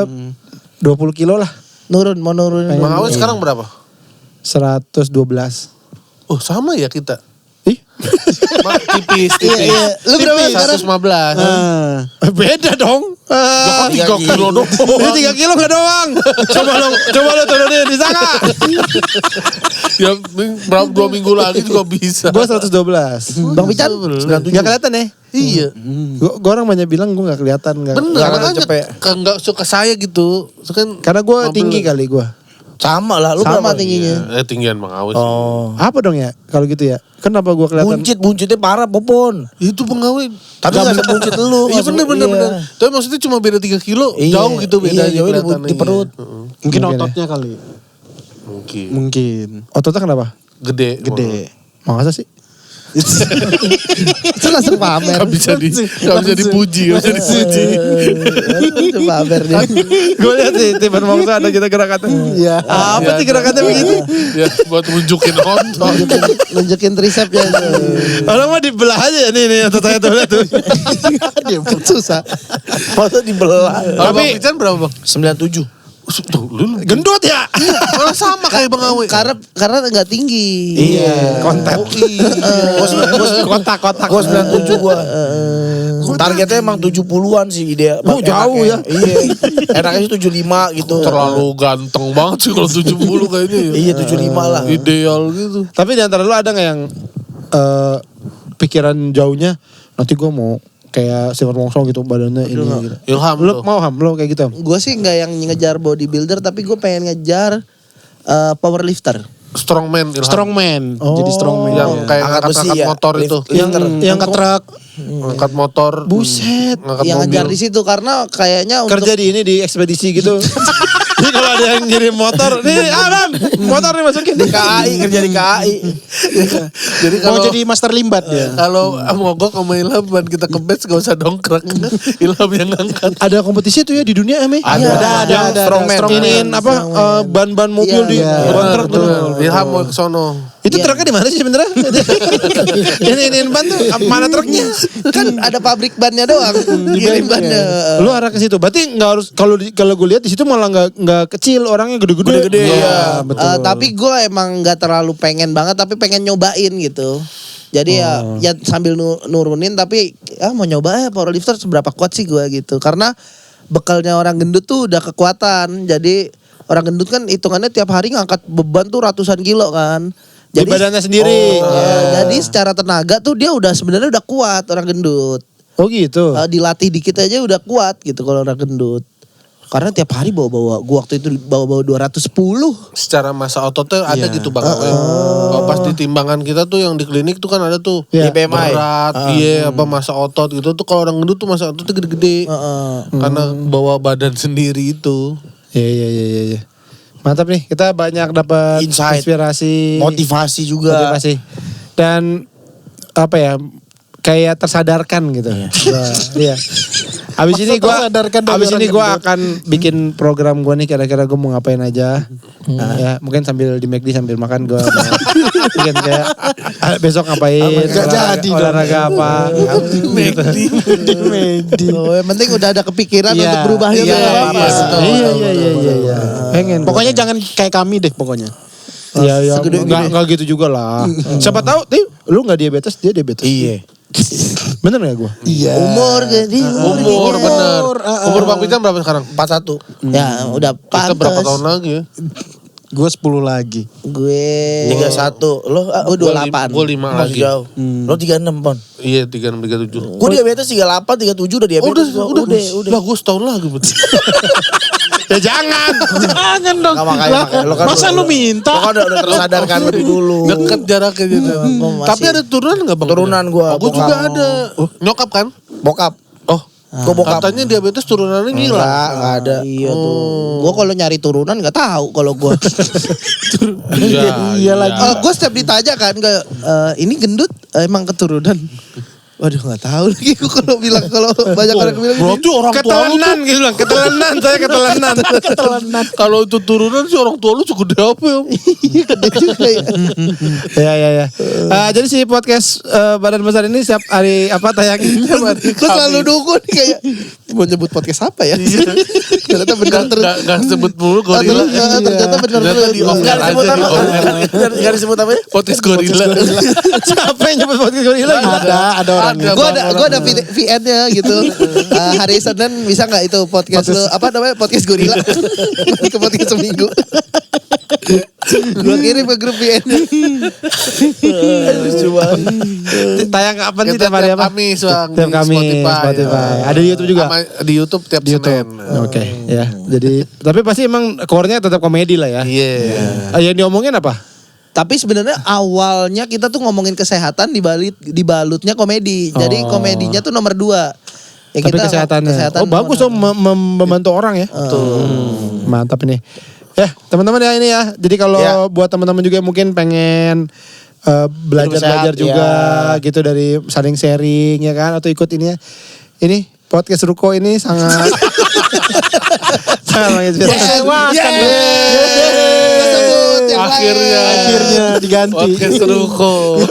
Speaker 1: 20 kilo lah.
Speaker 3: Mau nurun.
Speaker 4: Bang Awe sekarang berapa?
Speaker 1: 112.
Speaker 4: Oh sama ya kita.
Speaker 1: Ih.
Speaker 4: Tipis.
Speaker 3: Iya. Lu berapa sekarang?
Speaker 4: 115.
Speaker 1: Beda dong.
Speaker 4: Kan 3 kilo doang.
Speaker 1: Ini 3 kilo gak doang. Coba lo turunin di sana.
Speaker 4: Ya berapa 2 minggu lagi juga bisa.
Speaker 1: Gue 112.
Speaker 3: Bang Wican?
Speaker 1: Gak kelihatan ya?
Speaker 4: Iya.
Speaker 1: Gue orang banyak bilang gue gak kelihatan.
Speaker 4: Bener, makanya gak suka saya gitu.
Speaker 1: Karena gue tinggi kali gue.
Speaker 2: Sama lah. Lu
Speaker 3: Sama
Speaker 2: berapa?
Speaker 3: tingginya.
Speaker 4: Tinggian Bang Awe.
Speaker 2: Oh.
Speaker 1: Apa dong ya kalau gitu ya? Kenapa gue kelihatan?
Speaker 2: Buncitnya parah Popon.
Speaker 4: Itu Bang Awe.
Speaker 2: Tapi gak sebuncit lu.
Speaker 4: Iya bener. Tapi maksudnya cuma beda 3 kilo.
Speaker 2: Iya,
Speaker 4: Jauh gitu bedanya.
Speaker 2: iya, jauh
Speaker 4: kelihatannya.
Speaker 2: di perut.
Speaker 5: Mungkin ototnya kali. Mungkin.
Speaker 1: Ototnya kenapa?
Speaker 4: Gede.
Speaker 1: Masa sih?
Speaker 3: Itu langsung pamer.
Speaker 4: Gak bisa dipuji. Gak bisa dipuji.
Speaker 3: Langsung pamer dia.
Speaker 1: Gue lihat sih Tiban Mongso ada kita gerakannya. Iya. Apa sih gerakannya begitu?
Speaker 4: Ya buat nunjukin otot.
Speaker 3: Nunjukin tricepnya.
Speaker 1: Orang mah dibelah aja nih ototnya tuh lihat tuh.
Speaker 3: Dia susah.
Speaker 2: Masa dibelah.
Speaker 4: Kalau Bang Pican berapa Bang?
Speaker 2: 97.
Speaker 4: Tuh, lu
Speaker 1: Gendut ya?
Speaker 4: malah sama kayak Bang Awe.
Speaker 3: Karena nggak tinggi.
Speaker 2: Iya.
Speaker 1: Konten. Kotak-kotak.
Speaker 2: Gue 97 gue. Targetnya emang 70-an sih ide.
Speaker 1: Oh, jauh ya.
Speaker 2: Iya. Enaknya sih 75 gitu.
Speaker 4: Terlalu ganteng banget sih kalau 70 kayaknya ya.
Speaker 2: Iya 75 lah.
Speaker 4: Ideal gitu.
Speaker 1: Tapi di antara lu ada gak yang pikiran jauhnya, nanti gue mau kayak Silver Wongso gitu badannya ini gitu.
Speaker 4: Ilham
Speaker 1: Lu
Speaker 4: tuh.
Speaker 1: mau Ham? Lu kayak gitu Ham?
Speaker 3: Gue sih nggak yang ngejar bodybuilder, tapi gue pengen ngejar powerlifter.
Speaker 4: Strongman Ilham.
Speaker 5: Strongman. Jadi strongman.
Speaker 4: Yang
Speaker 5: ya.
Speaker 4: kayak
Speaker 2: Angkat besi
Speaker 4: angkat
Speaker 2: ya.
Speaker 4: motor itu.
Speaker 1: Yang ke truk.
Speaker 4: Angkat motor.
Speaker 1: Buset.
Speaker 4: Ngangkat
Speaker 3: Yang
Speaker 4: mobil.
Speaker 3: ngejar di situ karena kayaknya untuk
Speaker 1: Kerja di ini di ekspedisi gitu. Jadi kalau ada yang ngirim motor, nih Bang, motor nih masukin.
Speaker 2: Di KAI, kerja di KAI.
Speaker 4: Jadi
Speaker 5: Mau
Speaker 4: kalau
Speaker 5: jadi master limbat dia.
Speaker 4: kalau mogok sama Ilham ban kita ke base gak usah dongkrak. Ilham yang ngangkat.
Speaker 1: Ada kompetisi tuh ya di dunia Ame?
Speaker 2: Ada. Strongman.
Speaker 1: Iniin apa ban-ban mobil
Speaker 3: Iya,
Speaker 1: di
Speaker 3: iya.
Speaker 1: ban truk tuh.
Speaker 4: Ilham mau ke sono.
Speaker 1: Itu truknya di mana sih sebenarnya? Ini ban tuh mana truknya?
Speaker 3: kan ada pabrik bannya doang. Kirim bannya.
Speaker 1: Lu arah ke situ. Berarti nggak harus kalau gue lihat di situ malah nggak kecil, orangnya gede-gede.
Speaker 2: Gede-gede,
Speaker 1: Iya, betul.
Speaker 3: Tapi gue emang nggak terlalu pengen banget, tapi pengen nyobain gitu. Jadi ya sambil nurunin, tapi mau nyoba powerlifter seberapa kuat sih gue gitu. Karena bekalnya orang gendut tuh udah kekuatan. Jadi orang gendut kan hitungannya tiap hari ngangkat beban tuh ratusan kilo kan.
Speaker 1: Di badannya sendiri.
Speaker 3: Jadi secara tenaga tuh dia udah sebenarnya udah kuat orang gendut.
Speaker 1: Oh gitu.
Speaker 3: Dilatih dikit aja udah kuat gitu kalau orang gendut. Karena tiap hari bawa-bawa, gua waktu itu bawa-bawa 210.
Speaker 4: Secara masa ototnya ada gitu Bang Awe. Kalau pas di timbangan kita tuh yang di klinik tuh kan ada tuh.
Speaker 1: Iya.
Speaker 2: BMI.
Speaker 4: Berat, iya apa masa otot gitu tuh kalau orang gendut tuh masa ototnya gede-gede. Karena bawa badan sendiri itu.
Speaker 1: Iya. Mantap nih, kita banyak dapat
Speaker 2: Insight.
Speaker 1: inspirasi,
Speaker 2: Motivasi juga.
Speaker 1: motivasi. Dan apa ya? Kayak tersadarkan gitu. Iya. Abis ini gua akan bikin program gua nih kira-kira gua mau ngapain aja. Ya, mungkin sambil di McD sambil makan gua mau bikin kayak besok ngapain, olahraga apa.
Speaker 2: McD.
Speaker 3: Yang penting udah ada kepikiran
Speaker 1: Iya,
Speaker 3: untuk berubahnya
Speaker 1: iya,
Speaker 3: tuh nggak apa-apa.
Speaker 1: Iya. Pengen.
Speaker 5: Pokoknya jangan kayak kami deh pokoknya.
Speaker 1: Ya, nggak gitu juga lah. Siapa tahu, lu nggak diabetes, dia diabetes.
Speaker 2: Iya.
Speaker 1: Bener nggak gue?
Speaker 5: Iya.
Speaker 3: Umur gede.
Speaker 4: Umur bener. Umur Bang Pican berapa sekarang?
Speaker 2: 41.
Speaker 3: Ya udah
Speaker 4: Kita
Speaker 3: pantas.
Speaker 4: berapa tahun lagi ya?
Speaker 5: Gue 10 lagi.
Speaker 3: Gue
Speaker 2: 31. Lo
Speaker 3: gue 28.
Speaker 4: Gue 5
Speaker 2: masih
Speaker 4: lagi.
Speaker 2: jauh.
Speaker 3: Hmm.
Speaker 2: Lo 36 Pon.
Speaker 4: Iya 36, 37.
Speaker 2: Gue diabetes 38, 37 udah diabetes.
Speaker 4: Udah. Lah gue setahun lagi betul.
Speaker 1: Ya jangan. Jangan dong.
Speaker 2: Nggak, makanya lo kan
Speaker 5: Masa lu minta?
Speaker 2: Lo kan udah tersadarkan lebih dulu.
Speaker 4: Deket jaraknya gitu. Tapi ada turunan gak Bang?
Speaker 2: Turunan gua,
Speaker 4: Gue
Speaker 2: bokap.
Speaker 4: juga ada. Nyokap kan?
Speaker 2: Bokap.
Speaker 4: Oh.
Speaker 2: Gue bokap.
Speaker 4: Katanya diabetes turunannya gila.
Speaker 2: Enggak ada.
Speaker 3: Iya tuh. Gue kalau nyari turunan nggak tahu kalau gue.
Speaker 4: Iya
Speaker 5: lagi.
Speaker 3: Gue setiap ditanya kan kayak ini gendut emang keturunan. Waduh nggak tahu lagi gue kalau bilang kalau banyak orang bilang
Speaker 4: Berarti orang tua lu tuh.
Speaker 1: Ketelenan gitu bilang. Ketelenan. Saya ketelenan.
Speaker 4: Kalau itu turunan sih orang tua lu cukup gede apa ya?
Speaker 3: iya gede juga ya.
Speaker 1: Ya. Jadi si podcast Badan Besar ini setiap hari apa tayangnya?
Speaker 3: Gue selalu nunggu nih kayak mau nyebut podcast apa ya? Ternyata benar terus.
Speaker 4: Gak sebut mulu gorila.
Speaker 3: Ternyata benar
Speaker 4: Ternyata di
Speaker 3: terus.
Speaker 4: off-air aja di off-air.
Speaker 2: Gak disebut apa ya?
Speaker 4: Podcast gorila.
Speaker 1: Siapa yang nyebut podcast gorila?
Speaker 5: Ada orangnya.
Speaker 3: Gue ada VN-nya gitu. Hari Senin bisa nggak itu podcast lu apa namanya podcast gorila ke podcast seminggu. Gue kirim ke grup VN.
Speaker 2: Lucu banget.
Speaker 1: Tayang kapan sih
Speaker 4: Kita
Speaker 1: tiap hari
Speaker 4: tiap
Speaker 1: apa?
Speaker 4: Kamis Bang.
Speaker 1: Tiap
Speaker 4: di
Speaker 1: Kamis, Spotify. Ada di YouTube juga?
Speaker 4: Sama di YouTube tiap Senin.
Speaker 1: Oke, ya. Jadi tapi pasti emang core-nya tetap komedi lah ya.
Speaker 4: Iya.
Speaker 1: Yang diomongin apa?
Speaker 3: Tapi sebenarnya awalnya kita tuh ngomongin kesehatan dibalutnya komedi. Jadi komedinya tuh nomor 2. Ya
Speaker 1: Tapi kesehatannya. Oh bagus dong membantu orang ya. Mantap ini. Ya teman-teman ya ini ya. Jadi kalau buat teman-teman juga yang mungkin pengen belajar juga gitu dari saling sharing ya kan. Atau ikut ini ya. Ini podcast Ruko ini sangat sangat menginspirasi.
Speaker 5: Akhirnya diganti.
Speaker 4: Podcast Ruko.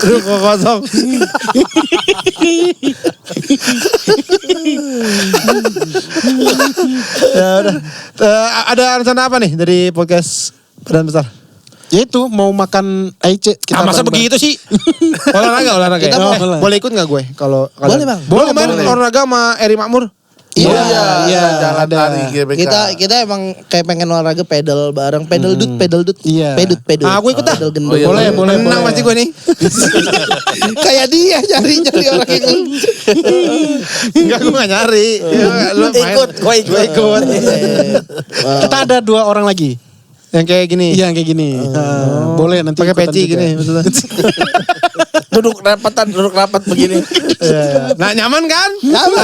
Speaker 1: Ruko kosong. Ya udah. Ada rencana apa nih dari podcast Badan Besar?
Speaker 5: Ya itu mau makan Aice.
Speaker 1: Masa begitu sih? olahraga.
Speaker 3: Kita
Speaker 1: ya.
Speaker 3: mau-
Speaker 1: Boleh ikut nggak gue? Kalau
Speaker 3: Boleh, Bang.
Speaker 1: Boleh kemarin olahraga sama Eri Makmur.
Speaker 3: Iya.
Speaker 4: Jalan
Speaker 5: ada.
Speaker 4: tadi GBK.
Speaker 3: Kita emang kayak pengen olahraga pedal bareng, pedal dut.
Speaker 5: Iya.
Speaker 3: Pedal.
Speaker 1: Ah, gue ikut dah.
Speaker 3: Pedal gendut.
Speaker 4: Oh, iya,
Speaker 5: boleh.
Speaker 1: Menang pasti gue nih.
Speaker 3: Kayak dia nyari orang yang
Speaker 1: Enggak, gue gak nyari. Ya, lu main.
Speaker 2: Gue ikut.
Speaker 5: Kita ada 2 orang lagi.
Speaker 1: Yang kayak gini.
Speaker 5: Iya yang kayak gini. Boleh nanti
Speaker 1: Pakai
Speaker 5: ikutan
Speaker 1: peci
Speaker 5: juga.
Speaker 1: gini maksudnya.
Speaker 2: Duduk rapat begini.
Speaker 1: Nah, nyaman kan?
Speaker 3: Nyaman.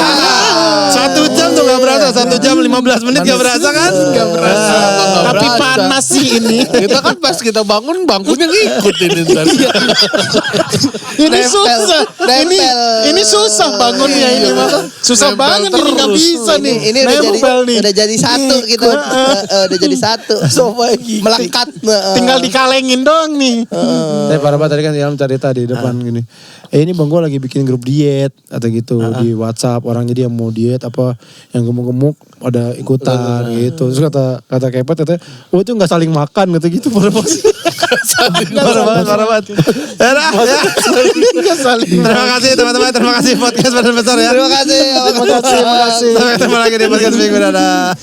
Speaker 1: 1 jam tuh gak berasa. 1 jam 15 menit gak berasa kan? Gak berasa.
Speaker 5: Tapi panas sih ini.
Speaker 4: Kita kan pas kita bangun bangkunya ngikut ini ntar.
Speaker 5: Ini susah.
Speaker 3: Nempel.
Speaker 5: Ini susah bangunnya ini mah. Susah
Speaker 4: Nempel
Speaker 5: banget ini nggak
Speaker 4: terus.
Speaker 5: bisa nih.
Speaker 3: Ini udah jadi satu gitu. Udah jadi satu. Melekat.
Speaker 5: Tinggal dikalengin doang nih.
Speaker 1: Tapi parah banget tadi kan Ilham cerita di depan gini. Ini bang gue lagi bikin grup diet atau gitu di WhatsApp. Orang jadi yang mau diet apa yang gemuk-gemuk ada ikutan gitu. Terus kata Kepet katanya, oh itu nggak saling makan gitu parah banget. Parah banget. Ya, ya. Terima kasih teman-teman. Terima kasih podcast Badan Besar ya.
Speaker 3: Terima kasih.
Speaker 1: Sampai ketemu lagi di podcast minggu. Dadah.